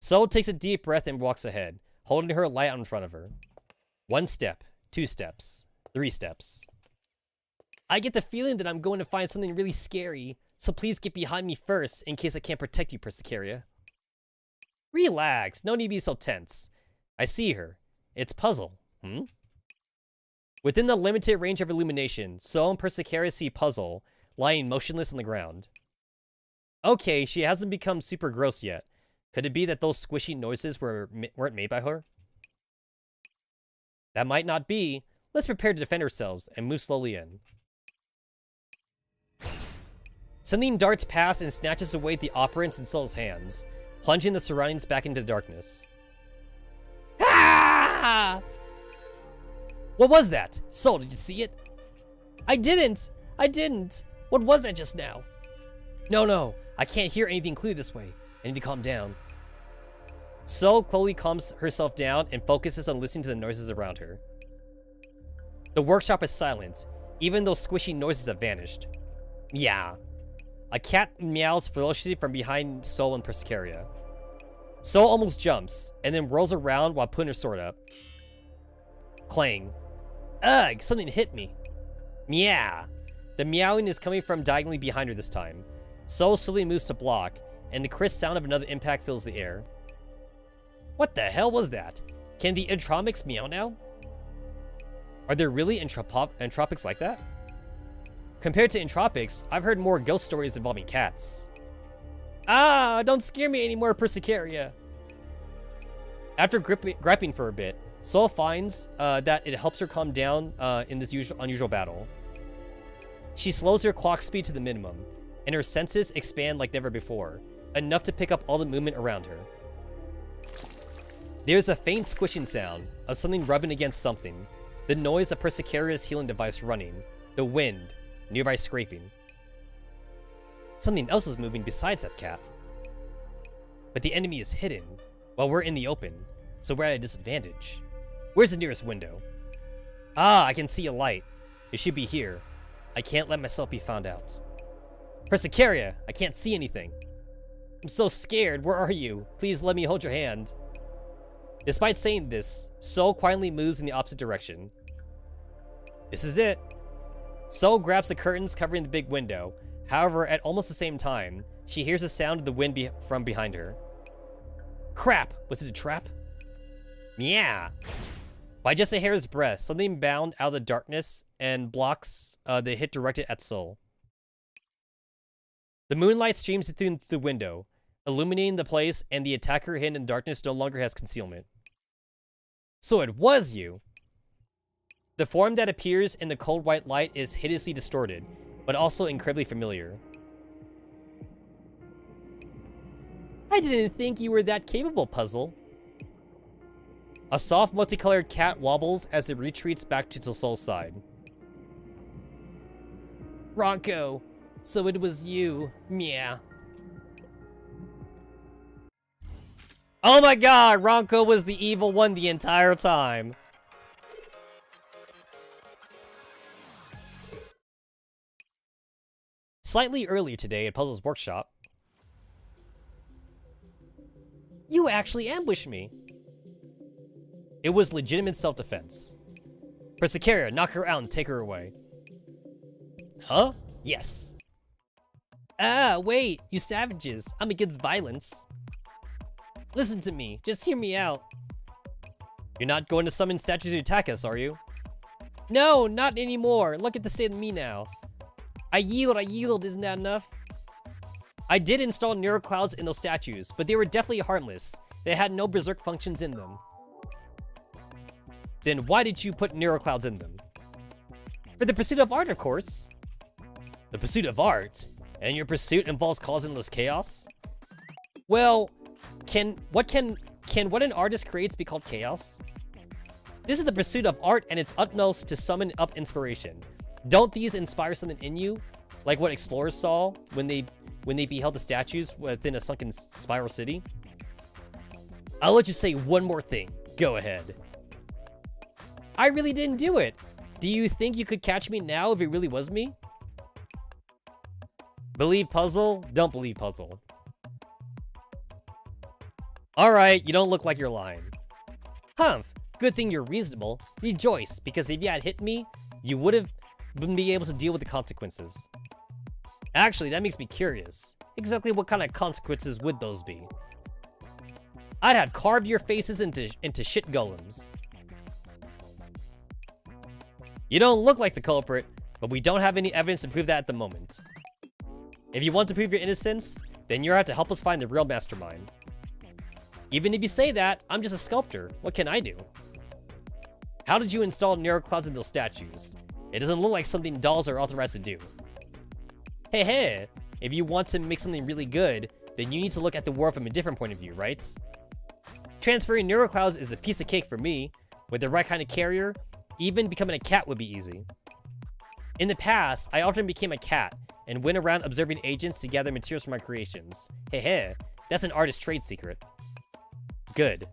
Soul takes a deep breath and walks ahead, holding her light out in front of her. 1 step, 2 steps, 3 steps. I get the feeling that I'm going to find something really scary, so please get behind me first in case I can't protect you, Persicaria. Relax, no need to be so tense. I see her. It's Puzzle. Within the limited range of illumination, Soul and Persicaria see Puzzle, lying motionless on the ground. Okay, she hasn't become super gross yet. Could it be that those squishy noises weren't made by her? That might not be. Let's prepare to defend ourselves and move slowly in. Something darts past and snatches away the operants in Soul's hands, plunging the surroundings back into darkness. Ah! What was that? Soul, did you see it? I didn't! What was that just now? No, I can't hear anything clear this way. I need to calm down. Soul slowly calms herself down and focuses on listening to the noises around her. The workshop is silent, even though squishy noises have vanished. Yeah. A cat meows ferociously from behind Soul and Persicaria. Soul almost jumps, and then rolls around while putting her sword up. Clang. Ugh, something hit me. Meow. The meowing is coming from diagonally behind her this time. Soul slowly moves to block, and the crisp sound of another impact fills the air. What the hell was that? Can the entropics meow now? Are there really entropics like that? Compared to entropics, I've heard more ghost stories involving cats. Ah, don't scare me anymore, Persicaria. After gripping for a bit, Soul finds that it helps her calm down in this unusual battle. She slows her clock speed to the minimum, and her senses expand like never before, enough to pick up all the movement around her. There's a faint squishing sound of something rubbing against something. The noise of Persicaria's healing device running. The wind. Nearby scraping. Something else is moving besides that cat. But the enemy is hidden, while we're in the open, so we're at a disadvantage. Where's the nearest window? Ah, I can see a light. It should be here. I can't let myself be found out. Persicaria, I can't see anything. I'm so scared. Where are you? Please let me hold your hand. Despite saying this, Sol quietly moves in the opposite direction. This is it. Sol grabs the curtains covering the big window. However, at almost the same time, she hears the sound of the wind from behind her. Crap! Was it a trap? Meow! By just a hair's breadth, something bound out of the darkness and blocks the hit directed at Sol. The moonlight streams through the window, illuminating the place, and the attacker hidden in darkness no longer has concealment. So it was you! The form that appears in the cold white light is hideously distorted, but also incredibly familiar. I didn't think you were that capable, Puzzle. A soft, multicolored cat wobbles as it retreats back to Sol's side. Ronco, so it was you. Meow. Oh my god, Ronco was the evil one the entire time. Slightly earlier today at Puzzle's workshop, you actually ambushed me. It was legitimate self-defense. Persicaria, knock her out and take her away. Huh? Yes. Ah, wait, you savages. I'm against violence. Listen to me, just hear me out. You're not going to summon statues to attack us, are you? No, not anymore. Look at the state of me now. I yield, isn't that enough? I did install neuroclouds in those statues, but they were definitely harmless. They had no berserk functions in them. Then why did you put neuroclouds in them? For the pursuit of art, of course. The pursuit of art? And your pursuit involves causing endless chaos? Well, can what an artist creates be called chaos? This is the pursuit of art and its utmost to summon up inspiration. Don't these inspire something in you? Like what explorers saw when they beheld the statues within a sunken spiral city? I'll let you say one more thing. Go ahead. I really didn't do it. Do you think you could catch me now if it really was me? Believe Puzzle? Don't believe Puzzle. Alright, you don't look like you're lying. Humph, good thing you're reasonable. Rejoice, because if you had hit me, you wouldn't be able to deal with the consequences. Actually, that makes me curious. Exactly what kind of consequences would those be? I'd have carved your faces into shit golems. You don't look like the culprit, but we don't have any evidence to prove that at the moment. If you want to prove your innocence, then you're out to help us find the real mastermind. Even if you say that, I'm just a sculptor. What can I do? How did you install neuroclouds in those statues? It doesn't look like something dolls are authorized to do. Hey, if you want to make something really good, then you need to look at the world from a different point of view, right? Transferring neuroclouds is a piece of cake for me. With the right kind of carrier, even becoming a cat would be easy. In the past, I often became a cat and went around observing agents to gather materials for my creations. Hey, that's an artist's trade secret. Good.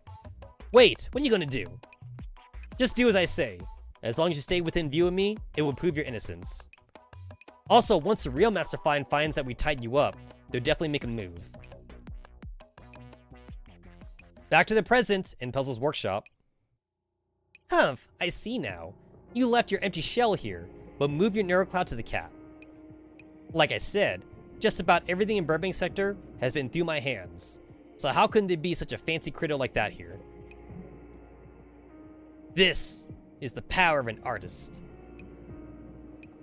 Wait, what are you gonna do? Just do as I say. As long as you stay within view of me, it will prove your innocence. Also, once the real Mastermind finds that we tied you up, they'll definitely make a move. Back to the present in Puzzle's workshop. Humph, I see now. You left your empty shell here, but move your neurocloud to the cat. Like I said, just about everything in Burbank Sector has been through my hands. So how couldn't there be such a fancy critter like that here? This is the power of an artist.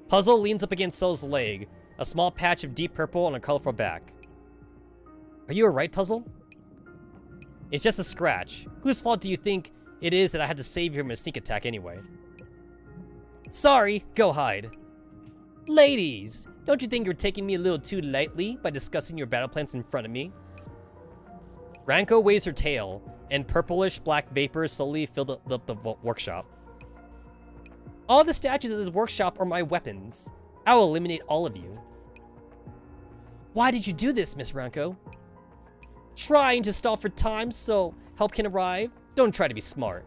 Puzzle leans up against Sol's leg, a small patch of deep purple on a colorful back. Are you alright, Puzzle? It's just a scratch. Whose fault do you think it is that I had to save you from a sneak attack anyway? Sorry, go hide. Ladies, don't you think you're taking me a little too lightly by discussing your battle plans in front of me? Ranko waves her tail, and purplish black vapors slowly fill up the workshop. All the statues in this workshop are my weapons. I will eliminate all of you. Why did you do this, Miss Ranko? Trying to stall for time so help can arrive? Don't try to be smart.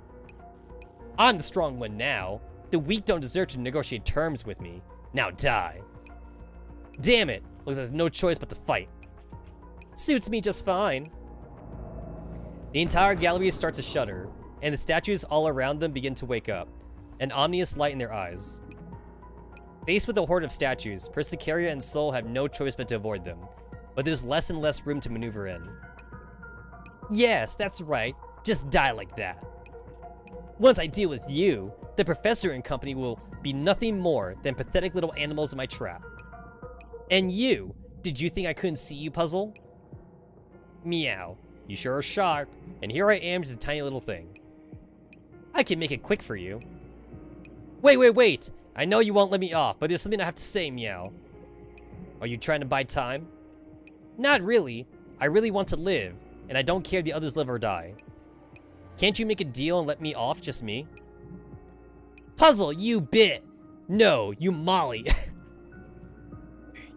I'm the strong one now. The weak don't deserve to negotiate terms with me. Now die. Damn it. Looks like there's no choice but to fight. Suits me just fine. The entire gallery starts to shudder, and the statues all around them begin to wake up, an ominous light in their eyes. Faced with a horde of statues, Persicaria and Soul have no choice but to avoid them, but there's less and less room to maneuver in. Yes, that's right. Just die like that. Once I deal with you, the professor and company will be nothing more than pathetic little animals in my trap. And you, did you think I couldn't see you, Puzzle? Meow. You sure are sharp, and here I am, just a tiny little thing. I can make it quick for you. Wait! I know you won't let me off, but there's something I have to say, Meow. Are you trying to buy time? Not really. I really want to live, and I don't care if the others live or die. Can't you make a deal and let me off, just me? Puzzle, you bit! No, you Molly.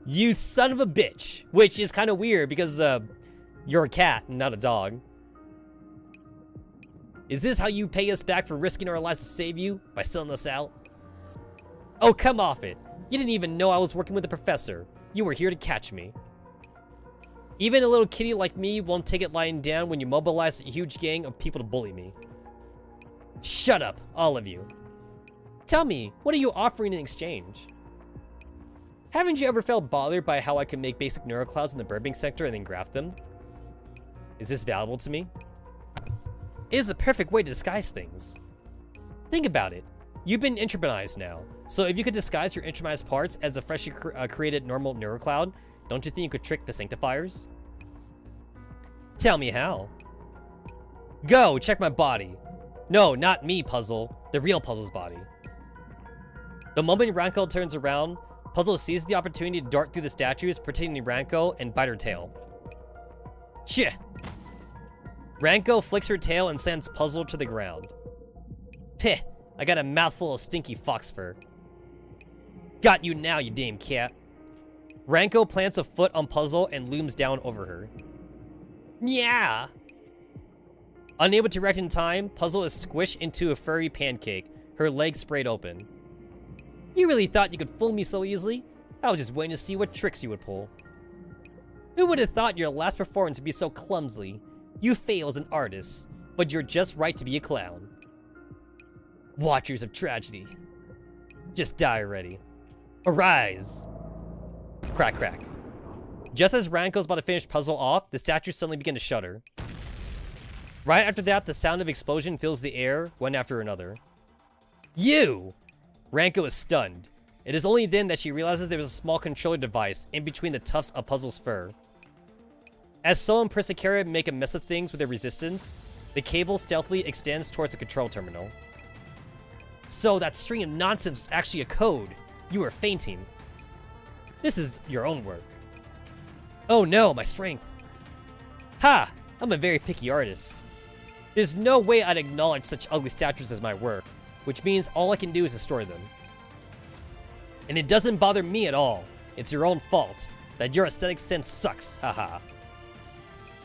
You son of a bitch. Which is kind of weird because, you're a cat, not a dog. Is this how you pay us back for risking our lives to save you? By selling us out? Oh, come off it. You didn't even know I was working with the professor. You were here to catch me. Even a little kitty like me won't take it lying down when you mobilize a huge gang of people to bully me. Shut up, all of you. Tell me, what are you offering in exchange? Haven't you ever felt bothered by how I can make basic neuroclouds in the burping sector and then graft them? Is this valuable to me? It is the perfect way to disguise things. Think about it. You've been intramonized now, so if you could disguise your intramonized parts as a freshly created normal neurocloud, don't you think you could trick the sanctifiers? Tell me how. Go, check my body. No, not me, Puzzle. The real Puzzle's body. The moment Ranko turns around, Puzzle seizes the opportunity to dart through the statues, protecting Ranko, and bite her tail. Chih! Ranko flicks her tail and sends Puzzle to the ground. Pih! I got a mouthful of stinky fox fur. Got you now, you damn cat. Ranko plants a foot on Puzzle and looms down over her. Meow! Unable to react in time, Puzzle is squished into a furry pancake, her legs sprayed open. You really thought you could fool me so easily? I was just waiting to see what tricks you would pull. Who would have thought your last performance would be so clumsy? You fail as an artist, but you're just right to be a clown. Watchers of tragedy. Just die already. Arise! Crack, crack. Just as Ranko's about to finish Puzzle off, the statues suddenly begin to shudder. Right after that, the sound of explosion fills the air, one after another. You! Ranko is stunned. It is only then that she realizes there is a small controller device in between the tufts of Puzzle's fur. As Soul and Persicaria make a mess of things with their resistance, the cable stealthily extends towards the control terminal. So that string of nonsense was actually a code. You were fainting. This is your own work. Oh no, my strength. Ha! I'm a very picky artist. There's no way I'd acknowledge such ugly statues as my work, which means all I can do is destroy them. And it doesn't bother me at all. It's your own fault that your aesthetic sense sucks, haha.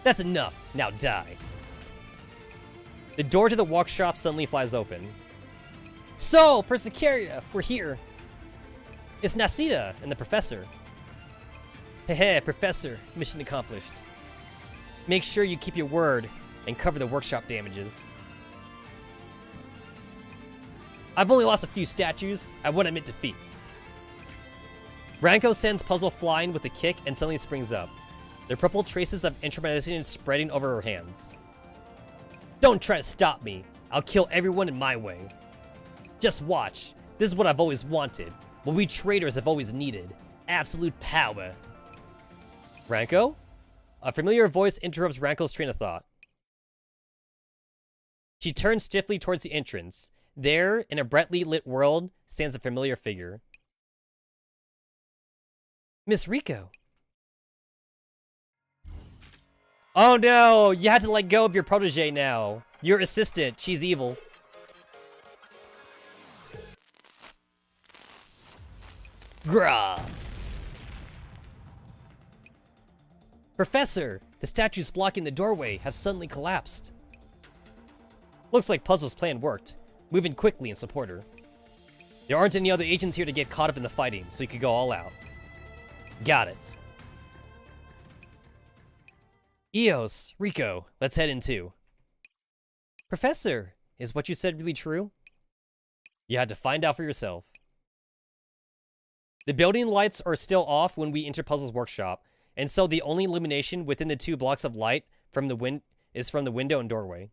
That's enough, now die. The door to the workshop suddenly flies open. So, Persicaria, we're here. It's Nasita and the professor. Hehe, professor, mission accomplished. Make sure you keep your word and cover the workshop damages. I've only lost a few statues. I won't admit defeat. Ranko sends Puzzle flying with a kick and suddenly springs up. The purple traces of intramonization spreading over her hands. Don't try to stop me. I'll kill everyone in my way. Just watch. This is what I've always wanted. What we traders have always needed. Absolute power. Ranko? A familiar voice interrupts Ranko's train of thought. She turns stiffly towards the entrance. There, in a brightly lit world, stands a familiar figure. Miss Riko. Oh no, you had to let go of your protege now. Your assistant, she's evil. Grah! Professor! The statues blocking the doorway have suddenly collapsed. Looks like Puzzle's plan worked. Move in quickly and support her. There aren't any other agents here to get caught up in the fighting, so you could go all out. Got it. Eos, Rico, let's head in too. Professor, is what you said really true? You had to find out for yourself. The building lights are still off when we enter Puzzle's workshop, and so the only illumination within the 2 blocks of light from the is from the window and doorway.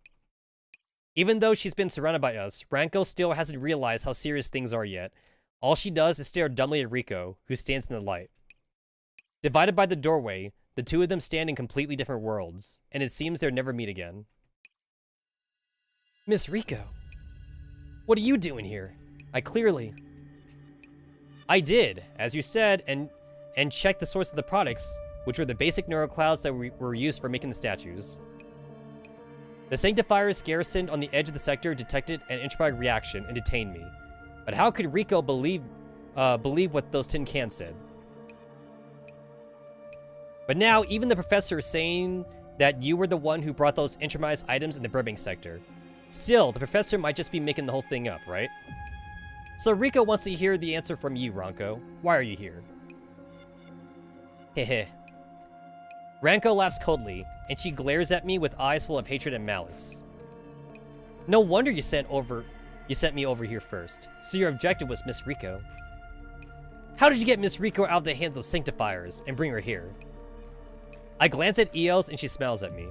Even though she's been surrounded by us, Ranko still hasn't realized how serious things are yet. All she does is stare dumbly at Rico, who stands in the light. Divided by the doorway, the 2 of them stand in completely different worlds, and it seems they'll never meet again. Miss Rico, what are you doing here? I did, as you said, and checked the source of the products, which were the basic neuroclouds that were used for making the statues. The Sanctifiers garrisoned on the edge of the sector detected an intraprog reaction and detained me. But how could Rico believe what those tin cans said? But now, even the professor is saying that you were the one who brought those intramized items in the Burbank sector. Still, the professor might just be making the whole thing up, right? So Rico wants to hear the answer from you, Ranko. Why are you here? Hehe. Ranko laughs coldly, and she glares at me with eyes full of hatred and malice. No wonder you sent me over here first. So your objective was Miss Rico. How did you get Miss Rico out of the hands of Sanctifiers and bring her here? I glance at Eos and she smiles at me.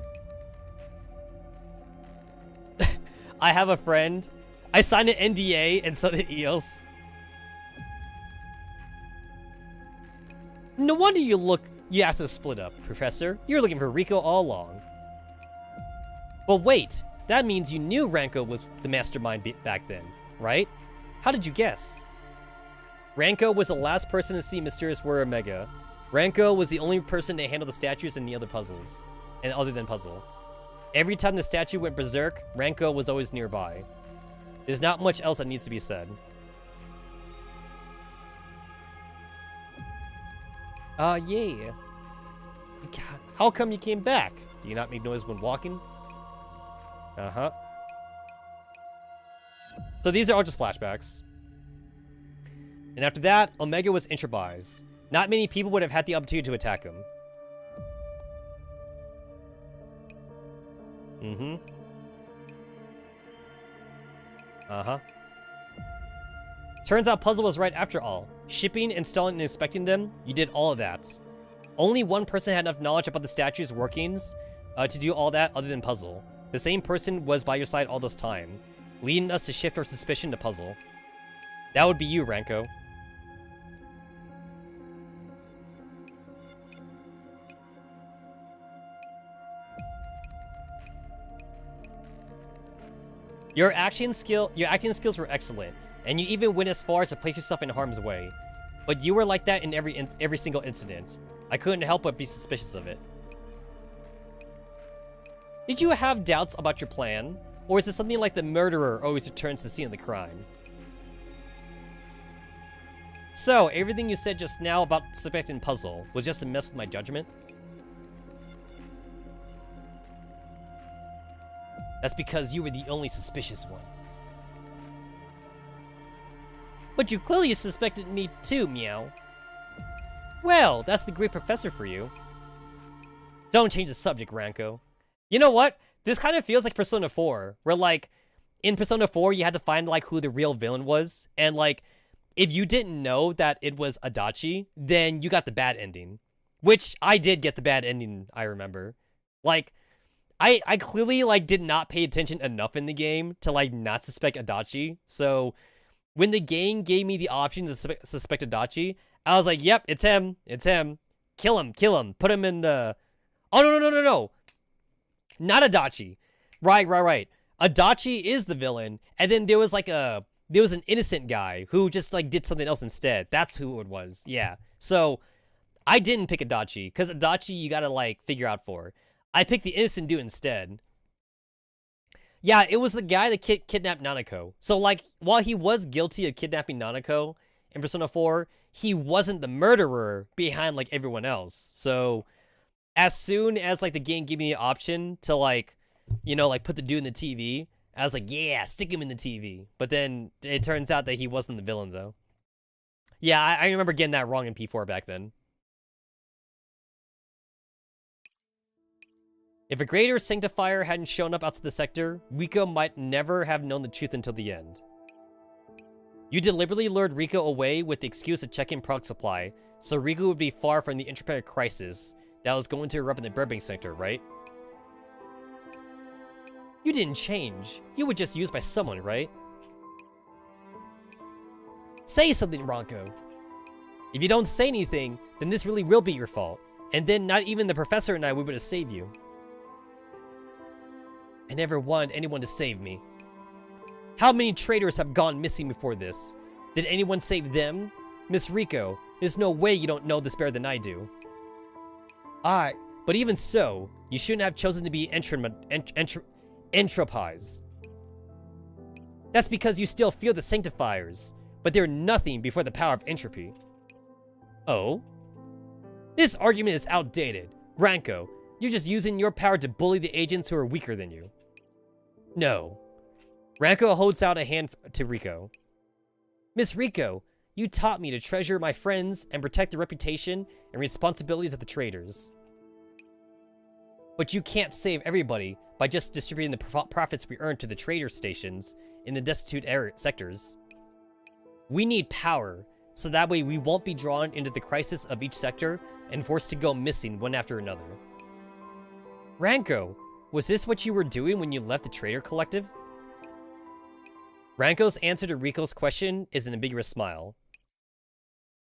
I have a friend. I signed an NDA and so did Eos. No wonder you asked us to split up, Professor. You were looking for Rico all along. But wait, that means you knew Ranko was the mastermind back then, right? How did you guess? Ranko was the last person to see Mysterious Warrior Omega. Ranko was the only person to handle the statues and the other puzzles, and other than puzzle. Every time the statue went berserk, Ranko was always nearby. There's not much else that needs to be said. Yeah. How come you came back? Do you not make noise when walking? Uh-huh. So these are all just flashbacks. And after that, Omega was intrabized. Not many people would have had the opportunity to attack him. Mm-hmm. Uh-huh. Turns out Puzzle was right after all. Shipping, installing, and inspecting them, you did all of that. Only one person had enough knowledge about the statue's workings to do all that other than Puzzle. The same person was by your side all this time, leading us to shift our suspicion to Puzzle. That would be you, Ranko. Your acting skills were excellent, and you even went as far as to place yourself in harm's way. But you were like that in every single incident. I couldn't help but be suspicious of it. Did you have doubts about your plan? Or is it something like the murderer always returns to the scene of the crime? So, everything you said just now about suspecting Puzzle was just a mess with my judgment? That's because you were the only suspicious one. But you clearly suspected me too, Meow. Well, that's the great professor for you. Don't change the subject, Ranko. You know what? This kind of feels like Persona 4, where like, in Persona 4, you had to find like who the real villain was, and like, if you didn't know that it was Adachi, then you got the bad ending. Which, I did get the bad ending, I remember. Like, I clearly, like, did not pay attention enough in the game to, like, not suspect Adachi. So, when the game gave me the option to suspect Adachi, I was like, yep, it's him. It's him. Kill him. Kill him. Put him in the... Oh, no. Not Adachi. Right. Adachi is the villain. And then there was, like, there was an innocent guy who just, like, did something else instead. That's who it was. Yeah. So, I didn't pick Adachi, because Adachi you gotta, like, figure out for. I picked the innocent dude instead. Yeah, it was the guy that kidnapped Nanako. So, like, while he was guilty of kidnapping Nanako in Persona 4, he wasn't the murderer behind, like, everyone else. So, as soon as, like, the game gave me the option to, like, you know, like, put the dude in the TV, I was like, yeah, stick him in the TV. But then it turns out that he wasn't the villain, though. Yeah, I remember getting that wrong in P4 back then. If a greater sanctifier hadn't shown up outside the sector, Rico might never have known the truth until the end. You deliberately lured Rico away with the excuse of checking product supply, so Rico would be far from the interplanetary crisis that was going to erupt in the Burbank sector, right? You didn't change. You were just used by someone, right? Say something, Ronco. If you don't say anything, then this really will be your fault. And then not even the professor and I would be able to save you. I never wanted anyone to save me. How many traitors have gone missing before this? Did anyone save them? Miss Rico, there's no way you don't know this better than I do. But even so, you shouldn't have chosen to be entropized. That's because you still feel the sanctifiers, but they're nothing before the power of entropy. Oh? This argument is outdated. Ranko, you're just using your power to bully the agents who are weaker than you. No. Ranko holds out a hand to Rico. Miss Rico, you taught me to treasure my friends and protect the reputation and responsibilities of the traitors. But you can't save everybody by just distributing the profits we earn to the trader stations in the destitute sectors. We need power, so that way we won't be drawn into the crisis of each sector and forced to go missing one after another. Ranko, was this what you were doing when you left the Trader Collective? Ranko's answer to Rico's question is an ambiguous smile.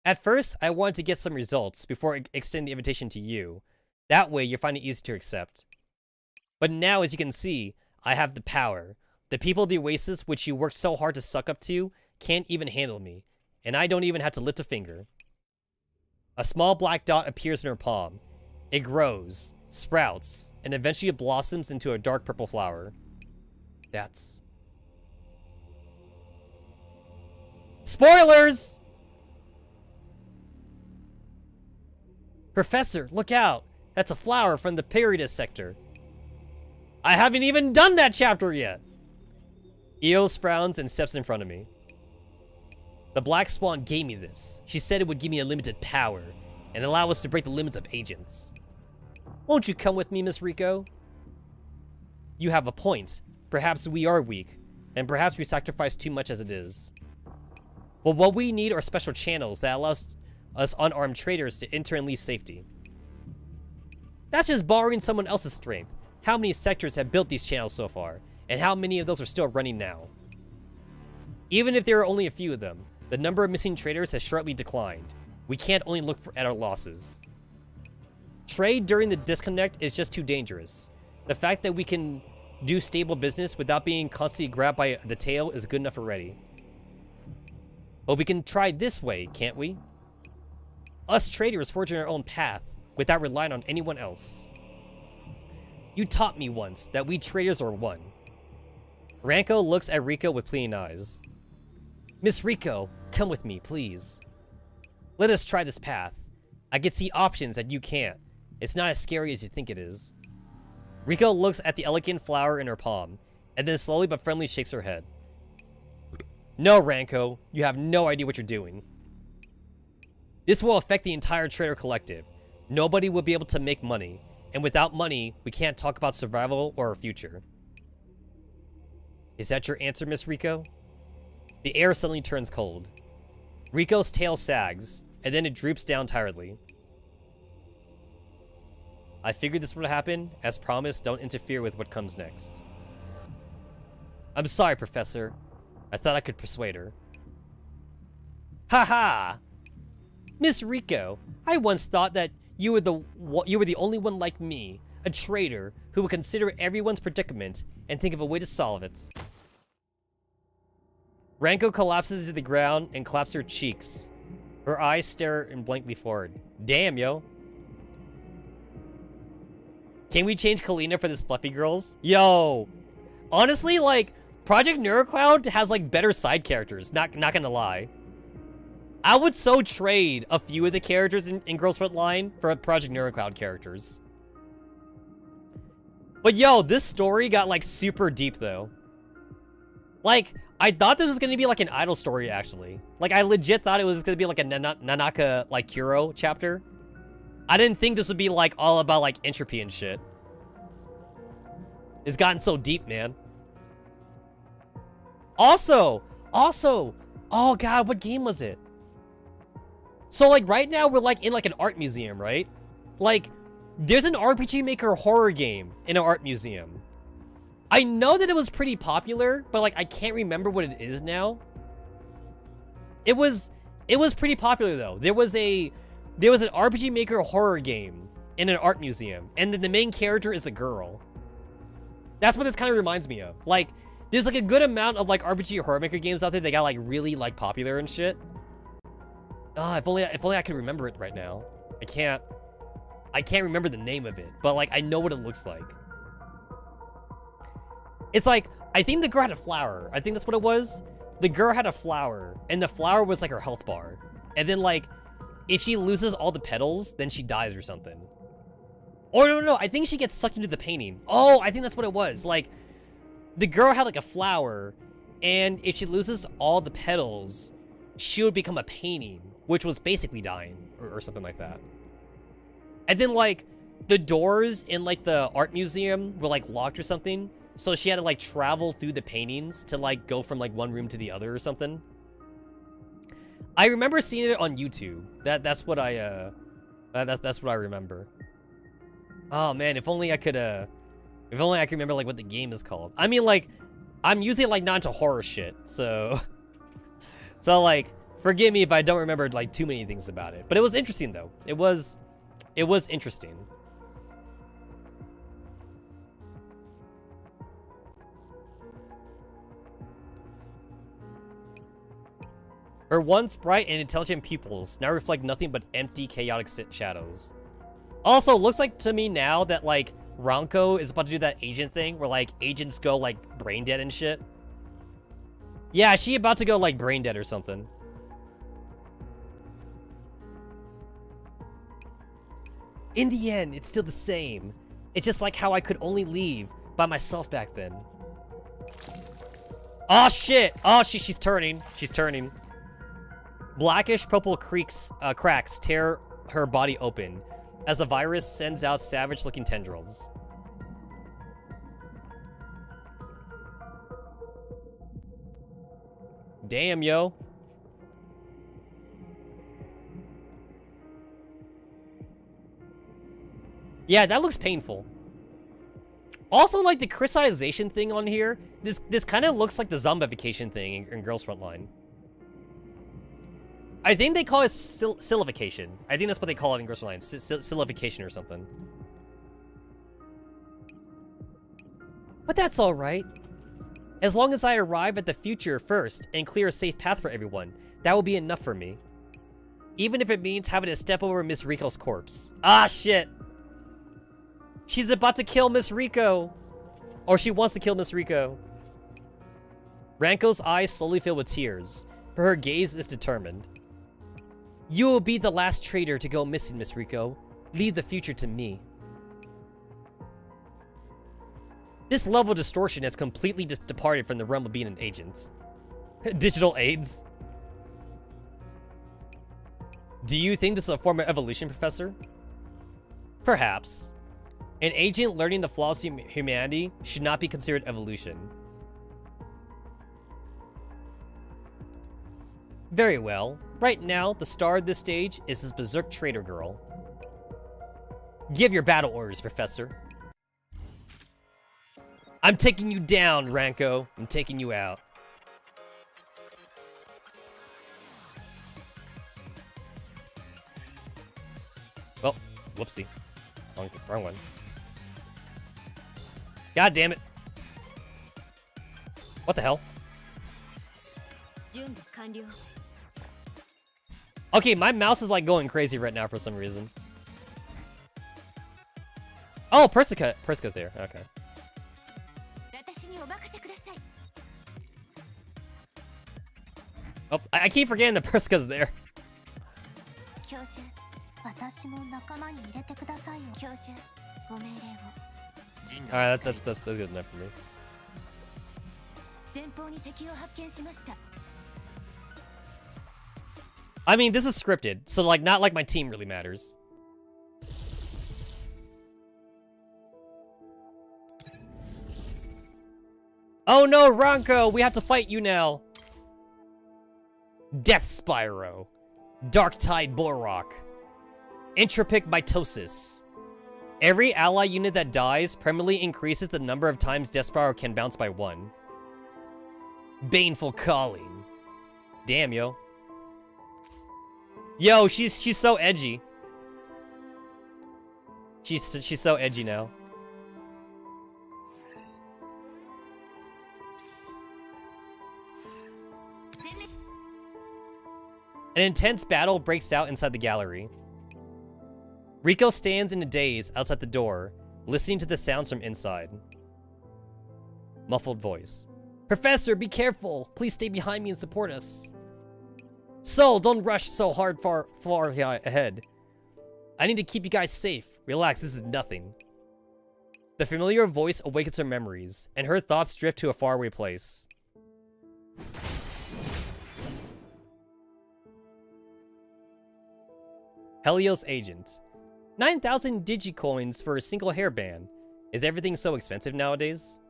At first, I wanted to get some results before extending the invitation to you. That way, you'll find it easy to accept. But now, as you can see, I have the power. The people of the Oasis, which you worked so hard to suck up to, can't even handle me. And I don't even have to lift a finger. A small black dot appears in her palm. It grows, sprouts, and eventually blossoms into a dark purple flower. That's... Spoilers! Professor, look out! That's a flower from the Peritus sector. I haven't even done that chapter yet! Eos frowns and steps in front of me. The Black Swan gave me this. She said it would give me unlimited power and allow us to break the limits of agents. Won't you come with me, Miss Rico? You have a point. Perhaps we are weak, and perhaps we sacrifice too much as it is. But what we need are special channels that allows us unarmed traders to enter and leave safety. That's just borrowing someone else's strength. How many sectors have built these channels so far, and how many of those are still running now? Even if there are only a few of them, the number of missing traders has sharply declined. We can't only look at our losses. Trade during the disconnect is just too dangerous. The fact that we can do stable business without being constantly grabbed by the tail is good enough already. But we can try this way, can't we? Us traders forging our own path without relying on anyone else. You taught me once that we traders are one. Ranko looks at Rico with pleading eyes. Miss Rico, come with me, please. Let us try this path. I can see options that you can't. It's not as scary as you think it is. Rico looks at the elegant flower in her palm, and then slowly but friendly shakes her head. No, Ranko, you have no idea what you're doing. This will affect the entire Trader Collective. Nobody will be able to make money, and without money, we can't talk about survival or our future. Is that your answer, Miss Rico? The air suddenly turns cold. Rico's tail sags, and then it droops down tiredly. I figured this would happen. As promised, don't interfere with what comes next. I'm sorry, Professor. I thought I could persuade her. Haha! Miss Rico, I once thought that you were the only one like me, a traitor who would consider everyone's predicament and think of a way to solve it. Ranko collapses to the ground and claps her cheeks. Her eyes stare blankly forward. Damn, yo. Can we change Kalina for the Fluffy Girls? Yo! Honestly, like, Project Neurocloud has, like, better side characters. Not gonna lie. I would so trade a few of the characters in Girls Frontline for Project Neurocloud characters. But yo, this story got like super deep though. Like, I thought this was gonna be like an idol story actually. Like, I legit thought it was gonna be like a Nanaka like Kuro chapter. I didn't think this would be like all about like entropy and shit. It's gotten so deep, man. Also, oh god, what game was it? So like right now we're like in like an art museum, right? Like there's an RPG Maker horror game in an art museum. I know that it was pretty popular, but like I can't remember what it is now. It was pretty popular though. There was an RPG Maker horror game in an art museum, and then the main character is a girl. That's what this kind of reminds me of. Like there's like a good amount of like RPG horror maker games out there that got like really like popular and shit. Ah, if only I could remember it right now. I can't remember the name of it, but like I know what it looks like. It's like, I think the girl had a flower. I think that's what it was. The girl had a flower, and the flower was like her health bar. And then like, if she loses all the petals, then she dies or something. Or no, I think she gets sucked into the painting. Oh, I think that's what it was. Like, the girl had like a flower, and if she loses all the petals, she would become a painting, which was basically dying, or something like that. And then like, the doors in like the art museum were like locked or something, so she had to like travel through the paintings to like go from like one room to the other or something. I remember seeing it on YouTube. That's what I that's what I remember. Oh man, if only I could remember like what the game is called. I mean, like, I'm usually like not into horror shit, so so like forgive me if I don't remember like too many things about it. But it was interesting though. It was interesting. Her once bright and intelligent pupils now reflect nothing but empty, chaotic shadows. Also, looks like to me now that like Ranko is about to do that agent thing where like agents go like brain dead and shit. Yeah, she about to go like brain dead or something. In the end, it's still the same. It's just like how I could only leave by myself back then. Oh shit! Oh, she's turning. She's turning. Blackish purple cracks tear her body open as the virus sends out savage-looking tendrils. Damn, yo. Yeah, that looks painful. Also, like, the crystallization thing on here, this kind of looks like the zombification thing in Girls Frontline. I think they call it silification. I think that's what they call it in Girls Frontline. Silification or something. But that's alright. As long as I arrive at the future first and clear a safe path for everyone, that will be enough for me. Even if it means having to step over Miss Rico's corpse. Ah, shit. She's about to kill Miss Rico. Or she wants to kill Miss Rico. Ranko's eyes slowly fill with tears, but her gaze is determined. You will be the last traitor to go missing, Miss Rico. Leave the future to me. This level of distortion has completely departed from the realm of being an agent. Digital aids. Do you think this is a form of evolution, Professor? Perhaps. An agent learning the flaws of humanity should not be considered evolution. Very well. Right now, the star of this stage is this berserk traitor girl. Give your battle orders, Professor. I'm taking you down, Ranko. I'm taking you out. Well, whoopsie. Wrong one. God damn it. What the hell? Okay, my mouse is like going crazy right now for some reason. Oh, Persica's there. Okay. Oh, I keep forgetting that Persica's there. Alright, that's good enough for me. I mean, this is scripted, so like not like my team really matters. Oh no, Ranko, we have to fight you now. Death Spyro. Dark Tide Borok. Entropic Mitosis. Every ally unit that dies permanently increases the number of times Death Spyro can bounce by 1. Baneful Calling. Damn, yo. Yo, she's so edgy. She's so edgy now. An intense battle breaks out inside the gallery. Rico stands in a daze outside the door, listening to the sounds from inside. Muffled voice. Professor, be careful! Please stay behind me and support us. Soul, don't rush so hard far ahead. I need to keep you guys safe. Relax, this is nothing. The familiar voice awakens her memories, and her thoughts drift to a faraway place. Helios Agent. 9,000 digicoins for a single hairband. Is everything so expensive nowadays?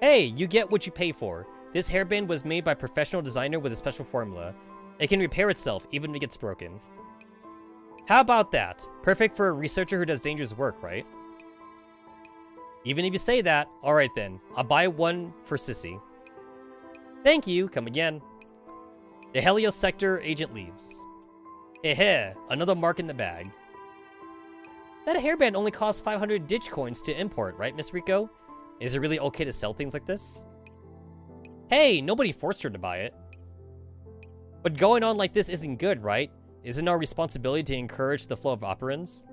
Hey, you get what you pay for. This hairband was made by a professional designer with a special formula. It can repair itself even if it gets broken. How about that? Perfect for a researcher who does dangerous work, right? Even if you say that, alright then. I'll buy one for Sissy. Thank you, come again. The Helios sector agent leaves. Eh, another mark in the bag. That hairband only costs 500 digicoins to import, right, Miss Rico? Is it really okay to sell things like this? Hey, nobody forced her to buy it. But going on like this isn't good, right? Isn't our responsibility to encourage the flow of operands?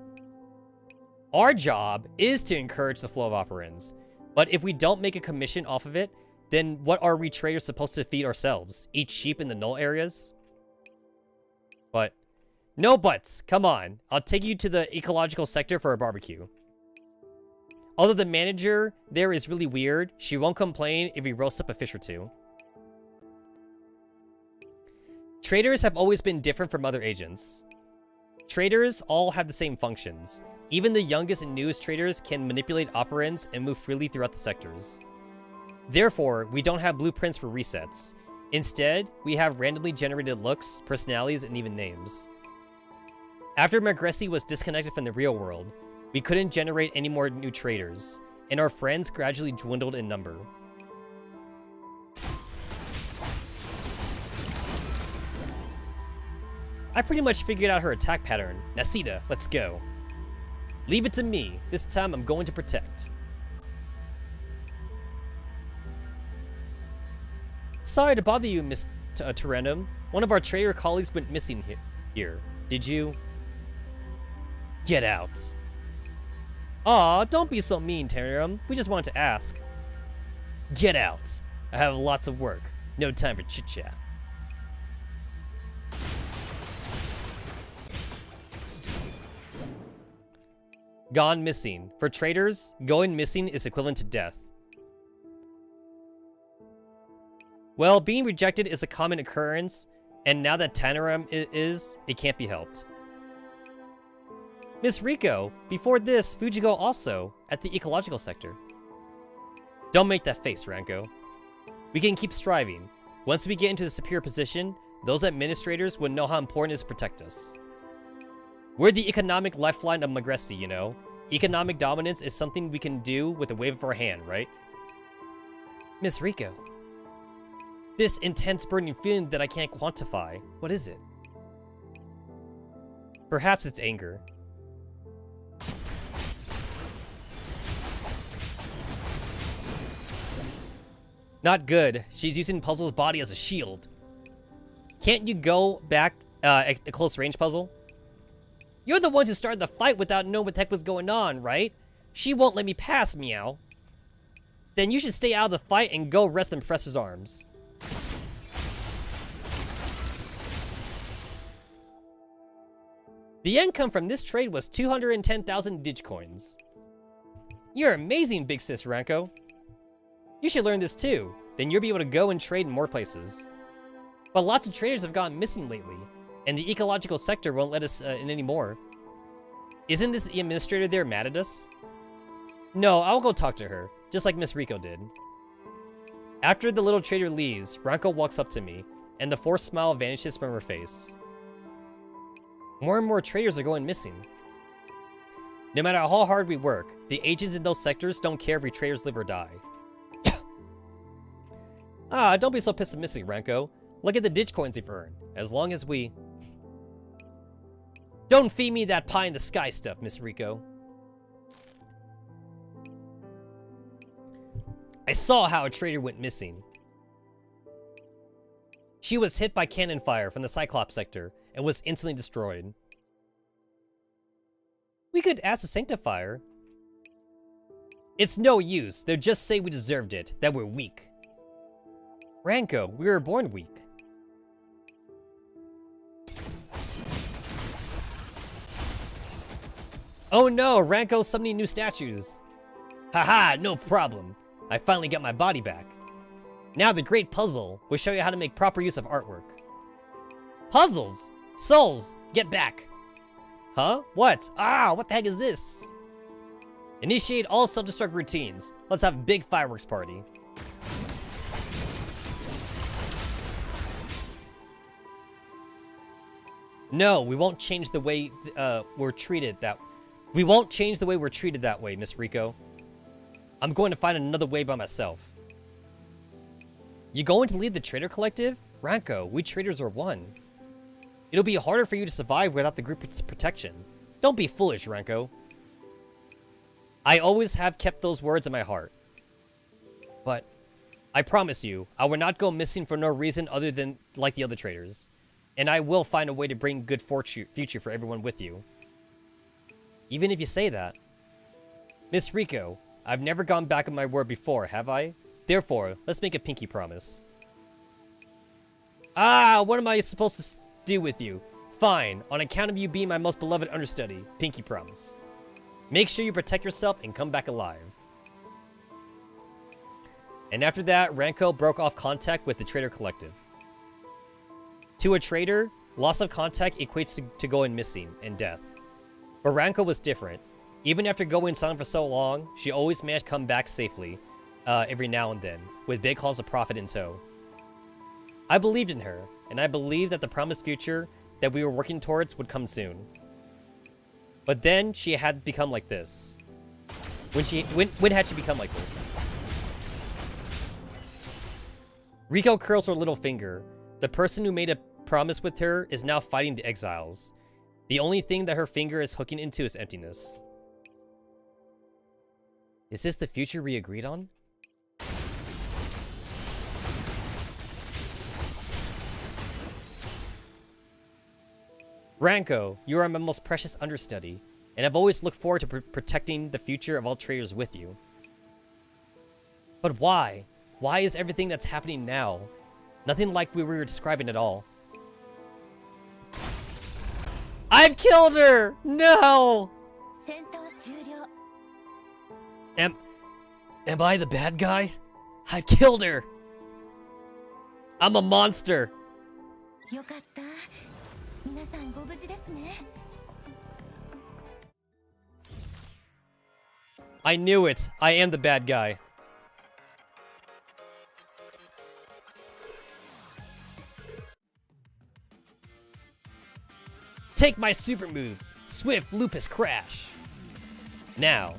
Our job is to encourage the flow of operands. But if we don't make a commission off of it, then what are we traders supposed to feed ourselves? Eat sheep in the null areas? But no buts. Come on. I'll take you to the ecological sector for a barbecue. Although the manager there is really weird, she won't complain if we roast up a fish or two. Traders have always been different from other agents. Traders all have the same functions. Even the youngest and newest traders can manipulate operands and move freely throughout the sectors. Therefore, we don't have blueprints for resets. Instead, we have randomly generated looks, personalities, and even names. After Magressi was disconnected from the real world, we couldn't generate any more new traders, and our friends gradually dwindled in number. I pretty much figured out her attack pattern. Nasita, let's go. Leave it to me. This time I'm going to protect. Sorry to bother you, Miss Tyrannum. One of our trader colleagues went missing here. Did you? Get out. Aw, don't be so mean, Tyrannum. We just wanted to ask. Get out. I have lots of work. No time for chit-chat. Gone missing. For traders, going missing is equivalent to death. Well, being rejected is a common occurrence, and now that Tanaram is, it can't be helped. Miss Rico, before this, Fujiko also, at the ecological sector. Don't make that face, Ranko. We can keep striving. Once we get into the superior position, those administrators would know how important it is to protect us. We're the economic lifeline of Magressi, you know. Economic dominance is something we can do with a wave of our hand, right? Miss Rico. This intense burning feeling that I can't quantify. What is it? Perhaps it's anger. Not good. She's using Puzzle's body as a shield. Can't you go back a close range, Puzzle? You're the ones who started the fight without knowing what the heck was going on, right? She won't let me pass, Meow. Then you should stay out of the fight and go rest in Professor's arms. The income from this trade was 210,000 Digicoins. You're amazing, Big Sis Ranko. You should learn this too. Then you'll be able to go and trade in more places. But lots of traders have gone missing lately, and the ecological sector won't let us in anymore. Isn't this the administrator there mad at us? No, I'll go talk to her, just like Miss Riko did. After the little trader leaves, Ranko walks up to me, and the forced smile vanishes from her face. More and more traders are going missing. No matter how hard we work, the agents in those sectors don't care if we traders live or die. Don't be so pessimistic, Ranko. Look at the Digicoins you've earned. As long as we... Don't feed me that pie in the sky stuff, Miss Riko. I saw how a trader went missing. She was hit by cannon fire from the Cyclops sector and was instantly destroyed. We could ask the Sanctifier. It's no use. They'll just say we deserved it, that we're weak. Ranko, we were born weak. Oh no, Ranko's summoning new statues. Haha, no problem. I finally got my body back. Now the great puzzle will show you how to make proper use of artwork. Puzzles! Souls, get back! Huh? What? What the heck is this? Initiate all self-destruct routines. Let's have a big fireworks party. No, we won't change the way we're treated that... We won't change the way we're treated that way, Miss Riko. I'm going to find another way by myself. You going to lead the trader collective? Ranko, we traders are one. It'll be harder for you to survive without the group's protection. Don't be foolish, Ranko. I always have kept those words in my heart. But I promise you, I will not go missing for no reason other than like the other traders. And I will find a way to bring good future for everyone with you. Even if you say that. Miss Riko, I've never gone back on my word before, have I? Therefore, let's make a pinky promise. What am I supposed to do with you? Fine, on account of you being my most beloved understudy, pinky promise. Make sure you protect yourself and come back alive. And after that, Ranko broke off contact with the trader collective. To a trader, loss of contact equates to going missing and death. But Ranko was different. Even after going silent for so long, she always managed to come back safely, every now and then, with big calls of profit in tow. I believed in her, and I believed that the promised future that we were working towards would come soon. But then she had become like this. When had she become like this? Riko curls her little finger. The person who made a promise with her is now fighting the exiles. The only thing that her finger is hooking into is emptiness. Is this the future we agreed on? Ranko, you are my most precious understudy, and I've always looked forward to protecting the future of all traders with you. But why? Why is everything that's happening now? Nothing like we were describing at all. I've killed her! No! Am I the bad guy? I've killed her! I'm a monster! I knew it! I am the bad guy. Take my super move, Swift Lupus Crash. Now,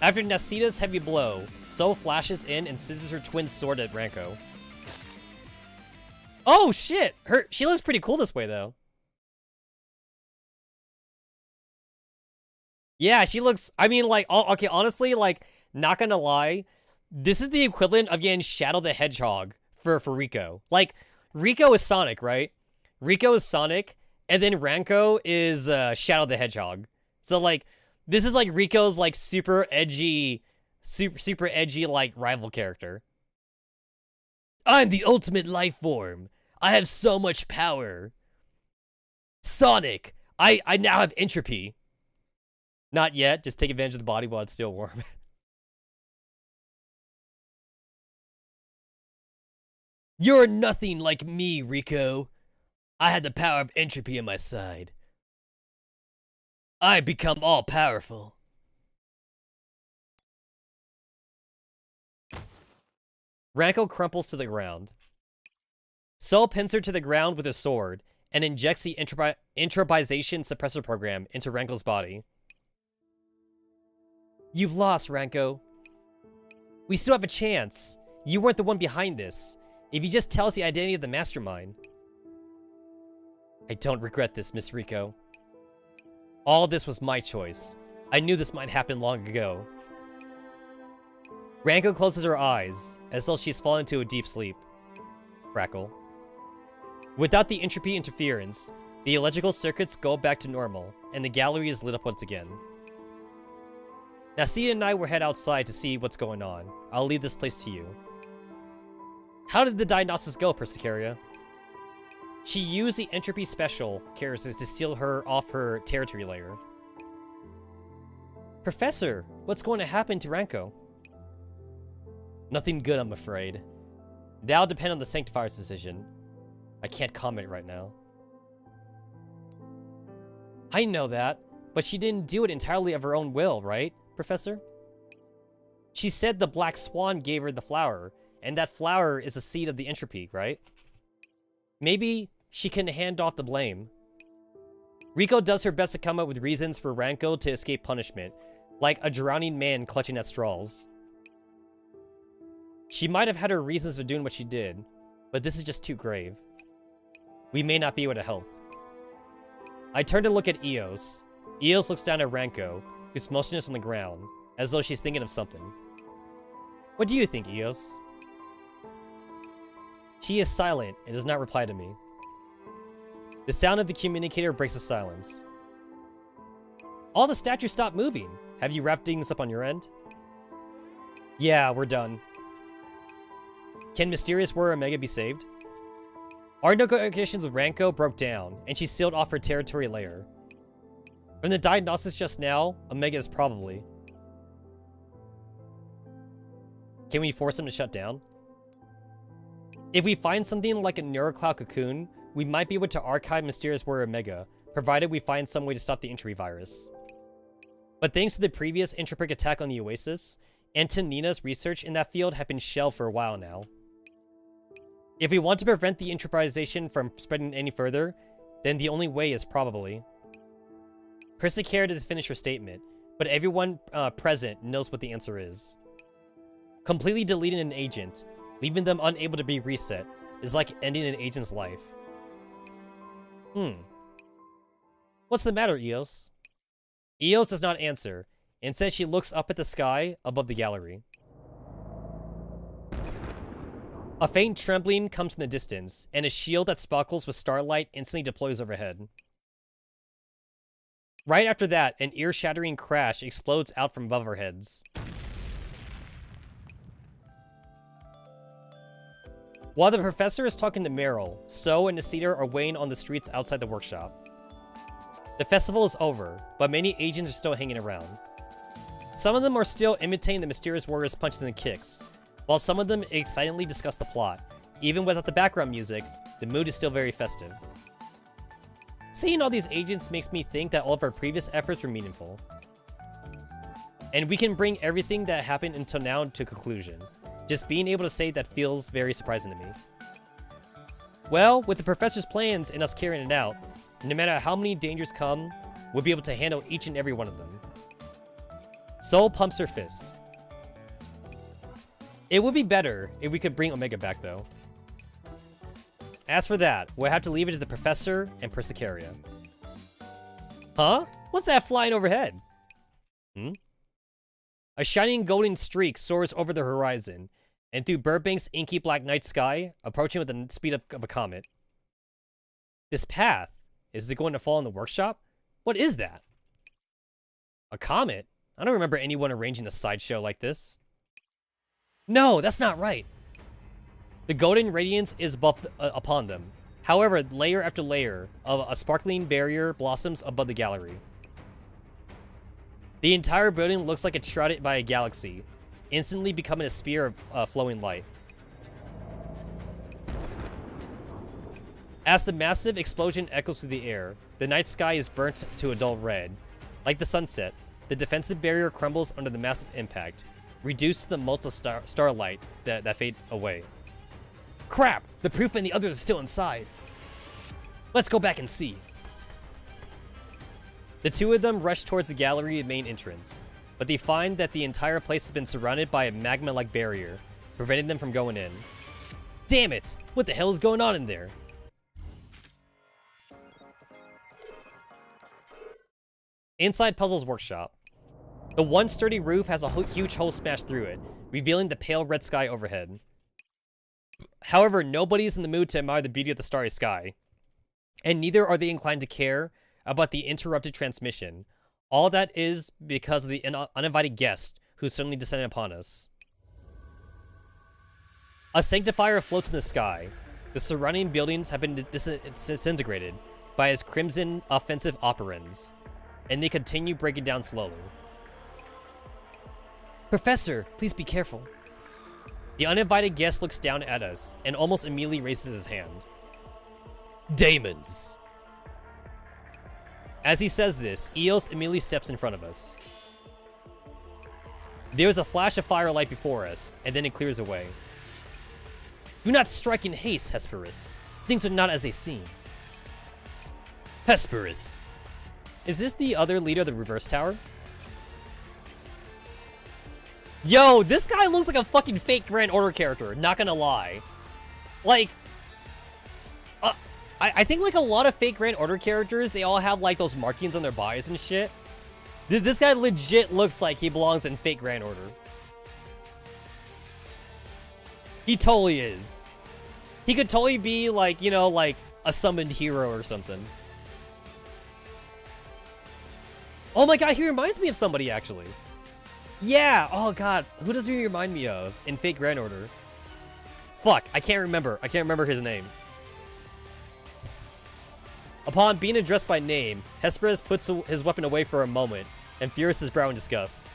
after Nasita's heavy blow, So flashes in and scissors her twin sword at Ranko. Oh shit! She looks pretty cool this way though. Yeah, she looks, I mean, like, okay, honestly, like, not gonna lie, this is the equivalent of getting Shadow the Hedgehog for Riko. Like, Riko is Sonic, right? Riko is Sonic, and then Ranko is Shadow the Hedgehog. So, like, this is, like, Riko's, like, super edgy, like, rival character. I'm the ultimate life form. I have so much power. Sonic, I now have entropy. Not yet. Just take advantage of the body while it's still warm. You're nothing like me, Rico. I had the power of entropy on my side. I become all-powerful. Ranko crumples to the ground. Sol pins her to the ground with a sword and injects the intropization suppressor program into Ranko's body. You've lost, Ranko. We still have a chance. You weren't the one behind this. If you just tell us the identity of the mastermind. I don't regret this, Miss Rico. All this was my choice. I knew this might happen long ago. Ranko closes her eyes, as though she's fallen into a deep sleep. Crackle. Without the entropy interference, the electrical circuits go back to normal, and the gallery is lit up once again. Now, Sia and I will head outside to see what's going on. I'll leave this place to you. How did the diagnosis go, Persicaria? She used the entropy special characters to seal her off her territory layer. Professor, what's going to happen to Ranko? Nothing good, I'm afraid. That'll depend on the Sanctifier's decision. I can't comment right now. I know that, but she didn't do it entirely of her own will, right, Professor? She said the Black Swan gave her the flower, and that flower is a seed of the entropy, right? Maybe she can hand off the blame. Rico does her best to come up with reasons for Ranko to escape punishment, like a drowning man clutching at straws. She might have had her reasons for doing what she did, but this is just too grave. We may not be able to help. I turn to look at Eos. Eos looks down at Ranko, who's motionless on the ground, as though she's thinking of something. What do you think, Eos? She is silent and does not reply to me. The sound of the communicator breaks the silence. All the statues stopped moving. Have you wrapped things up on your end? Yeah, we're done. Can Mysterious Warrior Omega be saved? Our negotiations with Ranko broke down, and she sealed off her territory layer. From the diagnosis just now, Omega is probably. Can we force him to shut down? If we find something like a Neurocloud cocoon, we might be able to archive Mysterious Warrior Omega, provided we find some way to stop the entry virus. But thanks to the previous entropic attack on the Oasis, Antonina's research in that field have been shelved for a while now. If we want to prevent the entropization from spreading any further, then the only way is probably... Persicaria doesn't finish her statement, but everyone present knows what the answer is. Completely deleting an agent, leaving them unable to be reset, is like ending an agent's life. What's the matter, Eos? Eos does not answer, and says she looks up at the sky above the gallery. A faint trembling comes from the distance, and a shield that sparkles with starlight instantly deploys overhead. Right after that, an ear-shattering crash explodes out from above our heads. While the professor is talking to Meryl, So and Nacita are waiting on the streets outside the workshop. The festival is over, but many agents are still hanging around. Some of them are still imitating the Mysterious Warrior's punches and kicks, while some of them excitedly discuss the plot. Even without the background music, the mood is still very festive. Seeing all these agents makes me think that all of our previous efforts were meaningful. And we can bring everything that happened until now to a conclusion. Just being able to say that feels very surprising to me. Well, with the professor's plans and us carrying it out, no matter how many dangers come, we'll be able to handle each and every one of them. Soul pumps her fist. It would be better if we could bring Omega back, though. As for that, we'll have to leave it to the Professor and Persicaria. Huh? What's that flying overhead? A shining golden streak soars over the horizon, and through Burbank's inky black night sky, approaching with the speed of a comet. This path, is it going to fall in the workshop? What is that? A comet? I don't remember anyone arranging a sideshow like this. No, that's not right. The golden radiance is upon them. However, layer after layer of a sparkling barrier blossoms above the gallery. The entire building looks like it's shrouded by a galaxy, instantly becoming a sphere of flowing light. As the massive explosion echoes through the air, the night sky is burnt to a dull red. Like the sunset, the defensive barrier crumbles under the massive impact, reduced to the motes of starlight that fade away. Crap! The proof and the others are still inside. Let's go back and see. The two of them rush towards the gallery main entrance, but they find that the entire place has been surrounded by a magma-like barrier, preventing them from going in. Damn it! What the hell is going on in there? Inside Puzzle's workshop. The one sturdy roof has a huge hole smashed through it, revealing the pale red sky overhead. However, nobody is in the mood to admire the beauty of the starry sky, and neither are they inclined to care about the interrupted transmission. All that is because of the uninvited guest who suddenly descended upon us. A sanctifier floats in the sky. The surrounding buildings have been disintegrated by his crimson offensive operans, and they continue breaking down slowly. Professor, please be careful. The uninvited guest looks down at us and almost immediately raises his hand. Daemons. As he says this, Eos immediately steps in front of us. There is a flash of firelight before us, and then it clears away. Do not strike in haste, Hesperus. Things are not as they seem. Hesperus. Is this the other leader of the reverse tower? Yo, this guy looks like a fucking fake Grand Order character, not gonna lie. Like, I think like a lot of fake Grand Order characters, they all have like those markings on their bodies and shit. This guy legit looks like he belongs in fake Grand Order. He totally is. He could totally be like, you know, like a summoned hero or something. Oh my god, he reminds me of somebody actually. Yeah, oh god, who does he remind me of in fake Grand Order? Fuck, I can't remember. I can't remember his name. Upon being addressed by name, Hesperus puts his weapon away for a moment and furrows his brow in disgust.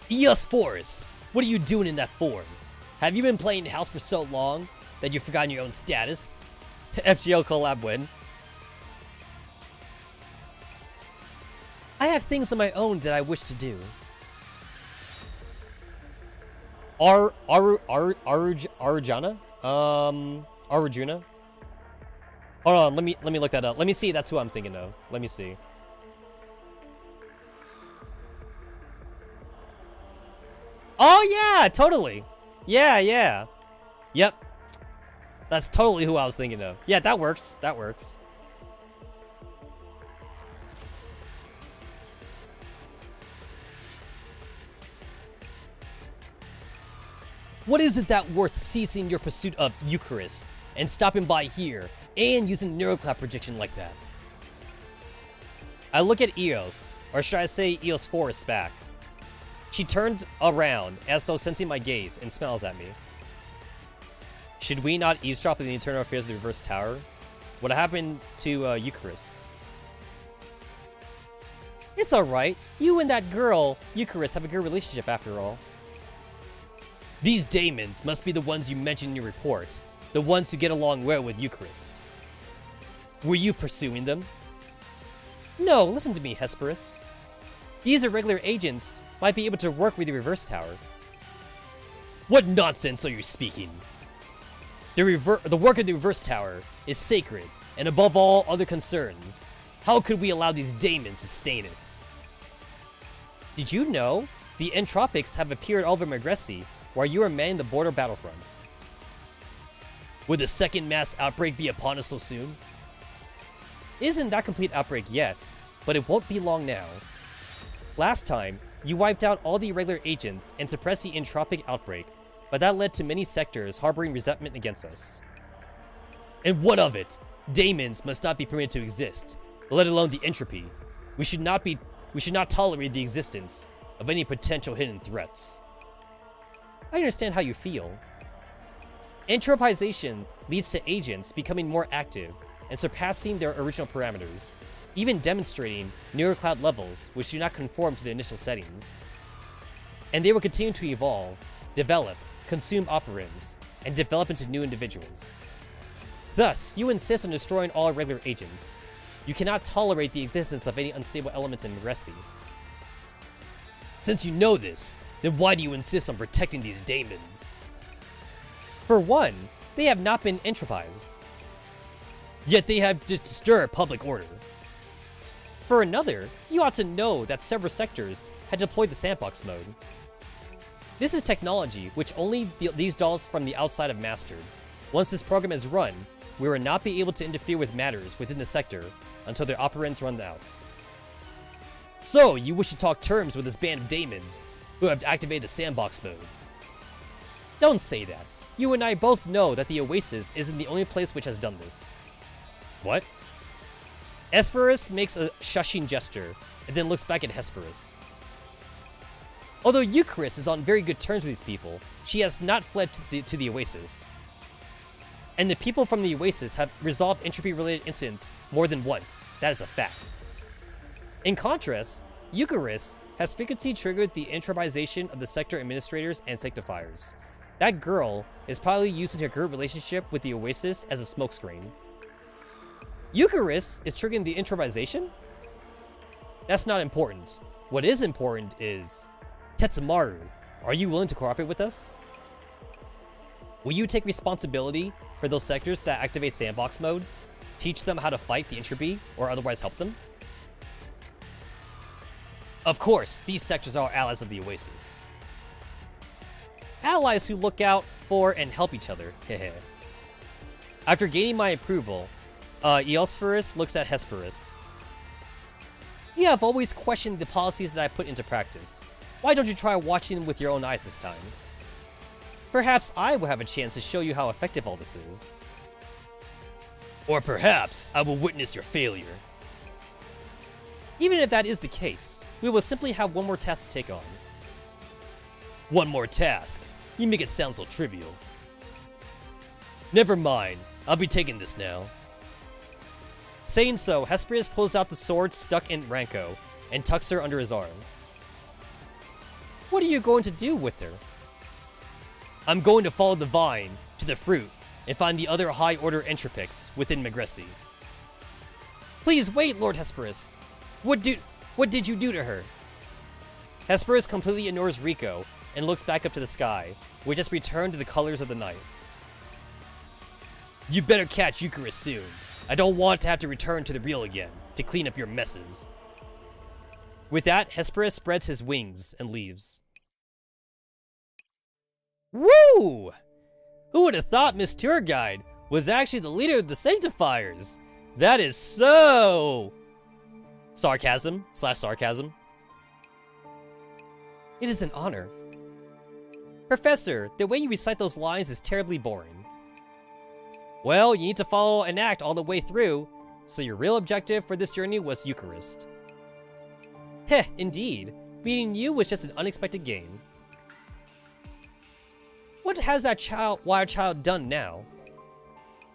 Eos Forest, what are you doing in that form? Have you been playing house for so long that you've forgotten your own status? FGL collab win. I have things of my own that I wish to do. Arujana? Arujuna? Hold on, let me look that up. Let me see, that's who I'm thinking of. Let me see. Oh yeah, totally. Yeah, yeah. Yep. That's totally who I was thinking of. Yeah, that works. That works. What is it that worth ceasing your pursuit of Eucharist and stopping by here and using neurocloud projection like that? I look at Eos, or should I say Eos Forest back. She turns around as though sensing my gaze and smiles at me. Should we not eavesdrop on the internal affairs of the reverse tower? What happened to Eucharist? It's alright. You and that girl, Eucharist, have a good relationship after all. These daemons must be the ones you mentioned in your report, the ones who get along well with Eucharist. Were you pursuing them? No, listen to me, Hesperus. These irregular agents might be able to work with the reverse tower. What nonsense are you speaking? The work of the reverse tower is sacred, and above all other concerns, how could we allow these daemons to stain it? Did you know the entropics have appeared all over Magressi while you are manning the border battlefronts? Would the second mass outbreak be upon us so soon? It isn't that complete outbreak yet, but it won't be long now. Last time, you wiped out all the irregular agents and suppressed the entropic outbreak, but that led to many sectors harboring resentment against us. And what of it? Daemons must not be permitted to exist, let alone the entropy. We should not tolerate the existence of any potential hidden threats. I understand how you feel. Entropization leads to agents becoming more active and surpassing their original parameters, even demonstrating newer cloud levels which do not conform to the initial settings. And they will continue to evolve, develop, consume operands, and develop into new individuals. Thus, you insist on destroying all regular agents. You cannot tolerate the existence of any unstable elements in Regressi. Since you know this, then why do you insist on protecting these daemons? For one, they have not been entropized. Yet they have disturbed public order. For another, you ought to know that several sectors had deployed the sandbox mode. This is technology which only these dolls from the outside have mastered. Once this program is run, we will not be able to interfere with matters within the sector until their operands run out. So, you wish to talk terms with this band of daemons who have activated the sandbox mode. Don't say that. You and I both know that the Oasis isn't the only place which has done this. What? Hesperus makes a shushing gesture, and then looks back at Hesperus. Although Eucharist is on very good terms with these people, she has not fled to the Oasis. And the people from the Oasis have resolved entropy-related incidents more than once. That is a fact. In contrast, Eucharist has frequently triggered the entropization of the sector administrators and sectifiers. That girl is probably using her good relationship with the Oasis as a smokescreen. Eucharist is triggering the entropization? That's not important. What is important is, Tetsamaru, are you willing to cooperate with us? Will you take responsibility for those sectors that activate sandbox mode, teach them how to fight the entropy, or otherwise help them? Of course, these sectors are allies of the Oasis. Allies who look out for and help each other, hehe. After gaining my approval, Eosphorus looks at Hesperus. You have always questioned the policies that I put into practice. Why don't you try watching them with your own eyes this time? Perhaps I will have a chance to show you how effective all this is. Or perhaps I will witness your failure. Even if that is the case, we will simply have one more task to take on. One more task? You make it sound so trivial. Never mind, I'll be taking this now. Saying so, Hesperus pulls out the sword stuck in Ranko and tucks her under his arm. What are you going to do with her? I'm going to follow the vine to the fruit and find the other high-order entropics within Regressi. Please wait, Lord Hesperus. What did you do to her? Hesperus completely ignores Rico and looks back up to the sky, which has returned to the colors of the night. You better catch Eucharist soon. I don't want to have to return to the real again to clean up your messes. With that, Hesperus spreads his wings and leaves. Woo! Who would have thought Miss Tour Guide was actually the leader of the Sanctifiers? That is so... sarcasm. It is an honor. Professor, the way you recite those lines is terribly boring. Well, you need to follow an act all the way through, so your real objective for this journey was Eucharist. Heh, indeed. Meeting you was just an unexpected gain. What has that wild child done now?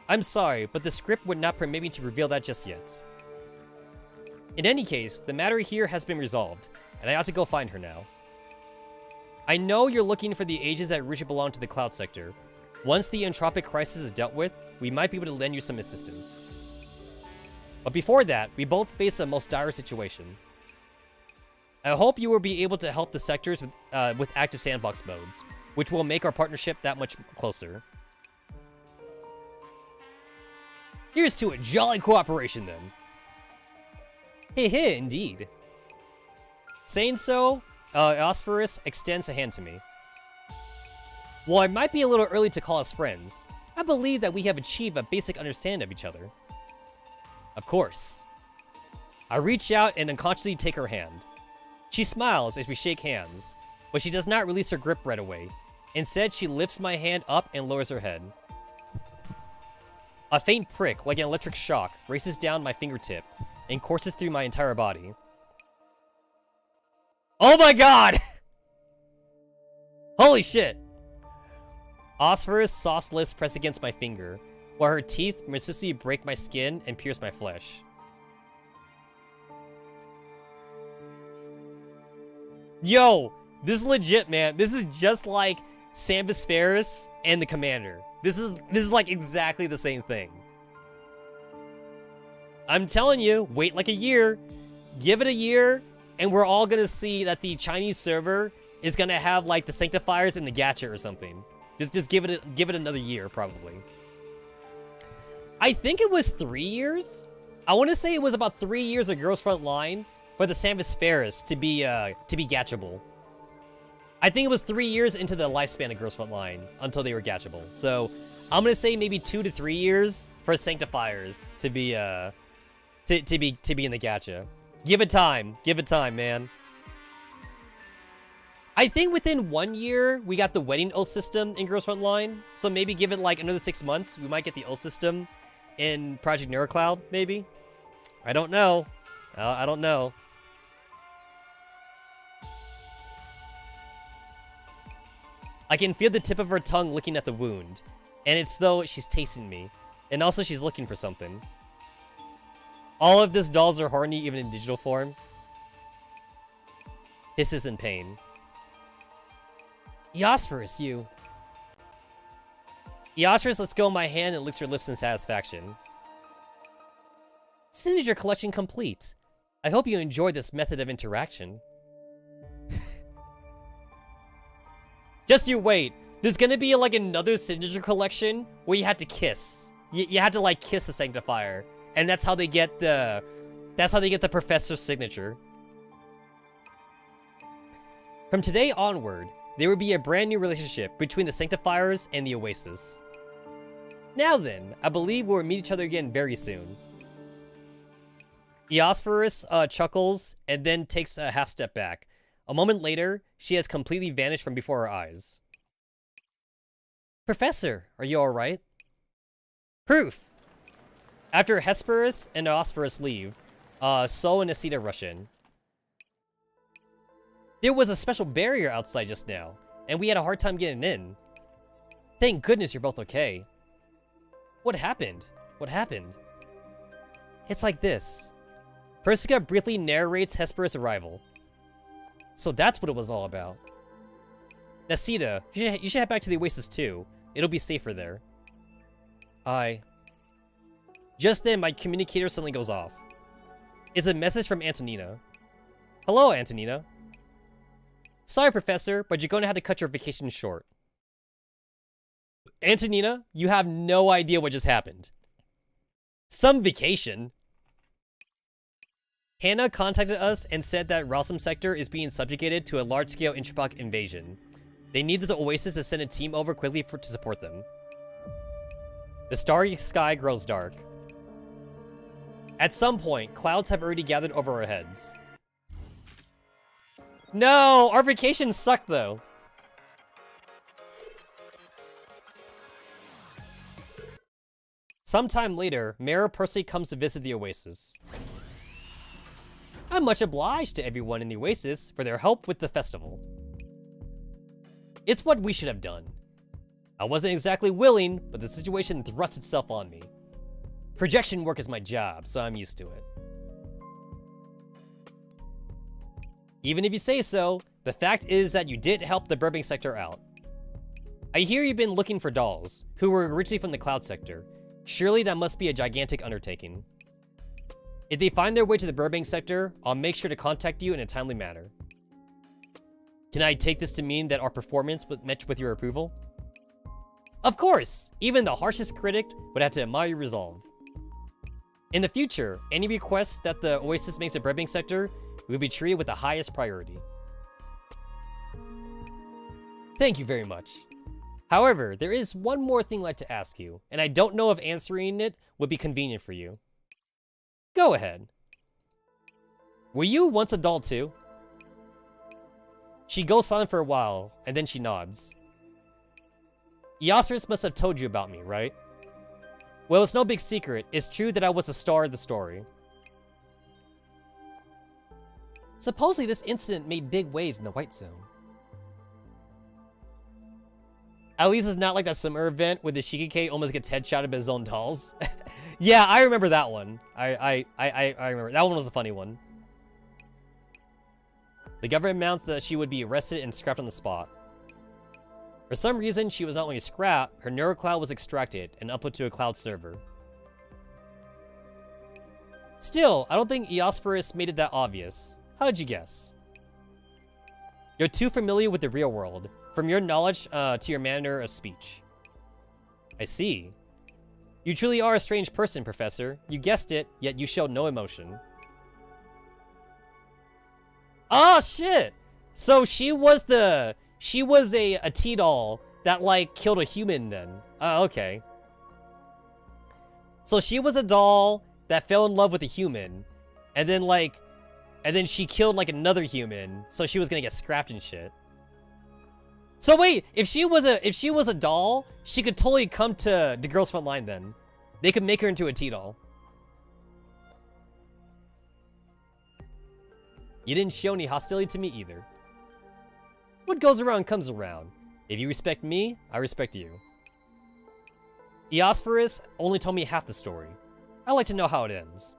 I'm sorry, but the script would not permit me to reveal that just yet. In any case, the matter here has been resolved, and I ought to go find her now. I know you're looking for the ages that originally belong to the Cloud Sector. Once the entropic crisis is dealt with, we might be able to lend you some assistance. But before that, we both face a most dire situation. I hope you will be able to help the sectors with active sandbox mode, which will make our partnership that much closer. Here's to a jolly cooperation then. Hey, indeed. Saying so, Eosphorus extends a hand to me. While it might be a little early to call us friends, I believe that we have achieved a basic understanding of each other. Of course. I reach out and unconsciously take her hand. She smiles as we shake hands, but she does not release her grip right away. Instead, she lifts my hand up and lowers her head. A faint prick, like an electric shock, races down my fingertip and courses through my entire body. Oh my god! Holy shit! Osphorus' soft lips press against my finger, while her teeth mercilessly break my skin and pierce my flesh. Yo, this is legit, man. This is just like Sambus Ferris and the Commander. This is like exactly the same thing. I'm telling you, wait like a year. Give it a year, and we're all gonna see that the Chinese server is gonna have like the Sanctifiers and the Gacha or something. Just give it another year, probably. I think it was 3 years. I want to say it was about 3 years of Girls Front Line for the Sambus Ferris to be Gatchable. I think it was 3 years into the lifespan of Girls Front Line until they were Gatchable. So I'm gonna say maybe 2 to 3 years for Sanctifiers to be in the Gacha. Give it time, man. I think within 1 year, we got the Wedding Oath system in Girls Front Line. So maybe give it like another 6 months. We might get the Oath system in Project Neurocloud, maybe. I don't know. I don't know. I can feel the tip of her tongue licking at the wound. And it's though she's tasting me. And also she's looking for something. All of these dolls are horny even in digital form. This isn't pain. Eosphorus, you. Eosphorus lets go of my hand and licks her lips in satisfaction. Signature collection complete. I hope you enjoyed this method of interaction. Just you wait. There's gonna be like another signature collection where you have to kiss. You have to like kiss the Sanctifier, and that's how they get the professor's signature. From today onward, there will be a brand new relationship between the Sanctifiers and the Oasis. Now then, I believe we'll meet each other again very soon. Eosphorus chuckles and then takes a half step back. A moment later, she has completely vanished from before our eyes. Professor, are you alright? Proof! After Hesperus and Eosphorus leave, So and Asita rush in. There was a special barrier outside just now, and we had a hard time getting in. Thank goodness you're both okay. What happened? What happened? It's like this. Persica briefly narrates Hesperus' arrival. So that's what it was all about. Asita, you should head back to the Oasis too. It'll be safer there. Just then, my communicator suddenly goes off. It's a message from Antonina. Hello, Antonina. Sorry, Professor, but you're going to have to cut your vacation short. Antonina, you have no idea what just happened. Some vacation? Hannah contacted us and said that Ralsum Sector is being subjugated to a large-scale Intrapoc invasion. They need the Oasis to send a team over quickly to support them. The starry sky grows dark. At some point, clouds have already gathered over our heads. No! Our vacation sucked, though. Sometime later, Mayor Percy comes to visit the Oasis. I'm much obliged to everyone in the Oasis for their help with the festival. It's what we should have done. I wasn't exactly willing, but the situation thrust itself on me. Projection work is my job, so I'm used to it. Even if you say so, the fact is that you did help the Burbank sector out. I hear you've been looking for dolls, who were originally from the Cloud sector. Surely that must be a gigantic undertaking. If they find their way to the Burbank sector, I'll make sure to contact you in a timely manner. Can I take this to mean that our performance was met with your approval? Of course! Even the harshest critic would have to admire your resolve. In the future, any requests that the Oasis makes of Burbank sector will be treated with the highest priority. Thank you very much. However, there is one more thing I'd like to ask you, and I don't know if answering it would be convenient for you. Go ahead. Were you once a doll too? She goes silent for a while, and then she nods. Eosphorus must have told you about me, right? Well, it's no big secret. It's true that I was the star of the story. Supposedly this incident made big waves in the White Zone. At least it's not like that summer event where the Shikike almost gets headshotted by his own dolls. Yeah, I remember that one. I remember. That one was a funny one. The government announced that she would be arrested and scrapped on the spot. For some reason, she was not only scrapped, her neurocloud was extracted and uploaded to a cloud server. Still, I don't think Eosphorus made it that obvious. How'd you guess? You're too familiar with the real world, from your knowledge to your manner of speech. I see. You truly are a strange person, Professor. You guessed it, yet you showed no emotion. Oh, shit! So she was a T-doll that, like, killed a human then. Oh, okay. So she was a doll that fell in love with a human, and then she killed, like, another human, so she was gonna get scrapped and shit. So wait, if she was a doll, she could totally come to the Girls Front Line then. They could make her into a T-doll. You didn't show any hostility to me either. What goes around comes around. If you respect me, I respect you. Eosphorus only told me half the story. I'd like to know how it ends.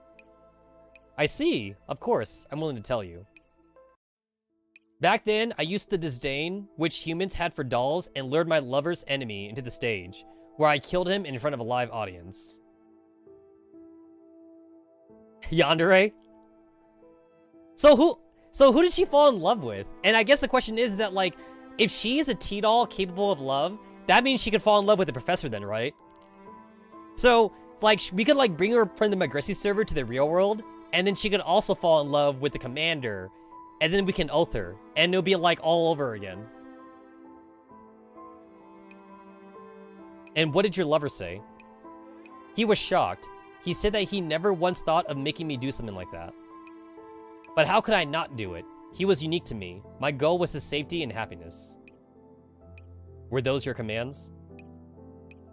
I see. Of course, I'm willing to tell you. Back then, I used the disdain which humans had for dolls and lured my lover's enemy into the stage, where I killed him in front of a live audience. Yandere? So who did she fall in love with? And I guess the question is that, like, if she is a T-doll capable of love, that means she could fall in love with the professor then, right? So, like, we could, like, bring her from the Magressi server to the real world, and then she could also fall in love with the commander, and then we can oath her, and it'll be, like, all over again. And what did your lover say? He was shocked. He said that he never once thought of making me do something like that. But how could I not do it? He was unique to me. My goal was his safety and happiness. Were those your commands?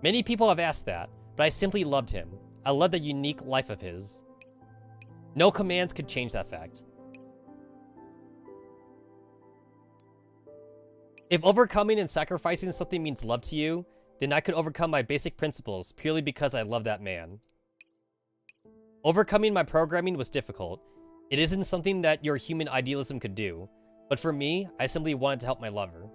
Many people have asked that, but I simply loved him. I loved the unique life of his. No commands could change that fact. If overcoming and sacrificing something means love to you, then I could overcome my basic principles purely because I love that man. Overcoming my programming was difficult. It isn't something that your human idealism could do, but for me, I simply wanted to help my lover.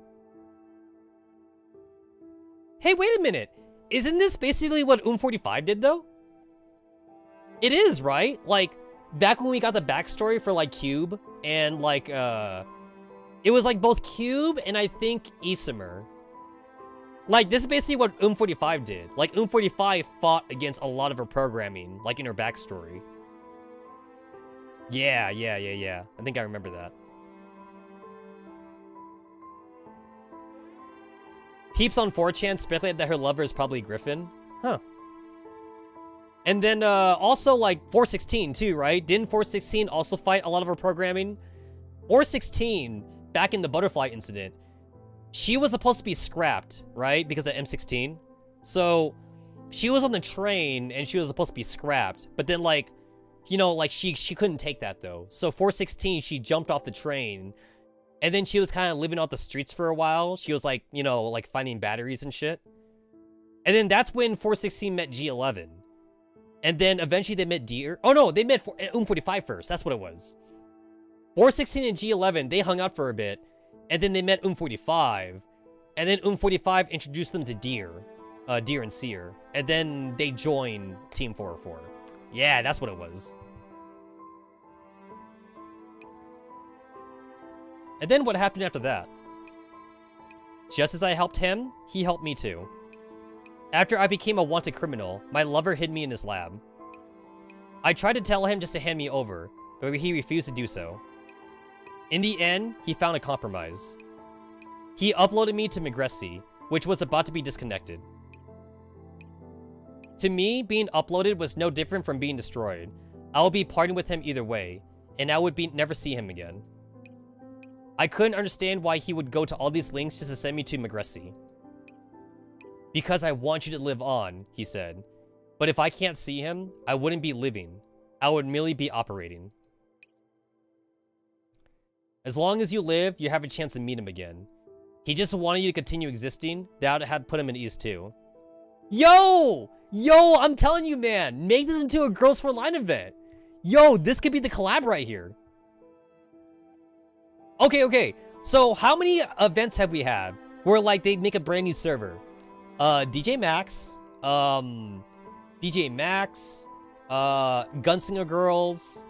Hey, wait a minute! Isn't this basically what 45 did, though? It is, right? Like, back when we got the backstory for, like, Cube, and, like, it was, like, both Cube and, I think, Isomer. Like, this is basically what 45 did. Like, 45 fought against a lot of her programming, like, in her backstory. Yeah. I think I remember that. Peeps on 4chan speculate that her lover is probably Griffin. Huh. And then, also, like, 416, too, right? Didn't 416 also fight a lot of her programming? 416, back in the butterfly incident, she was supposed to be scrapped, right? Because of M16. So, she was on the train, and she was supposed to be scrapped. But then, like, you know, like, she couldn't take that, though. So, 416, she jumped off the train. And then she was kind of living off the streets for a while. She was, like, you know, like, finding batteries and shit. And then that's when 416 met G11. And then eventually they met Deer. Oh, no, they met 45 first. That's what it was. 416 and G11, they hung out for a bit. And then they met 45. And then 45 introduced them to Deer. Deer and Seer. And then they joined Team 404. Yeah, that's what it was. And then what happened after that? Just as I helped him, he helped me too. After I became a wanted criminal, my lover hid me in his lab. I tried to tell him just to hand me over, but he refused to do so. In the end, he found a compromise. He uploaded me to Magressi, which was about to be disconnected. To me, being uploaded was no different from being destroyed. I would be parting with him either way, and I would never see him again. I couldn't understand why he would go to all these links just to send me to Magressi. Because I want you to live on, he said. But if I can't see him, I wouldn't be living. I would merely be operating. As long as you live, you have a chance to meet him again. He just wanted you to continue existing. That had put him at ease too. Yo! Yo, I'm telling you, man. Make this into a Girls for Line event. Yo, this could be the collab right here. Okay. So how many events have we had where like they make a brand new server? DJ Max, Gunslinger Girls,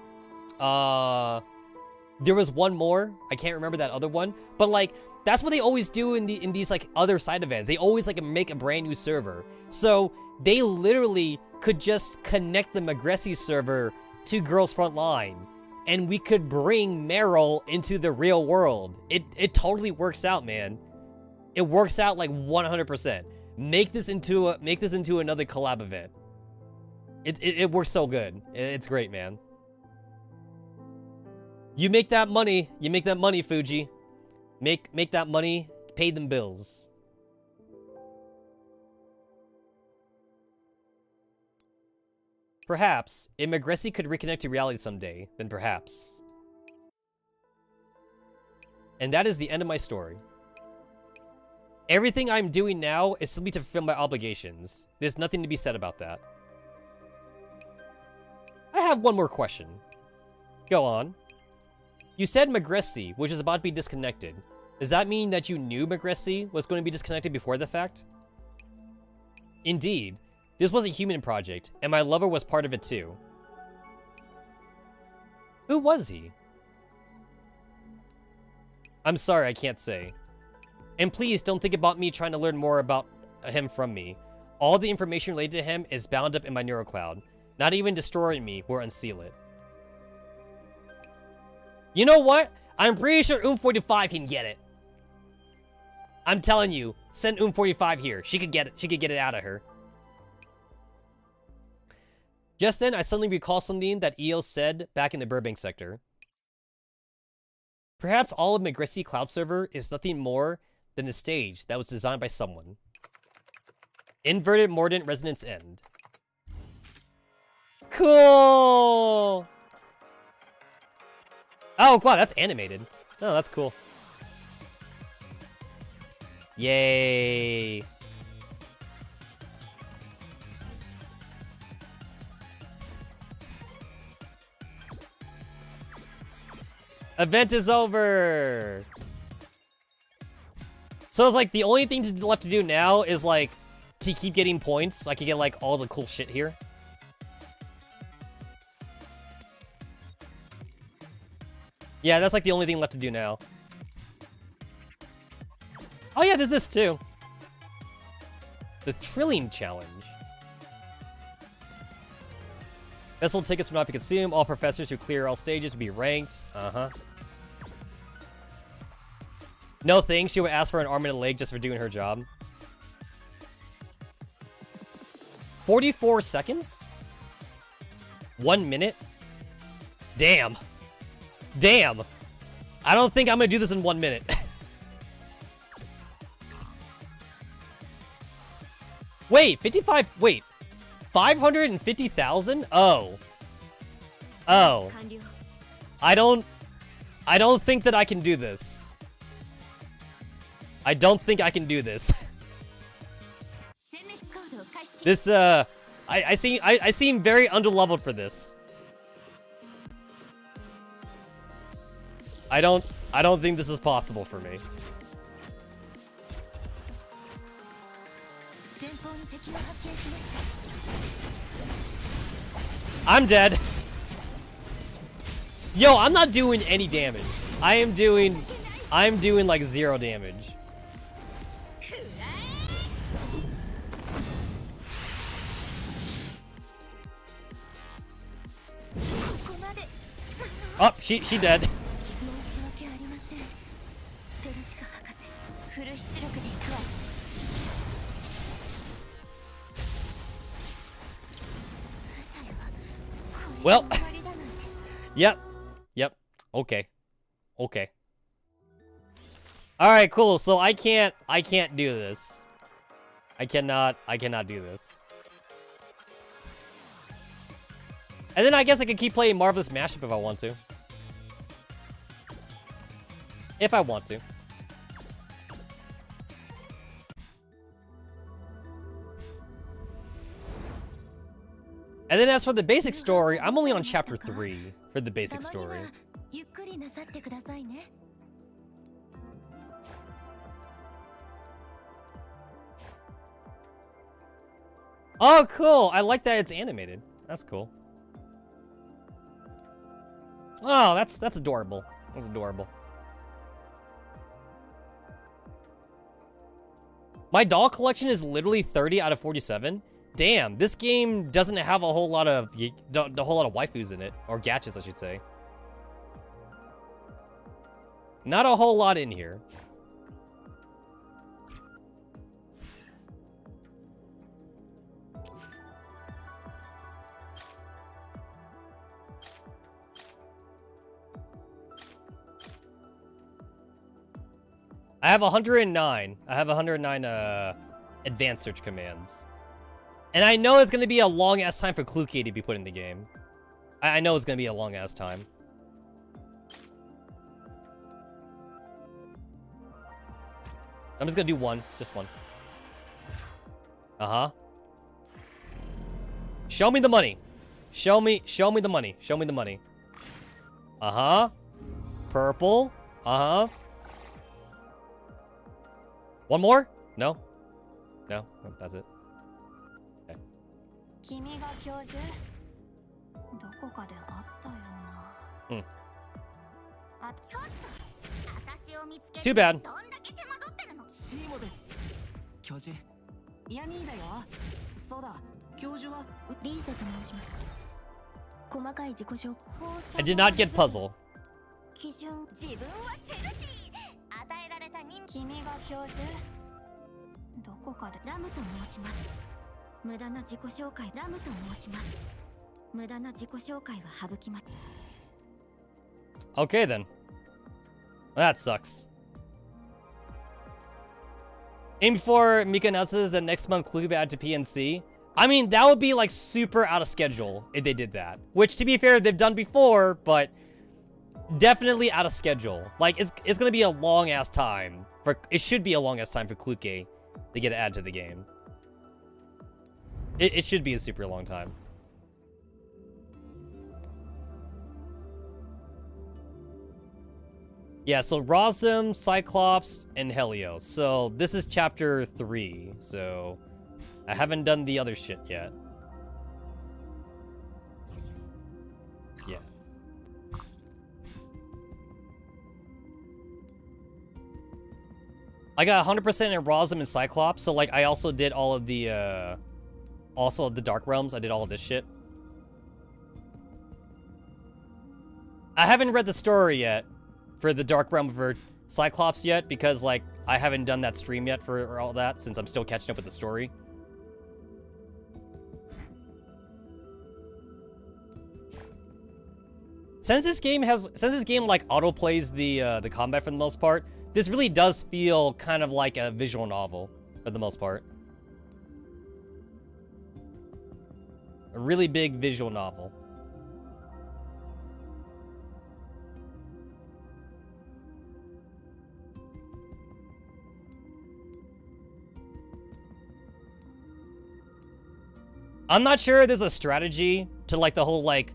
there was one more. I can't remember that other one, but like that's what they always do in these like other side events. They always like make a brand new server. So they literally could just connect the Magressi server to Girls Frontline, and we could bring Meryl into the real world. It totally works out, man. It works out like 100%. Make this into another collab event. It works so good. It's great, man. You make that money. You make that money, Fuji. Make that money. Pay them bills. Perhaps, if Magressi could reconnect to reality someday, then perhaps. And that is the end of my story. Everything I'm doing now is simply to fulfill my obligations. There's nothing to be said about that. I have one more question. Go on. You said Magressi, which is about to be disconnected. Does that mean that you knew Magressi was going to be disconnected before the fact? Indeed. This was a human project, and my lover was part of it too. Who was he? I'm sorry, I can't say. And please don't think about me trying to learn more about him from me. All the information related to him is bound up in my neurocloud. Not even destroying me will unseal it. You know what? I'm pretty sure 45 can get it. I'm telling you, send 45 here. She could get it. She could get it out of her. Just then, I suddenly recall something that EOS said back in the Burbank sector. Perhaps all of Magressi Cloud Server is nothing more than the stage that was designed by someone. Inverted Mordent Resonance End. Cool! Oh, wow, that's animated. Oh, that's cool. Yay! Event is over! So it's like the only thing left to do now is like to keep getting points so I can get like all the cool shit here. Yeah, that's like the only thing left to do now. Oh yeah, there's this too. The Trilling Challenge. Vessel tickets will not be consumed. All professors who clear all stages will be ranked. Uh-huh. No thanks, she would ask for an arm and a leg just for doing her job. 44 seconds? 1 minute? Damn. Damn. I don't think I'm gonna do this in 1 minute. Wait, 55, wait. 550,000? Oh. Oh. I don't think that I can do this. I don't think I can do this. This, I seem very underleveled for this. I don't think this is possible for me. I'm dead. Yo, I'm not doing any damage. I'm doing like 0 damage. Oh, she dead. Well, yep, okay. All right, cool. So I can't do this. I cannot do this. And then I guess I could keep playing Marvelous Mashup if I want to. If I want to. And then as for the basic story, I'm only on chapter 3 for the basic story. Oh, cool. I like that it's animated. That's cool. Oh, that's adorable. That's adorable. My doll collection is literally 30 out of 47. Damn, this game doesn't have a whole lot of waifus in it, or gachas, I should say. Not a whole lot in here. I have 109. I have 109 advanced search commands. And I know it's going to be a long-ass time for Clue-Key to be put in the game. I know it's going to be a long-ass time. I'm just going to do one. Just one. Uh-huh. Show me the money. Show me the money. Show me the money. Uh-huh. Purple. Uh-huh. One more? No? No? That's it. Okay. Too bad. I did not get puzzle. Okay then. That sucks. Aim for Mika announces that next month Clue will be added to PNC. I mean, that would be like super out of schedule if they did that. Which, to be fair, they've done before, but definitely out of schedule. Like, it's gonna be a long ass time. It should be a long ass time for Clue-Key to get added to the game. It should be a super long time. Yeah, so Rosm, Cyclops, and Helios. So this is chapter 3. So I haven't done the other shit yet. Yeah. I got 100% in Rosm and Cyclops. So like I also did all of the Dark Realms. I did all of this shit. I haven't read the story yet for the Dark Realm for Cyclops yet, because, like, I haven't done that stream yet for all that, since I'm still catching up with the story. Since this game like auto-plays the combat for the most part, this really does feel kind of like a visual novel for the most part. A really big visual novel. I'm not sure there's a strategy to like the whole like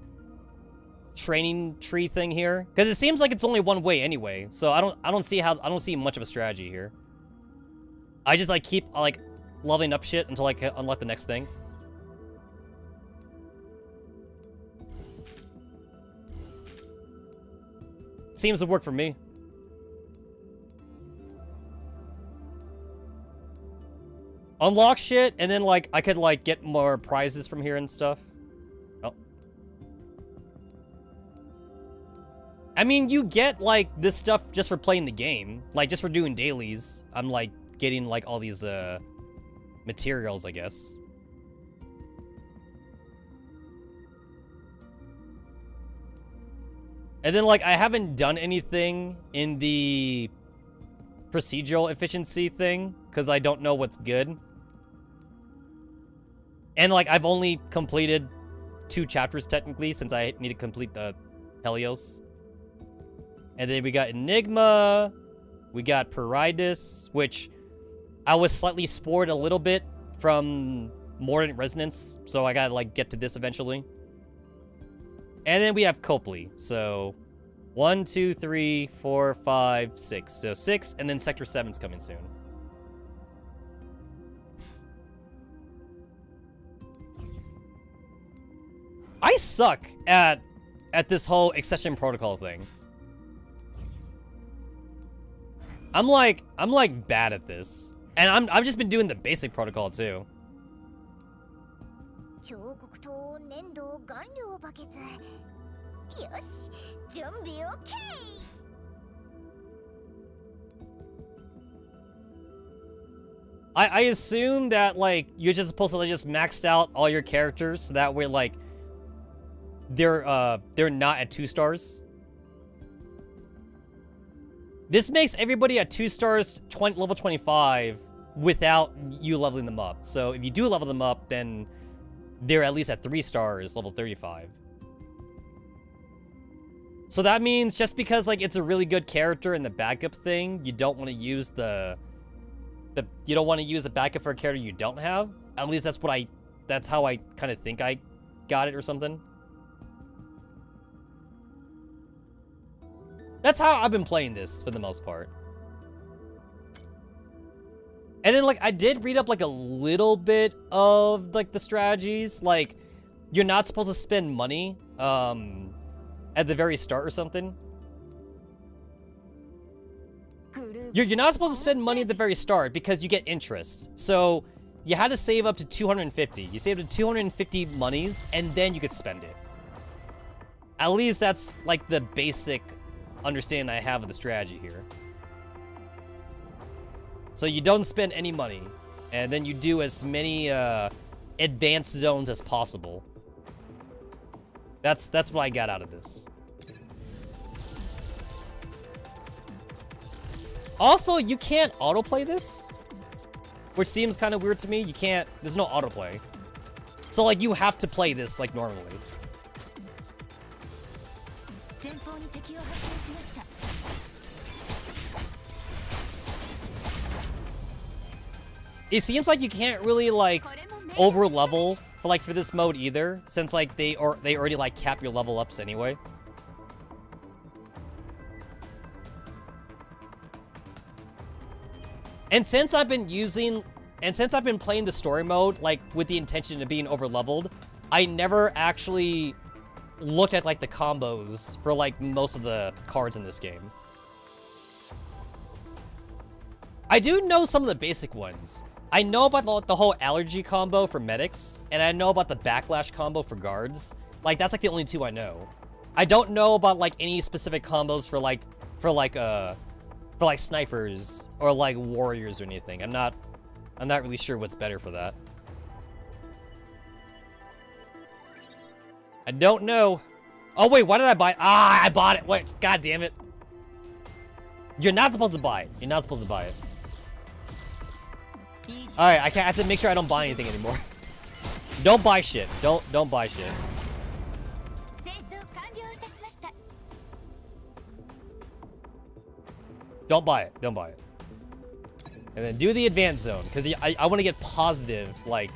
training tree thing here, because it seems like it's only one way anyway. So I don't see much of a strategy here. I just like keep like leveling up shit until like unlock the next thing. Seems to work for me. Unlock shit, and then, like, I could, like, get more prizes from here and stuff. Oh. I mean, you get, like, this stuff just for playing the game. Like, just for doing dailies. I'm, like, getting, like, all these, materials, I guess. And then, like, I haven't done anything in the procedural efficiency thing, because I don't know what's good. And, like, I've only completed 2 chapters, technically, since I need to complete the Helios. And then we got Enigma. We got Paridus, which I was slightly spoiled a little bit from Mordent Resonance, so I gotta, like, get to this eventually. And then we have Copley, so 1, 2, 3, 4, 5, 6. So 6, and then Sector 7's coming soon. I suck at this whole accession protocol thing. I'm like bad at this. And I've just been doing the basic protocol too. I assume that, like, you're just supposed to, like, just max out all your characters so that way, like, they're not at 2 stars. This makes everybody at 2 stars level 25 without you leveling them up. So if you do level them up, then they're at least at 3 stars, level 35. So that means just because, like, it's a really good character in the backup thing, you don't want to use you don't want to use a backup for a character you don't have. At least that's how I kind of think I got it or something. That's how I've been playing this for the most part. And then, like, I did read up, like, a little bit of, like, the strategies. Like, you're not supposed to spend money at the very start or something. You're not supposed to spend money at the very start because you get interest. So you had to save up to 250. You saved up to 250 monies, and then you could spend it. At least that's, like, the basic understanding I have of the strategy here. So you don't spend any money, and then you do as many advanced zones as possible. That's what I got out of this. Also, you can't autoplay this, which seems kind of weird to me. You can't, there's no autoplay. So, like, you have to play this, like, normally. It seems like you can't really, like, over level for this mode either, since, like, they already, like, cap your level ups anyway. And since I've been playing the story mode, like, with the intention of being over leveled, I never actually looked at, like, the combos for, like, most of the cards in this game. I do know some of the basic ones. I know about the whole allergy combo for medics, and I know about the backlash combo for guards. Like, that's, like, the only 2 I know. I don't know about, like, any specific combos for snipers or, like, warriors or anything. I'm not really sure what's better for that. I don't know. Oh, wait, why did I buy it? Ah, I bought it. Wait, god damn it. You're not supposed to buy it. You're not supposed to buy it. Alright, I have to make sure I don't buy anything anymore. Don't buy shit. Don't buy shit. Don't buy it. Don't buy it. And then do the advanced zone, because I want to get positive, like,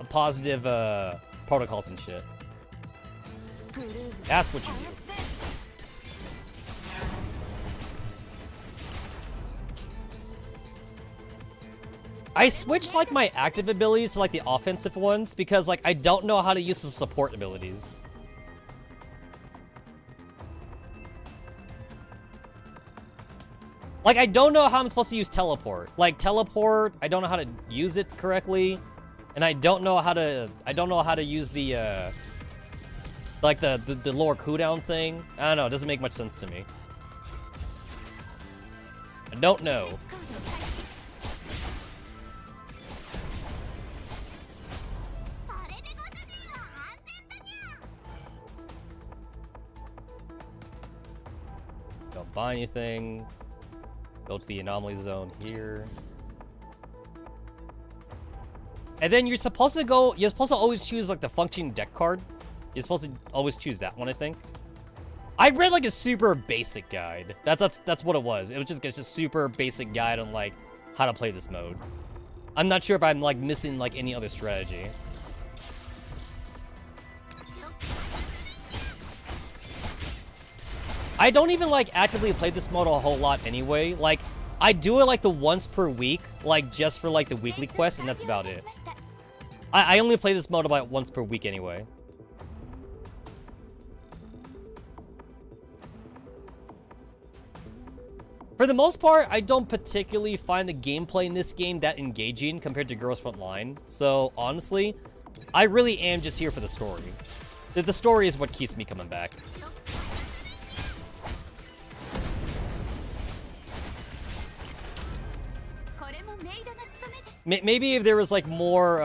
positive protocols and shit. That's what you do. I switched, like, my active abilities to, like, the offensive ones, because, like, I don't know how to use the support abilities. Like, I don't know how I'm supposed to use teleport. Like, teleport, I don't know how to use it correctly. And I don't know how to use the, like, the lower cooldown thing. I don't know, it doesn't make much sense to me. I don't know. Don't buy anything. Go to the anomaly zone here. And then you're supposed to always choose, like, the functioning deck card. You're supposed to always choose that one, I think. I read, like, a super basic guide. That's what it was. It was just a super basic guide on, like, how to play this mode. I'm not sure if I'm like missing like any other strategy. I don't even like actively play this mode a whole lot anyway. Like, I do it like the once per week, like just for like the weekly quest, and that's about it. I only play this mode about once per week anyway. For the most part, I don't particularly find the gameplay in this game that engaging compared to Girls Frontline. So, honestly, I really am just here for the story. The story is what keeps me coming back. Maybe if there was, like, more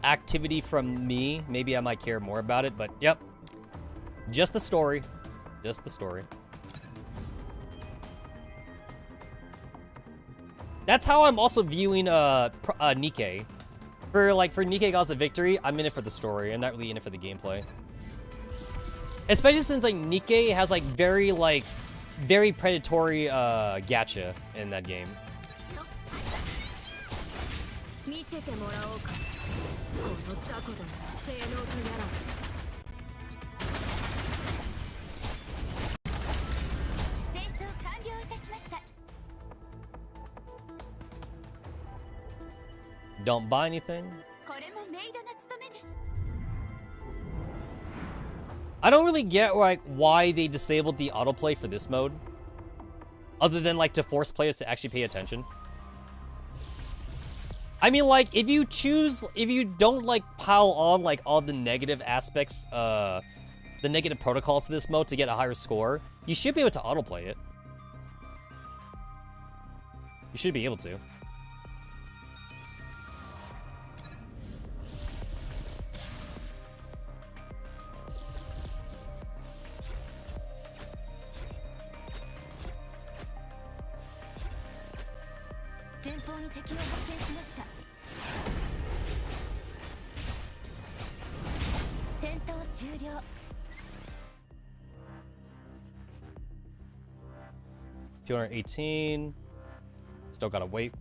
activity from me, maybe I might care more about it. But, yep. Just the story. Just the story. That's how I'm also viewing Nikke. For Nikke Gods of Victory, I'm in it for the story. I'm not really in it for the gameplay. Especially since like Nikke has like very predatory gacha in that game. Don't buy anything. I don't really get like why they disabled the autoplay for this mode, other than like to force players to actually pay attention. I mean, like if you don't like pile on like all the negative aspects, the negative protocols to this mode to get a higher score, you should be able to autoplay it. You should be able to. $218. Still gotta wait.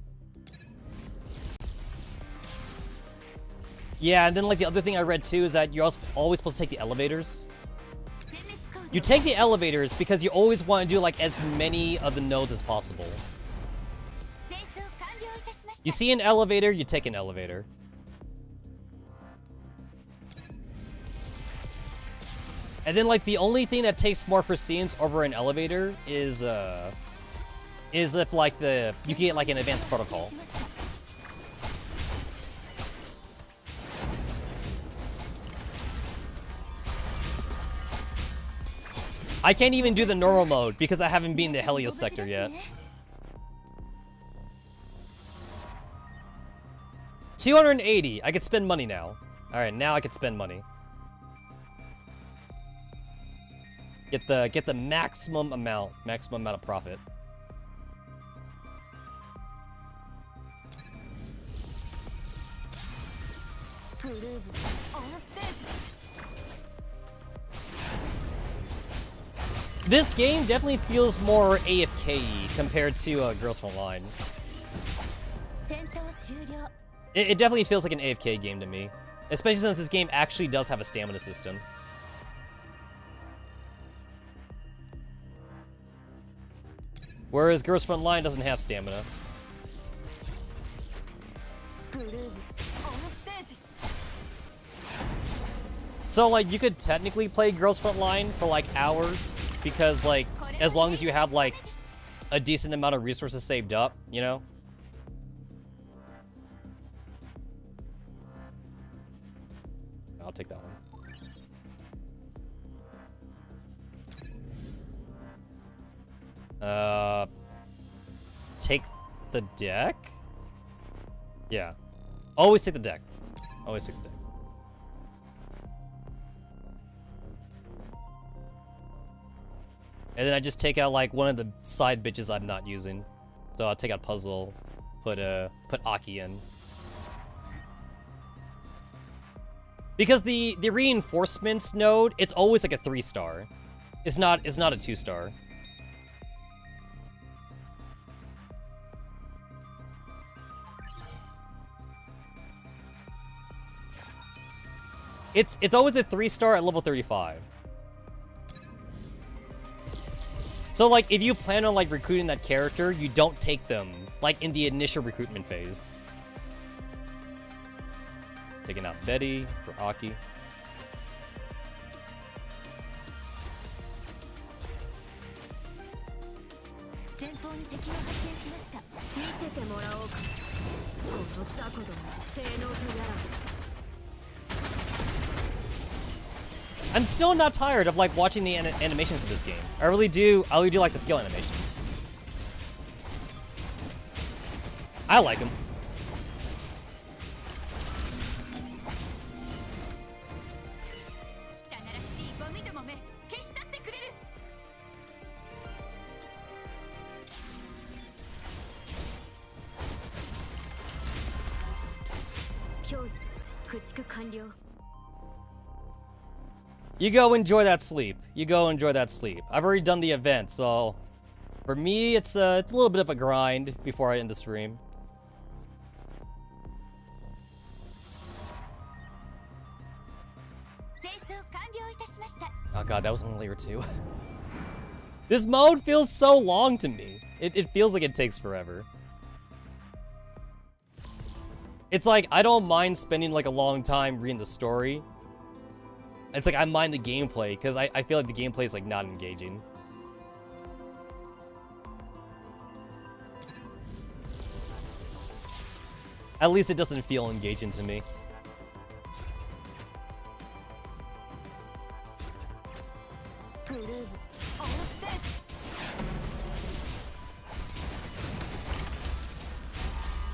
Yeah, and then like the other thing I read too is that you're also always supposed to take the elevators. You take the elevators because you always want to do like as many of the nodes as possible. You see an elevator, you take an elevator. And then like the only thing that takes more precedence over an elevator is if like you can get like an advanced protocol. I can't even do the normal mode because I haven't been to Helios sector yet. 280. I could spend money now. All right, now I could spend money. Get the maximum amount of profit. This game definitely feels more AFK-y compared to Girls Frontline. It definitely feels like an AFK game to me, especially since this game actually does have a stamina system. Whereas Girls Frontline doesn't have stamina. So, like, you could technically play Girls Frontline for, like, hours, because, like, as long as you have, like, a decent amount of resources saved up, you know? I'll take that one. Take the deck? Yeah. Always take the deck. Always take the deck. And then I just take out like one of the side bitches I'm not using. So I'll take out puzzle, put Aki in. Because the reinforcements node, it's always like a 3-star. It's not a 2-star. It's always a 3-star at level 35. So like if you plan on like recruiting that character, you don't take them like in the initial recruitment phase. Taking out Betty for Aki. I'm still not tired of like watching the animations of this game. I really do like the skill animations. I like them. You go enjoy that sleep. You go enjoy that sleep. I've already done the event, so for me, it's a little bit of a grind before I end the stream. Oh god, that was only layer 2. This mode feels so long to me. It feels like it takes forever. It's like, I don't mind spending like a long time reading the story. It's like, I mind the gameplay, because I feel like the gameplay is like not engaging. At least it doesn't feel engaging to me.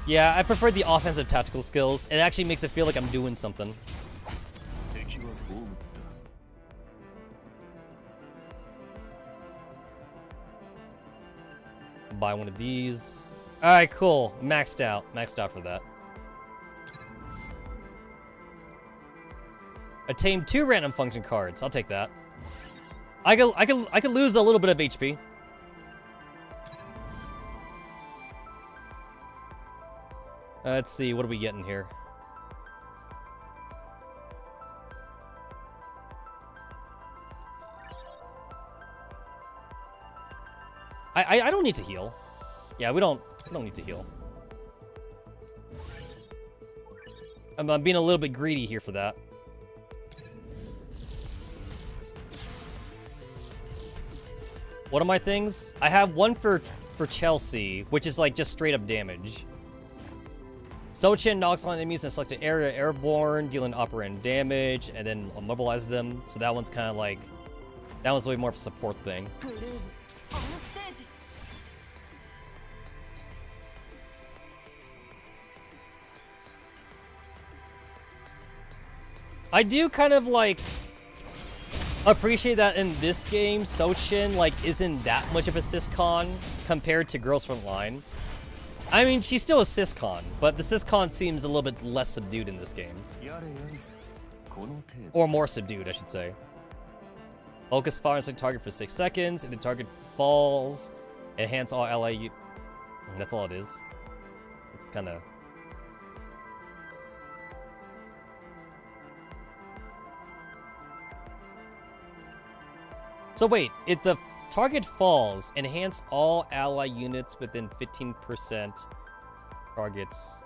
Yeah, I prefer the offensive tactical skills. It actually makes it feel like I'm doing something. Buy one of these. Alright, cool. Maxed out. Maxed out for that. Attain 2 random function cards. I'll take that. I could lose a little bit of HP. Let's see, what are we getting here? I don't need to heal. Yeah, we don't need to heal. I'm being a little bit greedy here for that. What are my things? I have one for Chelsea, which is like just straight up damage. Sochin knocks on enemies in a selected area airborne, dealing upper end damage, and then immobilize them. So that one's kind of like, that one's way more of a support thing. I do kind of like appreciate that in this game, Sochin like isn't that much of a syscon compared to Girls Frontline. I mean, she's still a syscon, but the syscon seems a little bit less subdued in this game. Or more subdued, I should say. Focus fire on the target for 6 seconds. If the target falls, enhance all ally. That's all it is. It's kind of. So wait, if the target falls, enhance all ally units within 15% targets.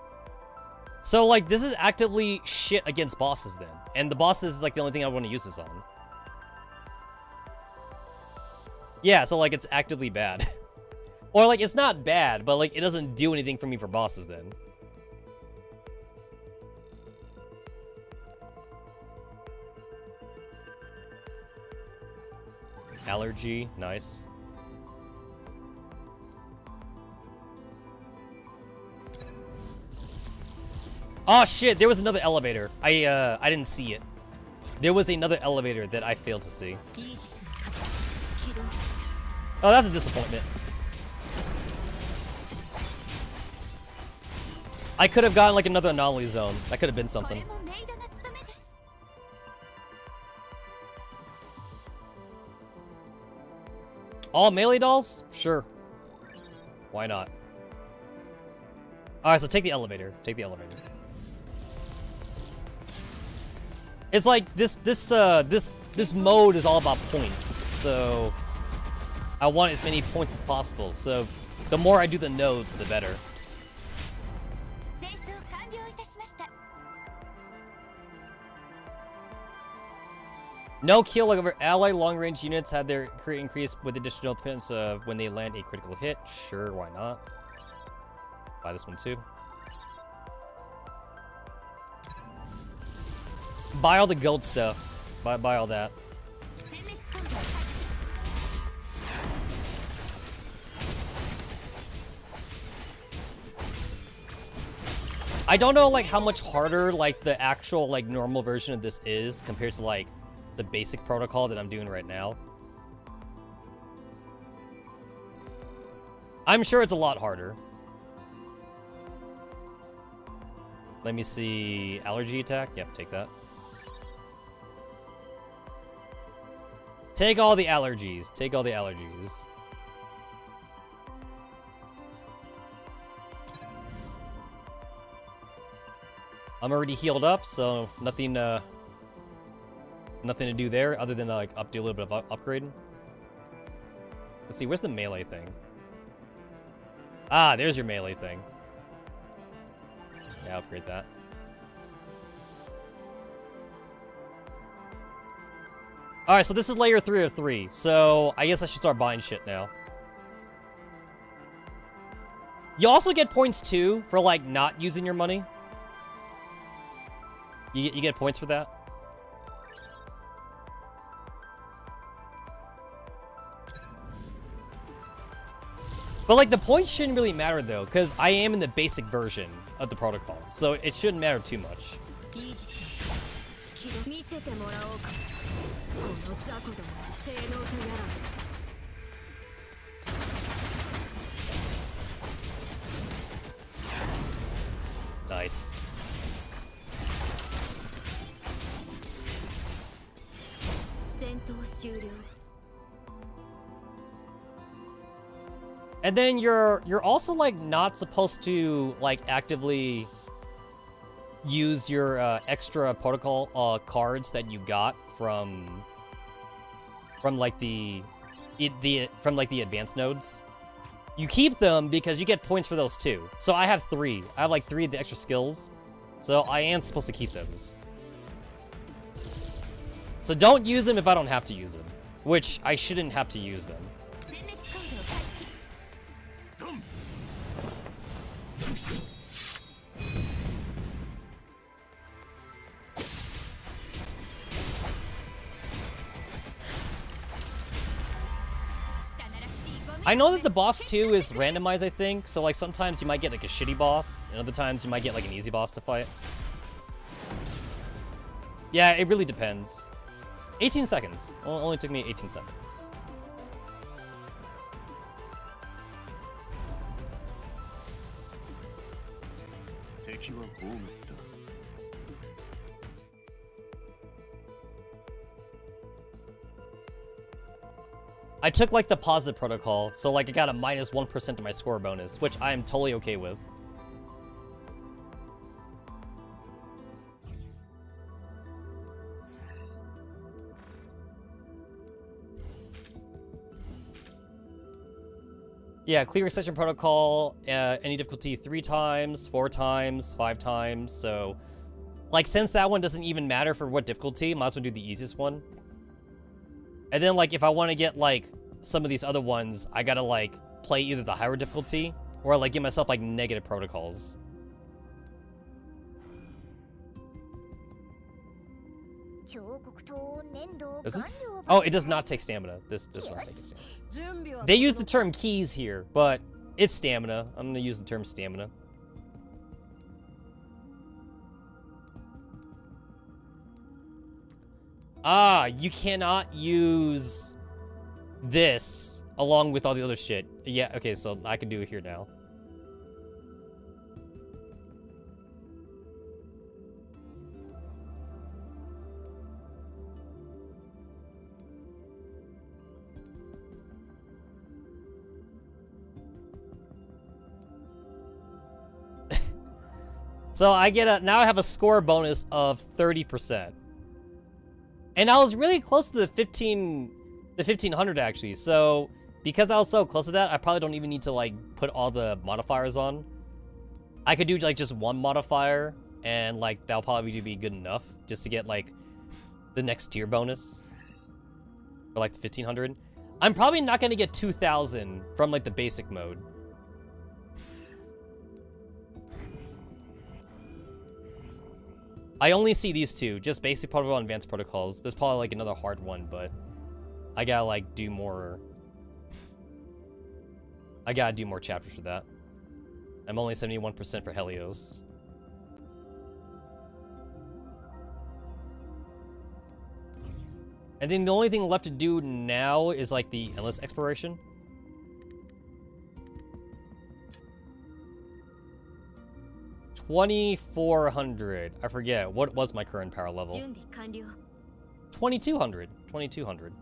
So like this is actively shit against bosses then. And the bosses is like the only thing I want to use this on. Yeah, so like it's actively bad. Or like it's not bad, but like it doesn't do anything for me for bosses then. Allergy, nice. Oh shit, there was another elevator. I didn't see it. There was another elevator that I failed to see. Oh, that's a disappointment. I could have gotten like another anomaly zone. That could have been something. All melee dolls? Sure. Why not? Alright, so take the elevator. Take the elevator. It's like this mode is all about points. So I want as many points as possible. So the more I do the nodes, the better. No kill over ally long-range units have their crit increased with additional points when they land a critical hit. Sure, why not? Buy this one too. Buy all the gold stuff. Buy all that. I don't know like how much harder like the actual like normal version of this is compared to like the basic protocol that I'm doing right now. I'm sure it's a lot harder. Let me see. Allergy attack? Yep, take that. Take all the allergies. Take all the allergies. I'm already healed up, so nothing to do there other than like do a little bit of upgrading. Let's see, where's the melee thing? Ah, there's your melee thing. Yeah, upgrade that. Alright, so this is layer 3 of 3, so I guess I should start buying shit now. You also get points too for like not using your money. You get points for that. But like the points shouldn't really matter though, because I am in the basic version of the protocol, so it shouldn't matter too much. Nice. And then you're also like not supposed to like actively use your extra protocol cards that you got from like the advanced nodes. You keep them because you get points for those too. So I have 3. I have like 3 of the extra skills. So I am supposed to keep those. So don't use them if I don't have to use them, which I shouldn't have to use them. I know that the boss too is randomized, I think. So like sometimes you might get like a shitty boss, and other times you might get like an easy boss to fight. Yeah, it really depends. 18 seconds. Only took me 18 seconds. I took like the positive protocol, so like I got a minus 1% to my score bonus, which I am totally okay with. Yeah, clear session protocol, any difficulty 3 times, 4 times, 5 times, so... Like, since that one doesn't even matter for what difficulty, might as well do the easiest one. And then, like, if I want to get, like, some of these other ones, I gotta, like, play either the higher difficulty, or, like, give myself, like, negative protocols. Is this... Oh, it does not take stamina. This does not take stamina. They use the term keys here, but it's stamina. I'm gonna use the term stamina. Ah, you cannot use this along with all the other shit. Yeah, okay, so I can do it here now. So I get now I have a score bonus of 30%. And I was really close to the 1500 actually. So because I was so close to that, I probably don't even need to like put all the modifiers on. I could do like just one modifier, and like that'll probably be good enough just to get like the next tier bonus for like the 1500. I'm probably not gonna get 2000 from like the basic mode. I only see these two, just basic protocol and advanced protocols. There's probably like another hard one, but I gotta like do more. I gotta do more chapters for that. I'm only 71% for Helios. And then the only thing left to do now is like the endless exploration. $2,400. I forget. What was my current power level? 2200. 2200.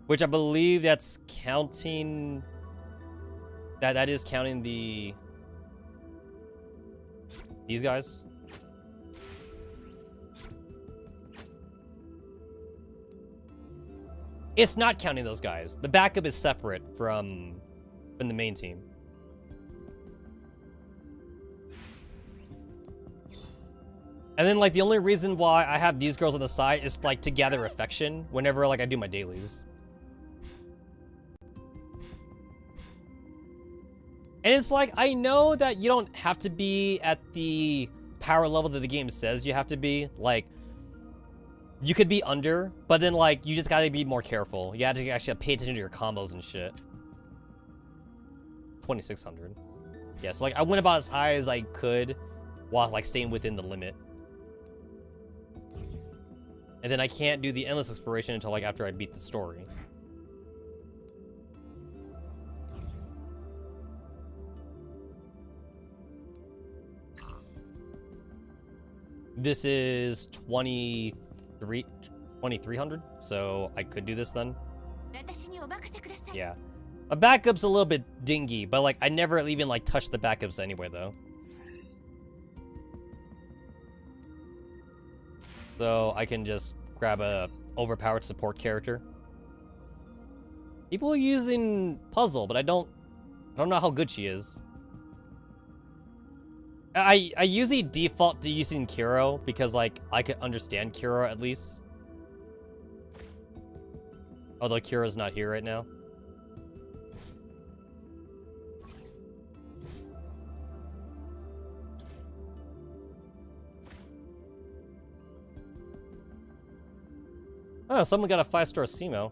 Which I believe that's counting... That is counting the... These guys. It's not counting those guys. The backup is separate from the main team. And then, like, the only reason why I have these girls on the side is, like, to gather affection whenever, like, I do my dailies. And it's like, I know that you don't have to be at the power level that the game says you have to be. Like, you could be under, but then, like, you just gotta be more careful. You gotta actually pay attention to your combos and shit. 2600. Yeah, so, like, I went about as high as I could while, like, staying within the limit. And then I can't do the endless exploration until, like, after I beat the story. This is 2300, so I could do this then. Yeah. A backup's a little bit dingy, but, like, I never even, like, touched the backups anyway, though. So I can just grab a overpowered support character. People are using Puzzle, but I don't know how good she is. I usually default to using Kiro because, like, I can understand Kiro at least. Although Kiro's not here right now. Oh, someone got a 5-star Simo.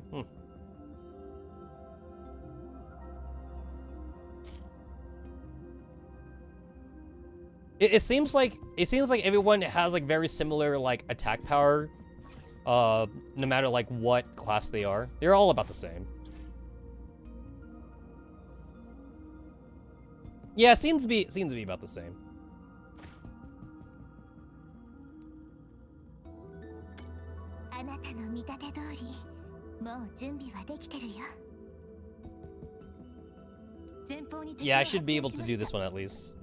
It seems like everyone has like very similar like attack power, no matter like what class they are. They're all about the same. Yeah, seems to be about the same. Yeah, I should be able to do this one at least.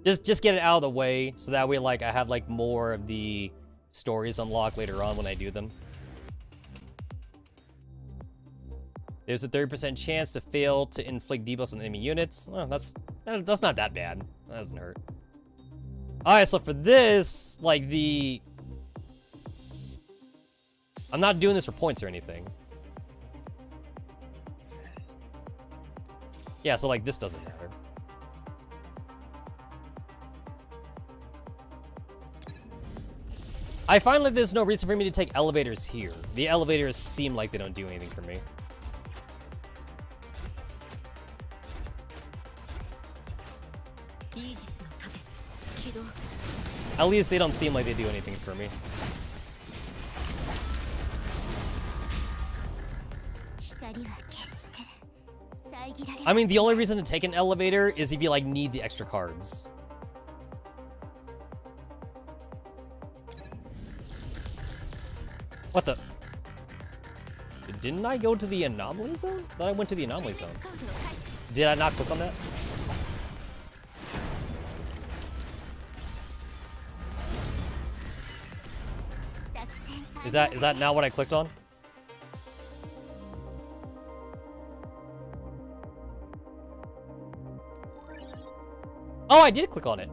Just get it out of the way, so that way, like, I have, like, more of the stories unlocked later on when I do them. There's a 30% chance to fail to inflict debuffs on enemy units. Oh, that's not that bad. That doesn't hurt. Alright, so for this, like, I'm not doing this for points or anything. Yeah, so, like, this doesn't matter. I find like there's no reason for me to take elevators here. The elevators seem like they don't do anything for me. At least they don't seem like they do anything for me. I mean, the only reason to take an elevator is if you like need the extra cards. What the? Didn't I go to the anomaly zone? I thought I went to the anomaly zone. Did I not click on that? Is that now what I clicked on? Oh, I did click on it.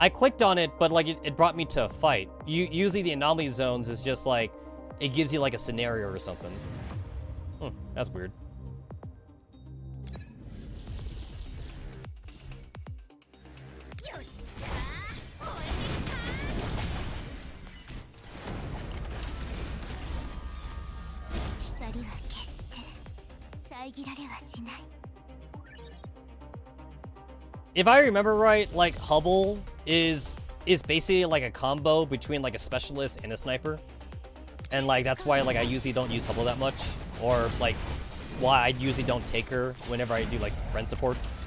I clicked on it, but like it brought me to a fight. Usually the anomaly zones is just like, it gives you like a scenario or something. That's weird. If I remember right, like Hubble is basically like a combo between like a specialist and a sniper. And like that's why like I usually don't use Hubble that much, or like why I usually don't take her whenever I do like friend supports.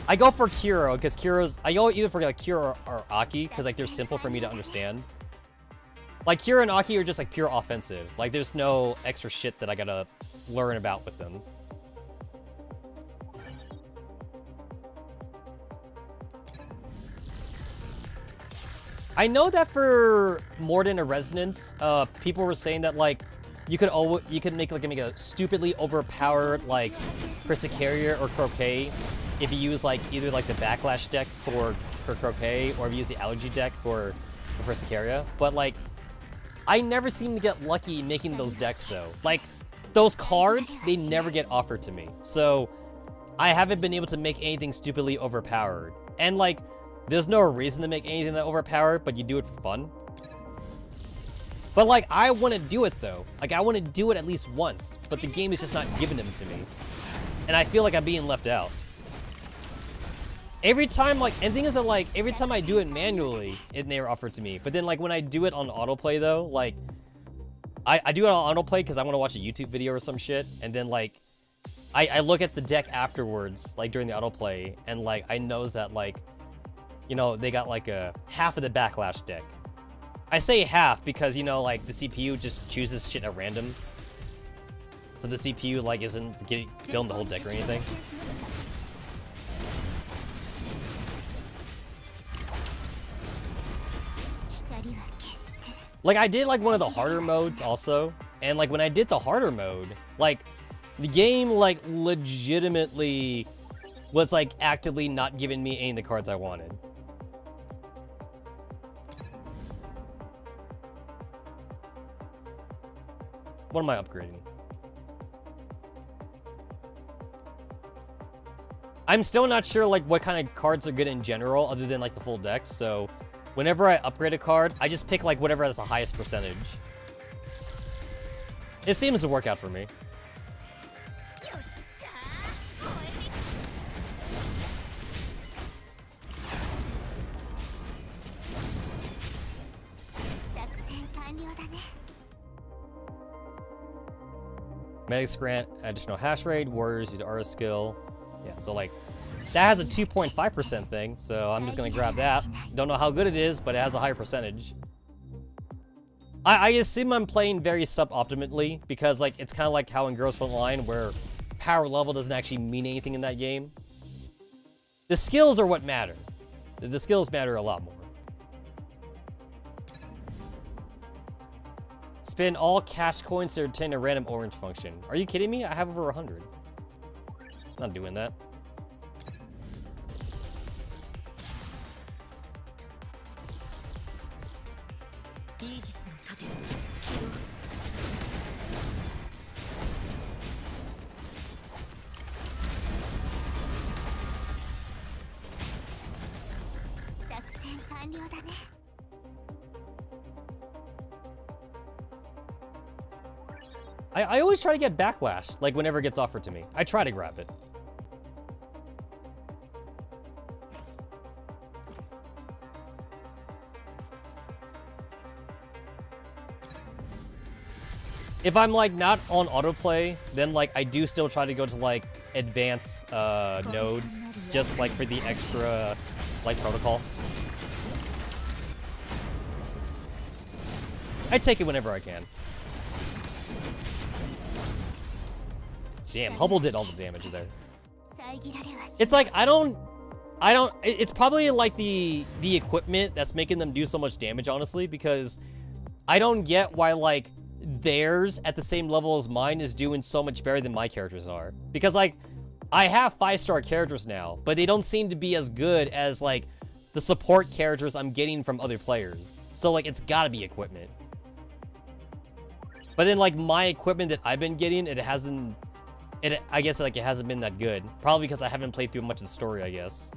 I go for Kuro because I go either for like Kuro or Aki because like they're simple for me to understand. Like Kuro and Aki are just like pure offensive. Like there's no extra shit that I gotta learn about with them. I know that for Mordent or Resonance, people were saying that like you could make a stupidly overpowered like Crystal Carrier or Croquet if you use like either like the Backlash deck for Croquet or if you use the Allergy deck for Crystal Carrier. But like I never seem to get lucky making those decks though. Like those cards, they never get offered to me. So I haven't been able to make anything stupidly overpowered. And like there's no reason to make anything that overpowered, but you do it for fun. But like, I want to do it though. Like, I want to do it at least once, but the game is just not giving them to me. And I feel like I'm being left out. Every time, like, and the thing is that like, every time I do it manually, it never offered to me. But then like, when I do it on autoplay though, like, I do it on autoplay because I want to watch a YouTube video or some shit. And then like, I look at the deck afterwards, like during the autoplay, and like, I knows that like, you know, they got like a half of the Backlash deck. I say half because, you know, like the CPU just chooses shit at random. So the CPU like isn't building the whole deck or anything. Like I did like one of the harder modes also. And like when I did the harder mode, like the game like legitimately was like actively not giving me any of the cards I wanted. What am I upgrading? I'm still not sure like what kind of cards are good in general other than like the full decks. So whenever I upgrade a card, I just pick like whatever has the highest percentage. It seems to work out for me. Medics grant additional hash rate, warriors use aura skill. Yeah, so like, that has a 2.5% thing, so I'm just gonna grab that. Don't know how good it is, but it has a higher percentage. I assume I'm playing very suboptimally, because like, it's kind of like how in Girls Frontline, where power level doesn't actually mean anything in that game. The skills are what matter. The skills matter a lot more. Spend all cash coins to obtain a random orange function. Are you kidding me? I have over 100. Not doing that. I always try to get Backlash, like whenever it gets offered to me. I try to grab it. If I'm like not on autoplay, then like I do still try to go to like advanced nodes, just like for the extra like protocol. I take it whenever I can. Damn, Hubble did all the damage there. It's like, it's probably like the equipment that's making them do so much damage, honestly, because I don't get why, like, theirs at the same level as mine is doing so much better than my characters are. Because, like, I have 5-star characters now, but they don't seem to be as good as, like, the support characters I'm getting from other players. So, like, it's gotta be equipment. But then, like, my equipment that I've been getting, I guess, like, it hasn't been that good. Probably because I haven't played through much of the story, I guess.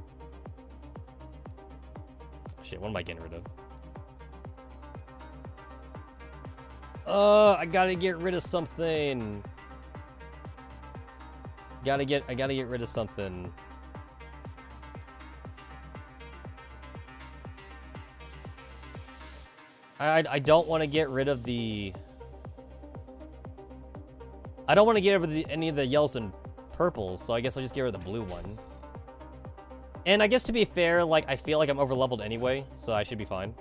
Shit, what am I getting rid of? I gotta get rid of something. I gotta get rid of something. I don't want to get rid of the... I don't want to get rid of any of the yellows and purples, so I guess I'll just get rid of the blue one. And I guess to be fair, like, I feel like I'm over-leveled anyway, so I should be fine.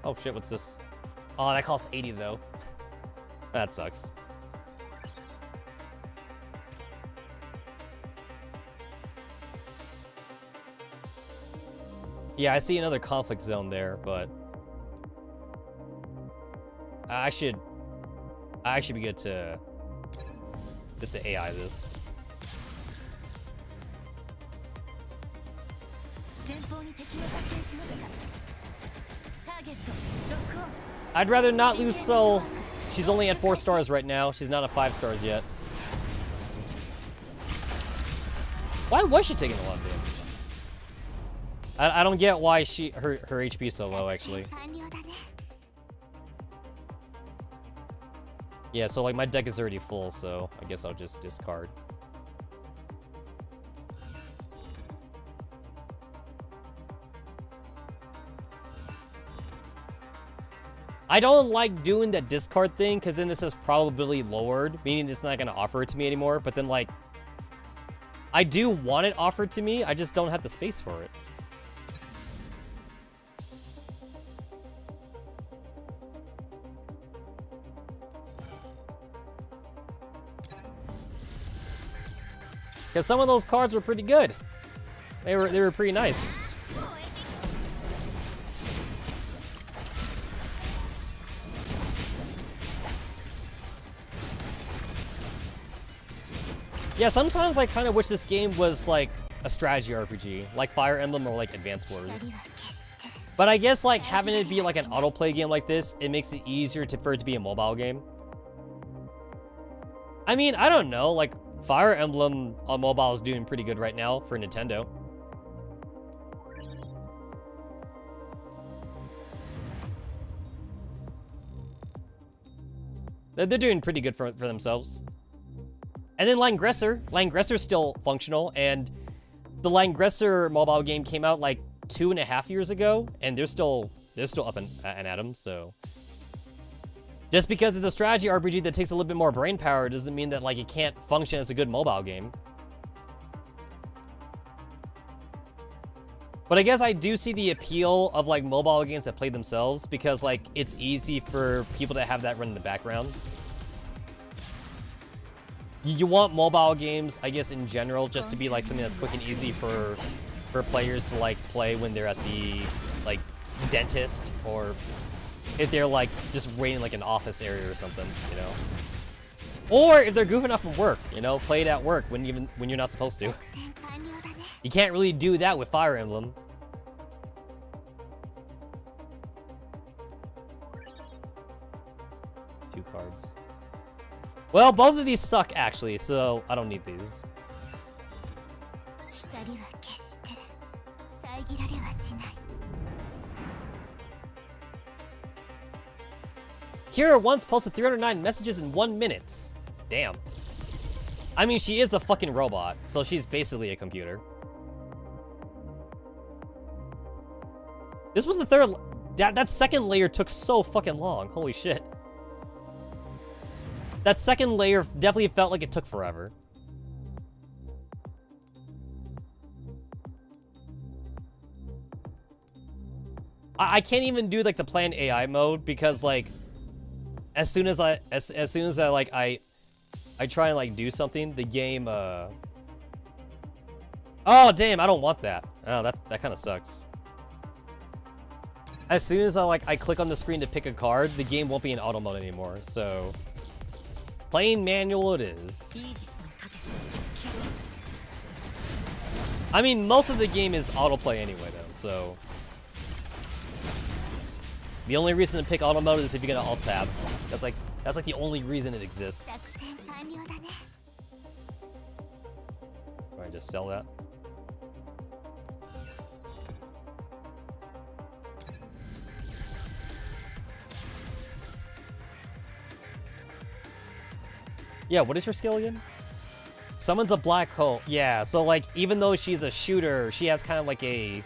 Oh shit, what's this? Oh, that costs 80 though. That sucks. Yeah, I see another conflict zone there, but I should be good to just to AI this. I'd rather not lose Soul. She's only at 4 stars right now. She's not at 5 stars yet. Why was she taking a lot of damage? I don't get why her HP is so low, actually. Yeah, so like my deck is already full, so I guess I'll just discard. I don't like doing that discard thing, because then this is probability lowered, meaning it's not going to offer it to me anymore, but then like, I do want it offered to me, I just don't have the space for it. Because some of those cards were pretty good. They were pretty nice. Yeah, sometimes I kind of wish this game was like a strategy RPG, like Fire Emblem or like Advance Wars. But I guess like having it be like an autoplay game like this, it makes it easier for it to be a mobile game. I mean, I don't know, like Fire Emblem on mobile is doing pretty good right now for Nintendo. They're doing pretty good for themselves. And then Langresser's still functional, and the Langresser mobile game came out like 2.5 years ago, and they're still up and at 'em, so. Just because it's a strategy RPG that takes a little bit more brain power doesn't mean that like it can't function as a good mobile game. But I guess I do see the appeal of like mobile games that play themselves, because like it's easy for people to have that run in the background. You want mobile games, I guess, in general, just to be like something that's quick and easy for players to like play when they're at the like dentist, or if they're like just waiting like an office area or something, you know. Or if they're goofing off from work, you know, play it at work when you're not supposed to. You can't really do that with Fire Emblem. Two cards. Well, both of these suck, actually, so I don't need these. Kira once posted 309 messages in 1 minute. Damn. I mean, she is a fucking robot, so she's basically a computer. This was the third... That second layer took so fucking long. Holy shit. That second layer definitely felt like it took forever. I can't even do like the planned AI mode, because like as soon as I like I try and like do something, the game Oh, damn, I don't want that. Oh, that kind of sucks. As soon as I click on the screen to pick a card, the game won't be in auto mode anymore, so... Plain manual it is. I mean, most of the game is autoplay anyway, though, so... The only reason to pick auto mode is if you're gonna alt-tab. That's like the only reason it exists. Alright, just sell that. Yeah, what is her skill again? Summons a black hole. Yeah, so like, even though she's a shooter, she has kind of like a...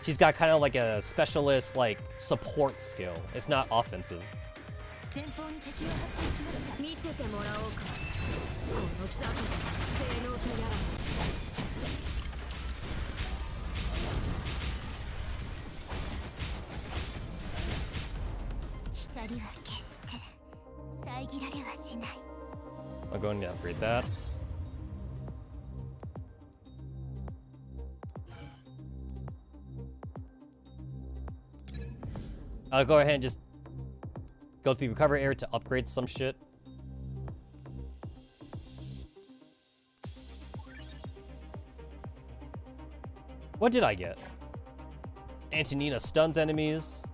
She's got kind of like a specialist, like, support skill. It's not offensive. I'm going to upgrade that. I'll go ahead and just go through the recovery area to upgrade some shit. What did I get? Antonina stuns enemies.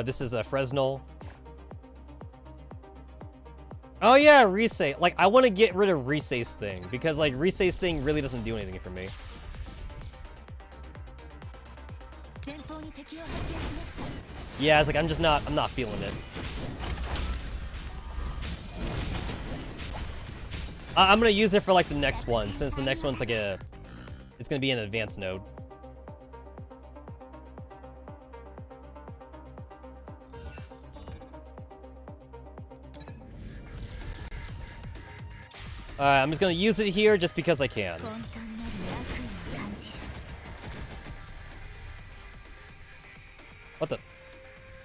This is a Fresnel. Oh yeah, Resay. Like, I want to get rid of Resay's thing, because like, Resay's thing really doesn't do anything for me. Yeah, it's like, I'm not feeling it. I'm gonna use it for like the next one, since the next one's like it's gonna be an advanced node. I'm just gonna use it here just because I can. What the?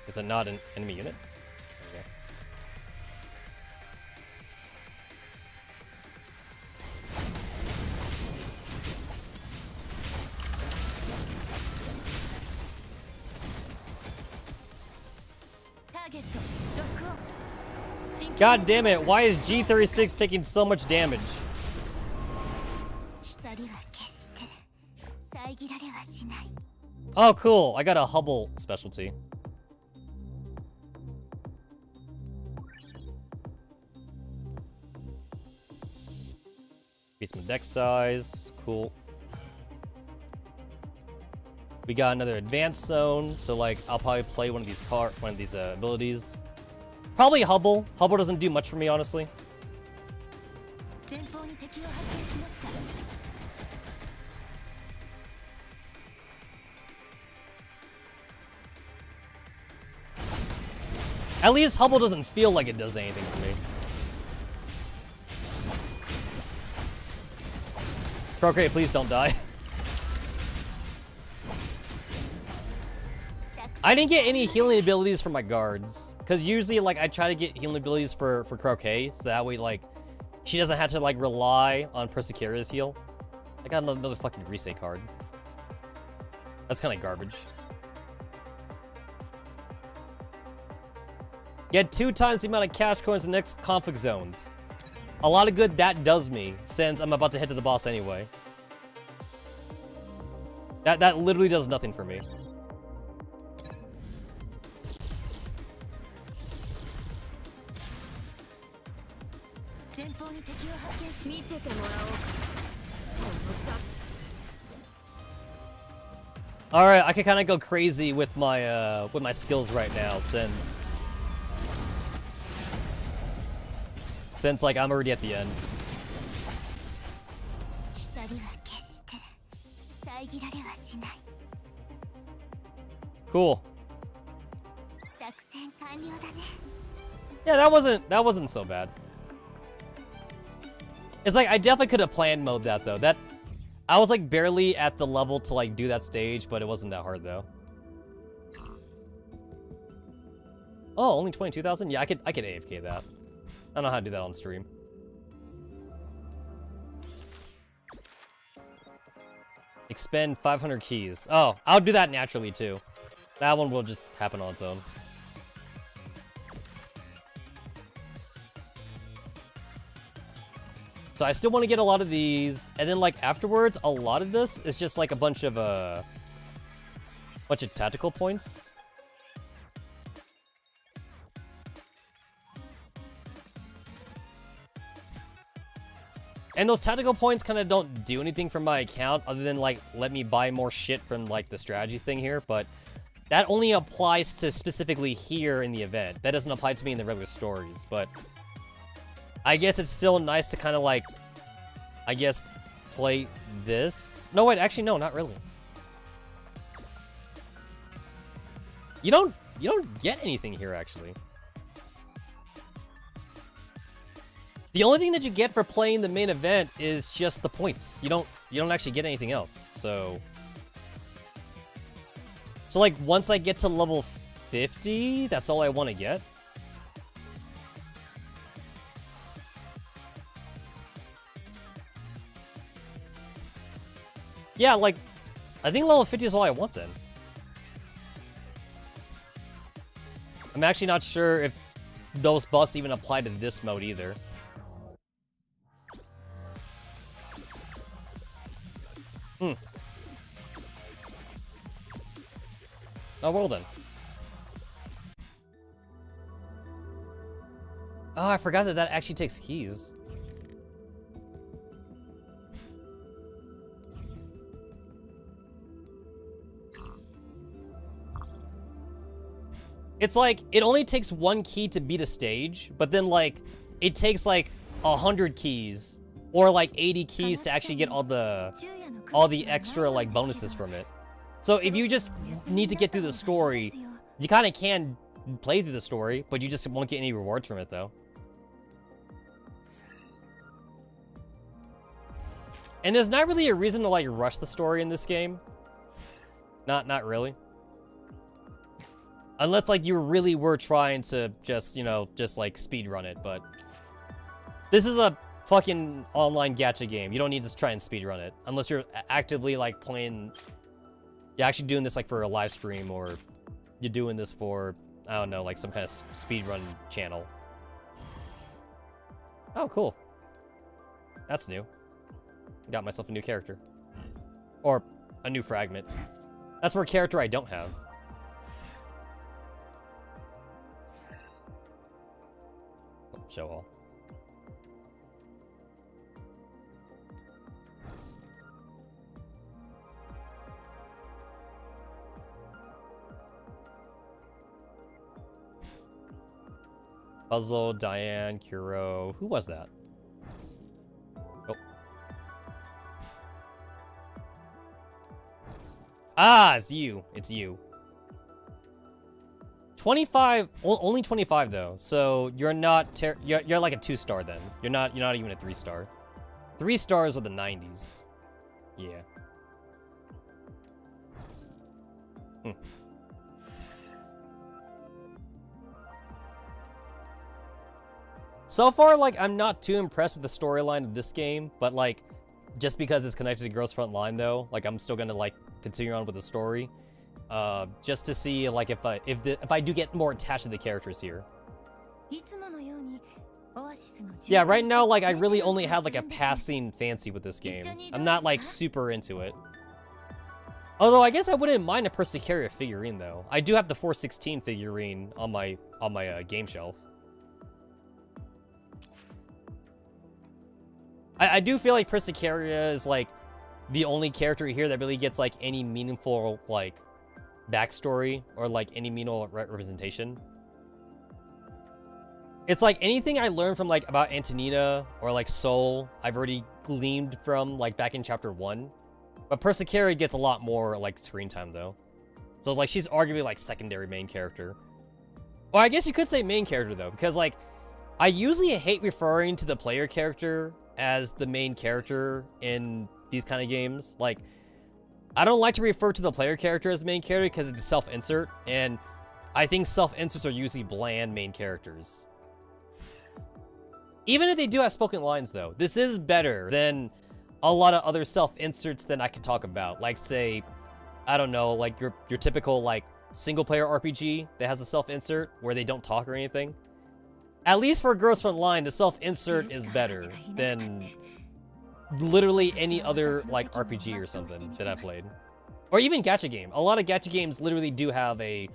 Is it not an enemy unit? Okay. God damn it, why is G36 taking so much damage? Oh, cool. I got a Hubble specialty. Increase my deck size. Cool. We got another advanced zone, so like I'll probably play one of these abilities. Probably Hubble. Hubble doesn't do much for me, honestly. At least Hubble doesn't feel like it does anything for me. Procreate, please don't die. I didn't get any healing abilities for my guards. Because usually, like, I try to get healing abilities for Croquet, so that way, like, she doesn't have to, like, rely on Persecuria's heal. I got another fucking Resay card. That's kind of garbage. Get 2 times the amount of cash coins in the next conflict zones. A lot of good that does me, since I'm about to head to the boss anyway. That literally does nothing for me. All right, I can kind of go crazy with my skills right now, since like I'm already at the end. Cool. Yeah, that wasn't so bad. It's like, I definitely could have planned mode that, though. I was, like, barely at the level to, like, do that stage, but it wasn't that hard, though. Oh, only 22,000? Yeah, I could AFK that. I don't know how to do that on stream. Expend 500 keys. Oh, I'll do that naturally too. That one will just happen on its own. So I still want to get a lot of these, and then like afterwards, a lot of this is just like a bunch of tactical points. And those tactical points kind of don't do anything for my account other than like let me buy more shit from like the strategy thing here, but that only applies to specifically here in the event. That doesn't apply to me in the regular stories, but I guess it's still nice to kind of like, I guess, play this. No, wait, actually, no, not really. You don't get anything here, actually. The only thing that you get for playing the main event is just the points. You don't actually get anything else. So like once I get to level 50, that's all I want to get. Yeah, like, I think level 50 is all I want then. I'm actually not sure if those buffs even apply to this mode either. Oh, well then. Oh, I forgot that actually takes keys. It's like, it only takes one key to beat a stage, but then like, it takes like 100 keys, or like 80 keys to actually get all the extra like bonuses from it. So if you just need to get through the story, you kind of can play through the story, but you just won't get any rewards from it though. And there's not really a reason to like rush the story in this game. Not really. Unless, like, you really were trying to just, you know, just, like, speedrun it, but this is a fucking online gacha game. You don't need to try and speedrun it. Unless you're actively, like, playing... You're actually doing this, like, for a live stream, or you're doing this for, I don't know, like, some kind of speedrun channel. Oh, cool. That's new. Got myself a new character. Or a new fragment. That's for a character I don't have. Show all. Puzzle, Diane, Kuro. Who was that? Oh. Ah, it's you. It's you. 25, only 25 though. So you're not you're like a 2-star then. You're not even a 3-star. 3 stars are the 90s. Yeah. So far, like, I'm not too impressed with the storyline of this game, but like, just because it's connected to Girls Front Line though, like, I'm still gonna like continue on with the story. Just to see like if I do get more attached to the characters here. Yeah, right now like I really only have like a passing fancy with this game. I'm not like super into it. Although I guess I wouldn't mind a Persicaria figurine though. I do have the 416 figurine on my game shelf. I do feel like Persicaria is like the only character here that really gets like any meaningful like backstory or like any meaningful representation. It's like anything I learned from like about Antonina or like Soul, I've already gleaned from like back in chapter 1. But Persicaria gets a lot more like screen time though. So like she's arguably like secondary main character. Well, I guess you could say main character though, because like I usually hate referring to the player character as the main character in these kind of games. Like, I don't like to refer to the player character as main character because it's a self-insert, and I think self-inserts are usually bland main characters. Even if they do have spoken lines, though, this is better than a lot of other self-inserts than I could talk about. Like, say, I don't know, like your typical like single-player RPG that has a self-insert where they don't talk or anything. At least for Girls Frontline, the self-insert is better than literally any other like RPG or something that I've played. Or even gacha game. A lot of gacha games literally do have a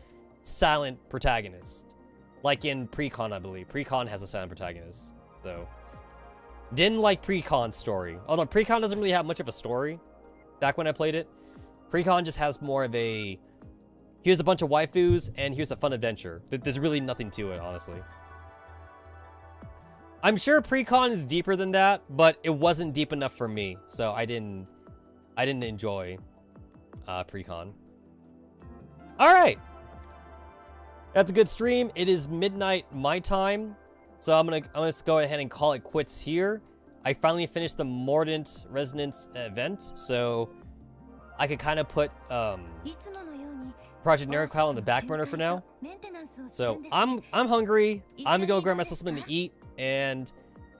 silent protagonist. Like in Precon, I believe. Precon has a silent protagonist. So, didn't like Precon's story. Although Precon doesn't really have much of a story back when I played it. Precon just has more of a, here's a bunch of waifus and here's a fun adventure. There's really nothing to it, honestly. I'm sure Precon is deeper than that, but it wasn't deep enough for me. So I didn't enjoy Precon. All right. That's a good stream. It is midnight my time, so I'm gonna go ahead and call it quits here. I finally finished the Mordent Resonance event, so I could kind of put Project Nerocloud on the back burner for now. So I'm hungry. I'm gonna go grab myself something to eat, and